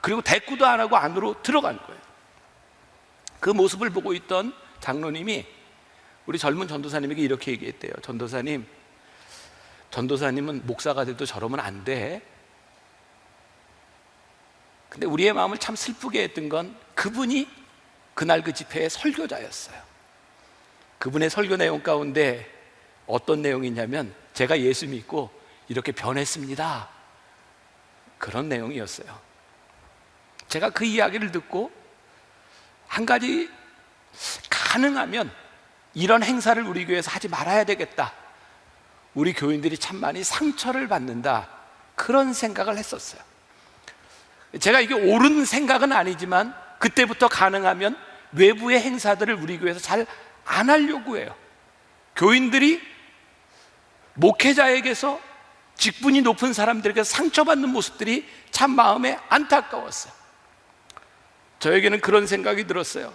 그리고 대꾸도 안 하고 안으로 들어간 거예요. 그 모습을 보고 있던 장로님이 우리 젊은 전도사님에게 이렇게 얘기했대요. 전도사님은 목사가 돼도 저러면 안 돼. 근데 우리의 마음을 참 슬프게 했던 건 그분이 그날 그 집회의 설교자였어요. 그분의 설교 내용 가운데 어떤 내용이냐면 제가 예수 믿고 이렇게 변했습니다, 그런 내용이었어요. 제가 그 이야기를 듣고 한 가지, 가능하면 이런 행사를 우리 교회에서 하지 말아야 되겠다, 우리 교인들이 참 많이 상처를 받는다, 그런 생각을 했었어요. 제가 이게 옳은 생각은 아니지만 그때부터 가능하면 외부의 행사들을 우리 교회에서 잘 안 하려고 해요. 교인들이 목회자에게서, 직분이 높은 사람들에게 상처받는 모습들이 참 마음에 안타까웠어요. 저에게는 그런 생각이 들었어요.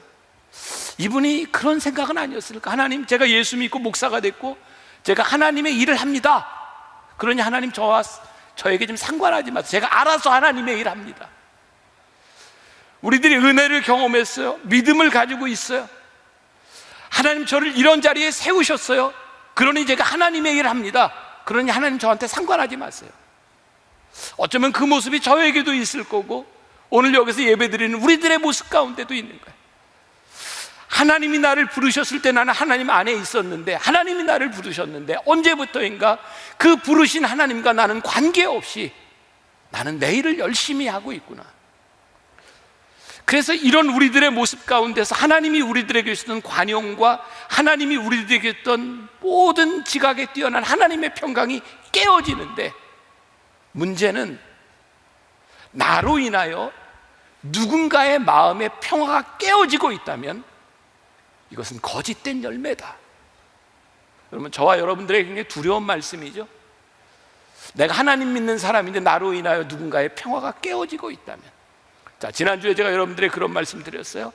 이분이 그런 생각은 아니었을까? 하나님, 제가 예수 믿고 목사가 됐고 제가 하나님의 일을 합니다, 그러니 하나님 저에게 좀 상관하지 마세요, 제가 알아서 하나님의 일을 합니다. 우리들이 은혜를 경험했어요. 믿음을 가지고 있어요. 하나님 저를 이런 자리에 세우셨어요. 그러니 제가 하나님의 일을 합니다. 그러니 하나님 저한테 상관하지 마세요. 어쩌면 그 모습이 저에게도 있을 거고 오늘 여기서 예배드리는 우리들의 모습 가운데도 있는 거예요. 하나님이 나를 부르셨을 때 나는 하나님 안에 있었는데, 하나님이 나를 부르셨는데 언제부터인가 그 부르신 하나님과 나는 관계없이 나는 내 일을 열심히 하고 있구나. 그래서 이런 우리들의 모습 가운데서 하나님이 우리들에게 주셨던 관용과 하나님이 우리들에게 줬던 모든 지각에 뛰어난 하나님의 평강이 깨어지는데, 문제는 나로 인하여 누군가의 마음의 평화가 깨어지고 있다면 이것은 거짓된 열매다. 여러분, 저와 여러분들에게 굉장히 두려운 말씀이죠. 내가 하나님 믿는 사람인데 나로 인하여 누군가의 평화가 깨어지고 있다면. 자, 지난주에 제가 여러분들에게 그런 말씀 드렸어요.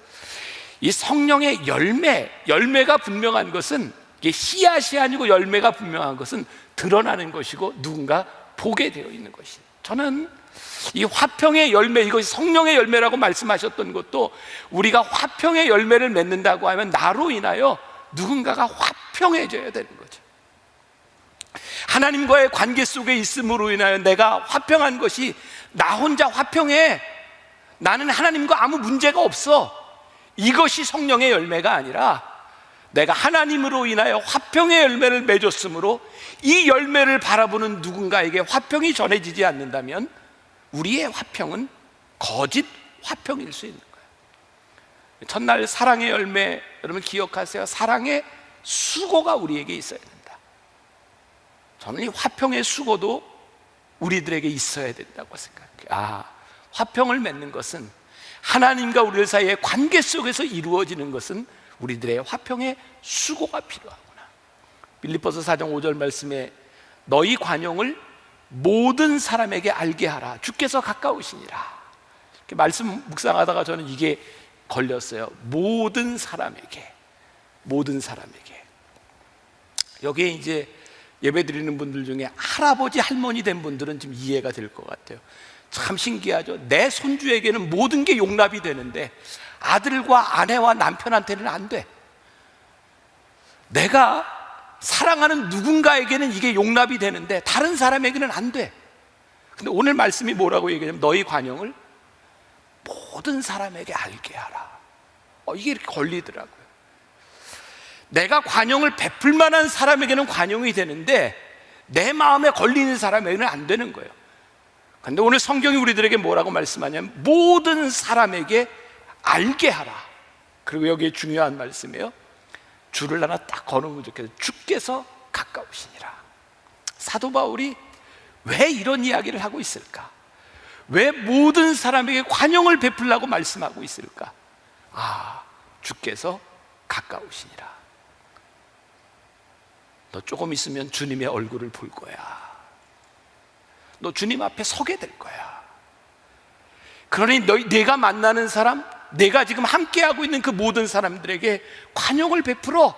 이 성령의 열매가 분명한 것은, 이게 씨앗이 아니고 열매가 분명한 것은 드러나는 것이고 누군가 보게 되어 있는 것이에요. 저는 이 화평의 열매, 이것이 성령의 열매라고 말씀하셨던 것도, 우리가 화평의 열매를 맺는다고 하면 나로 인하여 누군가가 화평해져야 되는 거죠. 하나님과의 관계 속에 있음으로 인하여 내가 화평한 것이, 나 혼자 화평해, 나는 하나님과 아무 문제가 없어, 이것이 성령의 열매가 아니라 내가 하나님으로 인하여 화평의 열매를 맺었으므로 이 열매를 바라보는 누군가에게 화평이 전해지지 않는다면 우리의 화평은 거짓 화평일 수 있는 거예요. 첫날 사랑의 열매, 여러분 기억하세요. 사랑의 수고가 우리에게 있어야 된다. 저는 이 화평의 수고도 우리들에게 있어야 된다고 생각해요. 화평을 맺는 것은, 하나님과 우리 사이의 관계 속에서 이루어지는 것은 우리들의 화평의 수고가 필요하구나. 빌립보서 4장 5절 말씀에 너희 관용을 모든 사람에게 알게 하라, 주께서 가까우시니라. 이렇게 말씀 묵상하다가 저는 이게 걸렸어요. 모든 사람에게, 모든 사람에게. 여기에 이제 예배드리는 분들 중에 할아버지 할머니 된 분들은 좀 이해가 될 것 같아요. 참 신기하죠. 내 손주에게는 모든 게 용납이 되는데 아들과 아내와 남편한테는 안 돼. 내가 사랑하는 누군가에게는 이게 용납이 되는데 다른 사람에게는 안 돼. 근데 오늘 말씀이 뭐라고 얘기하냐면 너희 관용을 모든 사람에게 알게 하라. 이게 이렇게 걸리더라고요. 내가 관용을 베풀 만한 사람에게는 관용이 되는데 내 마음에 걸리는 사람에게는 안 되는 거예요. 근데 오늘 성경이 우리들에게 뭐라고 말씀하냐면 모든 사람에게 알게 하라. 그리고 여기에 중요한 말씀이에요. 줄을 하나 딱 거놓으면 좋겠어요. 주께서 가까우시니라. 사도 바울이 왜 이런 이야기를 하고 있을까? 왜 모든 사람에게 관용을 베풀라고 말씀하고 있을까? 주께서 가까우시니라. 너 조금 있으면 주님의 얼굴을 볼 거야. 너 주님 앞에 서게 될 거야. 그러니 내가 만나는 사람, 내가 지금 함께하고 있는 그 모든 사람들에게 관용을 베풀어.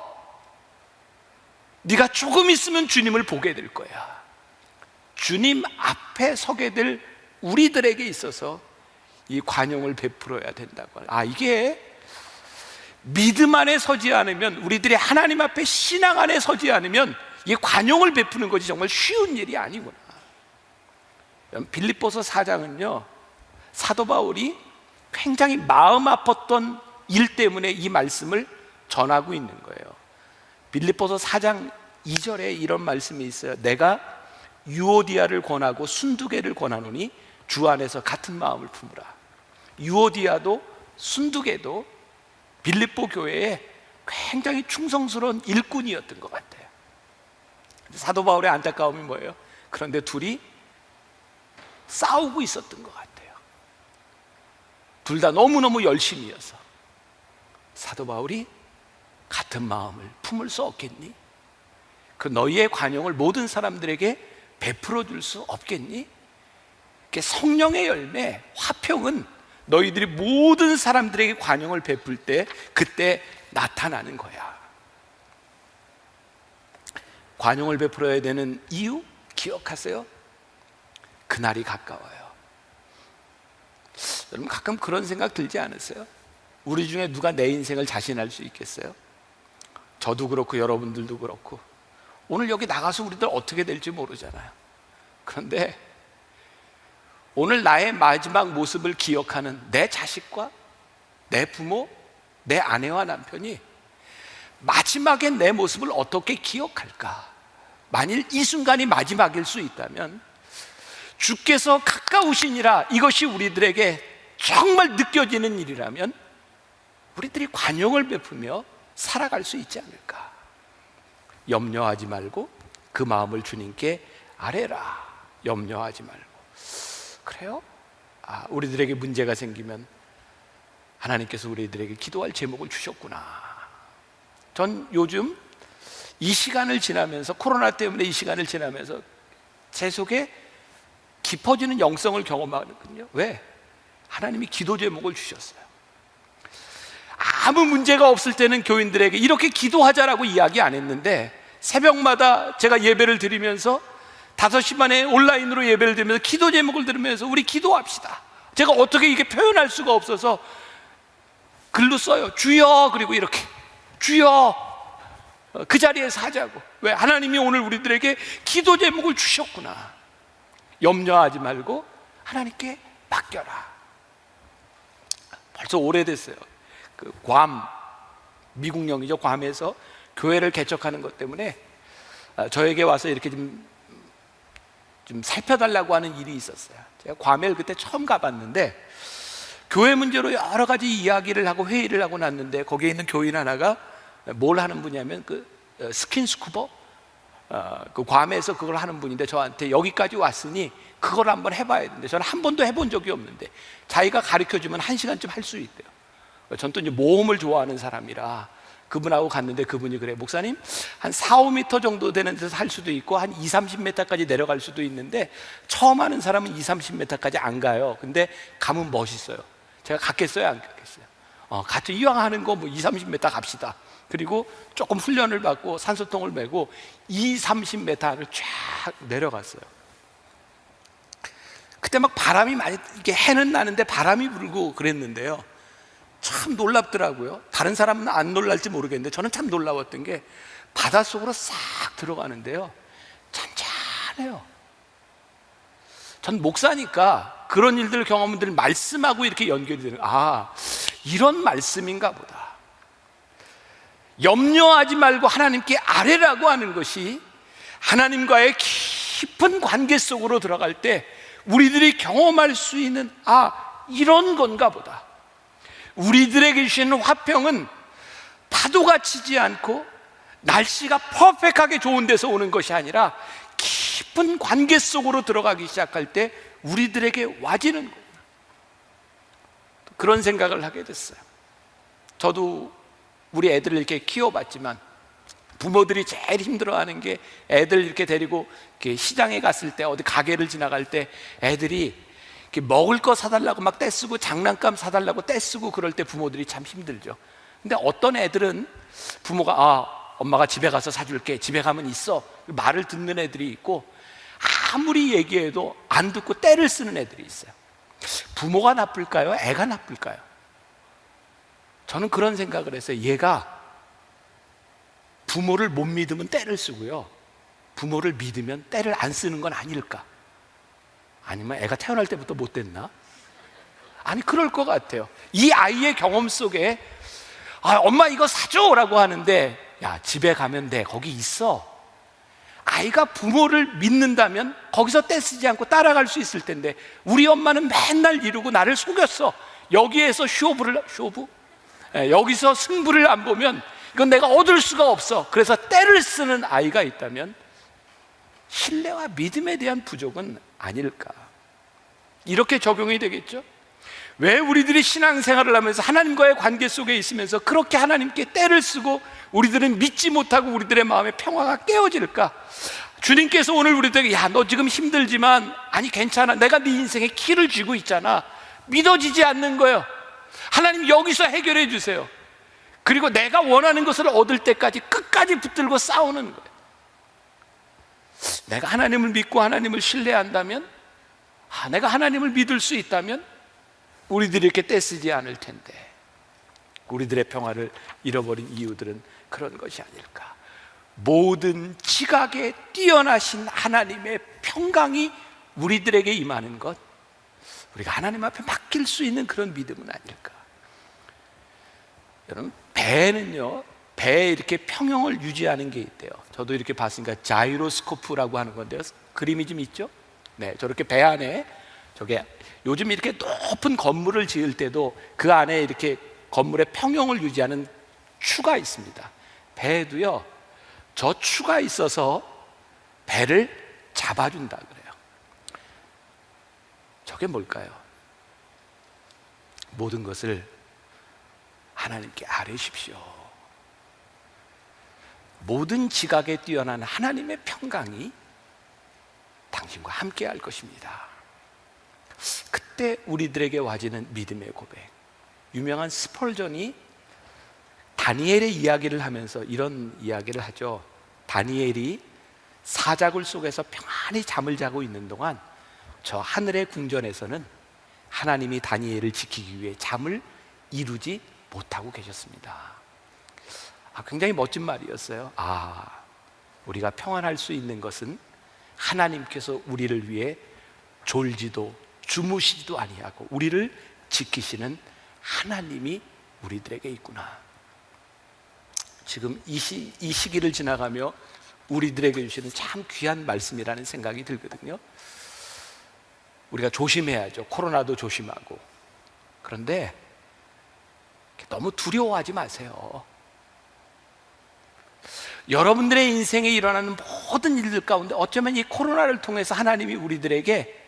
네가 조금 있으면 주님을 보게 될 거야. 주님 앞에 서게 될 우리들에게 있어서 이 관용을 베풀어야 된다고. 이게 믿음 안에 서지 않으면, 우리들이 하나님 앞에 신앙 안에 서지 않으면 이 관용을 베푸는 것이 정말 쉬운 일이 아니구나. 빌립보서 4장은요 사도 바울이 굉장히 마음 아팠던 일 때문에 이 말씀을 전하고 있는 거예요. 빌립보서 4장 2절에 이런 말씀이 있어요. 내가 유오디아를 권하고 순두개를 권하노니 주 안에서 같은 마음을 품으라. 유오디아도 순두개도 빌립보 교회에 굉장히 충성스러운 일꾼이었던 것 같아요. 사도 바울의 안타까움이 뭐예요? 그런데 둘이 싸우고 있었던 것 같아요. 둘 다 너무너무 열심히여서 사도 바울이 같은 마음을 품을 수 없겠니? 그 너희의 관용을 모든 사람들에게 베풀어 줄 수 없겠니? 성령의 열매, 화평은 너희들이 모든 사람들에게 관용을 베풀 때 그때 나타나는 거야. 관용을 베풀어야 되는 이유 기억하세요? 그날이 가까워요. 여러분 가끔 그런 생각 들지 않으세요? 우리 중에 누가 내 인생을 자신할 수 있겠어요? 저도 그렇고 여러분들도 그렇고 오늘 여기 나가서 우리들 어떻게 될지 모르잖아요. 그런데 오늘 나의 마지막 모습을 기억하는 내 자식과 내 부모, 내 아내와 남편이 마지막에 내 모습을 어떻게 기억할까? 만일 이 순간이 마지막일 수 있다면 주께서 가까우시니라 이것이 우리들에게 정말 느껴지는 일이라면 우리들이 관용을 베푸며 살아갈 수 있지 않을까? 염려하지 말고 그 마음을 주님께 아뢰라. 염려하지 말고. 그래요? 우리들에게 문제가 생기면 하나님께서 우리들에게 기도할 제목을 주셨구나. 전 요즘 이 시간을 지나면서, 코로나 때문에 이 시간을 지나면서 제 속에 깊어지는 영성을 경험하거든요. 왜? 하나님이 기도 제목을 주셨어요. 아무 문제가 없을 때는 교인들에게 이렇게 기도하자라고 이야기 안 했는데 새벽마다 제가 예배를 드리면서 5시 반에 온라인으로 예배를 드리면서 기도 제목을 들으면서 우리 기도합시다. 제가 어떻게 이게 표현할 수가 없어서 글로 써요. 주여, 그리고 이렇게 주여, 그 자리에서 하자고. 왜? 하나님이 오늘 우리들에게 기도 제목을 주셨구나. 염려하지 말고 하나님께 맡겨라. 벌써 오래됐어요. 그 괌, 미국령이죠. 괌에서 교회를 개척하는 것 때문에 저에게 와서 이렇게 좀 살펴달라고 하는 일이 있었어요. 제가 괌에 그때 처음 가봤는데 교회 문제로 여러 가지 이야기를 하고 회의를 하고 났는데 거기에 있는 교인 하나가 뭘 하는 분이냐면 그 스킨스쿠버, 그 괌에서 그걸 하는 분인데 저한테 여기까지 왔으니 그걸 한번 해봐야 되는데 저는 한 번도 해본 적이 없는데 자기가 가르쳐주면 1시간쯤 할 수 있대요. 전 또 이제 모험을 좋아하는 사람이라 그분하고 갔는데 그분이 그래, 목사님 한 4, 5m 정도 되는 데서 할 수도 있고 한 2, 30m까지 내려갈 수도 있는데 처음 하는 사람은 2, 30m까지 안 가요. 근데 가면 멋있어요. 제가 갔겠어요, 안 갔겠어요? 같이 이왕 하는 거 뭐 2, 30m 갑시다. 그리고 조금 훈련을 받고 산소통을 메고 2, 30m를 쫙 내려갔어요. 그때 막 바람이 많이, 이게 해는 나는데 바람이 불고 그랬는데요. 참 놀랍더라고요. 다른 사람은 안 놀랄지 모르겠는데 저는 참 놀라웠던 게 바닷속으로 싹 들어가는데요, 잔잔해요. 전 목사니까 그런 일들 경험들 말씀하고 이렇게 연결이 되는, 이런 말씀인가 보다. 염려하지 말고 하나님께 아뢰라고 하는 것이 하나님과의 깊은 관계 속으로 들어갈 때 우리들이 경험할 수 있는 이런 건가 보다. 우리들에게 주시는 화평은 파도가 치지 않고 날씨가 퍼펙트하게 좋은 데서 오는 것이 아니라 깊은 관계 속으로 들어가기 시작할 때 우리들에게 와지는 거예요. 그런 생각을 하게 됐어요. 저도 우리 애들을 이렇게 키워봤지만 부모들이 제일 힘들어하는 게 애들 이렇게 데리고 이렇게 시장에 갔을 때, 어디 가게를 지나갈 때 애들이 이렇게 먹을 거 사달라고 막 떼쓰고 장난감 사달라고 떼쓰고 그럴 때 부모들이 참 힘들죠. 근데 어떤 애들은 부모가 엄마가 집에 가서 사줄게, 집에 가면 있어, 말을 듣는 애들이 있고 아무리 얘기해도 안 듣고 떼를 쓰는 애들이 있어요. 부모가 나쁠까요? 애가 나쁠까요? 저는 그런 생각을 했어요. 얘가 부모를 못 믿으면 떼를 쓰고요, 부모를 믿으면 떼를 안 쓰는 건 아닐까? 아니면 애가 태어날 때부터 못 됐나? 아니, 그럴 것 같아요. 이 아이의 경험 속에 엄마 이거 사줘 라고 하는데, 야, 집에 가면 돼, 거기 있어. 아이가 부모를 믿는다면 거기서 떼쓰지 않고 따라갈 수 있을 텐데, 우리 엄마는 맨날 이러고 나를 속였어. 여기에서 여기서 승부를 안 보면 이건 내가 얻을 수가 없어. 그래서 떼를 쓰는 아이가 있다면 신뢰와 믿음에 대한 부족은 아닐까, 이렇게 적용이 되겠죠. 왜 우리들이 신앙생활을 하면서 하나님과의 관계 속에 있으면서 그렇게 하나님께 떼를 쓰고 우리들은 믿지 못하고 우리들의 마음의 평화가 깨어질까? 주님께서 오늘 우리들에게, 야, 너 지금 힘들지만, 아니 괜찮아, 내가 네 인생에 키를 쥐고 있잖아. 믿어지지 않는 거예요. 하나님 여기서 해결해 주세요. 그리고 내가 원하는 것을 얻을 때까지 끝까지 붙들고 싸우는 거예요. 내가 하나님을 믿고 하나님을 신뢰한다면, 내가 하나님을 믿을 수 있다면 우리들이 이렇게 떼쓰지 않을 텐데, 우리들의 평화를 잃어버린 이유들은 그런 것이 아닐까. 모든 지각에 뛰어나신 하나님의 평강이 우리들에게 임하는 것, 우리가 하나님 앞에 맡길 수 있는 그런 믿음은 아닐까. 여러분, 배는요, 배에 이렇게 평형을 유지하는 게 있대요. 저도 이렇게 봤으니까 자이로스코프라고 하는 건데요, 그림이 좀 있죠? 네, 저렇게 배 안에, 저게 요즘 이렇게 높은 건물을 지을 때도 그 안에 이렇게 건물의 평형을 유지하는 추가 있습니다. 배에도요, 저 추가 있어서 배를 잡아준다 그래요. 저게 뭘까요? 모든 것을 하나님께 아뢰십시오. 모든 지각에 뛰어난 하나님의 평강이 당신과 함께 할 것입니다. 그때 우리들에게 와지는 믿음의 고백. 유명한 스펄전이 다니엘의 이야기를 하면서 이런 이야기를 하죠. 다니엘이 사자굴 속에서 평안히 잠을 자고 있는 동안 저 하늘의 궁전에서는 하나님이 다니엘을 지키기 위해 잠을 이루지 못하고 계셨습니다. 굉장히 멋진 말이었어요. 우리가 평안할 수 있는 것은 하나님께서 우리를 위해 졸지도 주무시지도 아니하고 우리를 지키시는 하나님이 우리들에게 있구나. 지금 이 시기를 지나가며 우리들에게 주시는 참 귀한 말씀이라는 생각이 들거든요. 우리가 조심해야죠. 코로나도 조심하고. 그런데 너무 두려워하지 마세요. 여러분들의 인생에 일어나는 모든 일들 가운데 어쩌면 이 코로나를 통해서 하나님이 우리들에게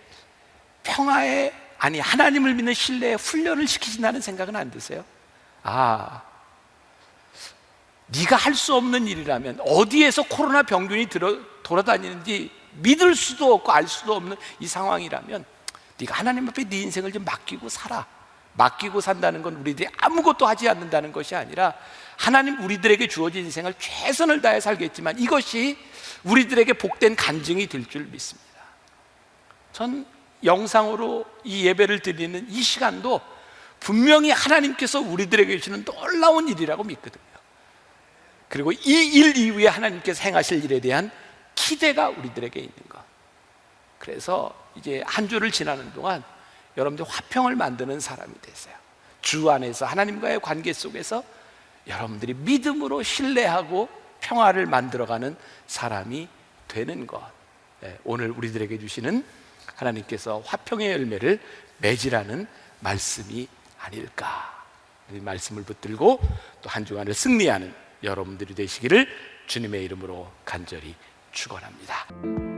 하나님을 믿는 신뢰의 훈련을 시키신다는 생각은 안 드세요? 네가 할 수 없는 일이라면, 어디에서 코로나 병균이 돌아다니는지 믿을 수도 없고 알 수도 없는 이 상황이라면 네가 하나님 앞에 네 인생을 좀 맡기고 살아. 맡기고 산다는 건 우리들이 아무것도 하지 않는다는 것이 아니라, 하나님 우리들에게 주어진 인생을 최선을 다해 살겠지만 이것이 우리들에게 복된 간증이 될 줄 믿습니다. 전 영상으로 이 예배를 드리는 이 시간도 분명히 하나님께서 우리들에게 주시는 놀라운 일이라고 믿거든요. 그리고 이 일 이후에 하나님께서 행하실 일에 대한 기대가 우리들에게 있는 것. 그래서 이제 한 주를 지나는 동안 여러분들 화평을 만드는 사람이 되세요. 주 안에서 하나님과의 관계 속에서 여러분들이 믿음으로 신뢰하고 평화를 만들어가는 사람이 되는 것. 오늘 우리들에게 주시는 하나님께서 화평의 열매를 맺으라는 말씀이 아닐까. 이 말씀을 붙들고 또 한 주간을 승리하는 여러분들이 되시기를 주님의 이름으로 간절히 축원합니다.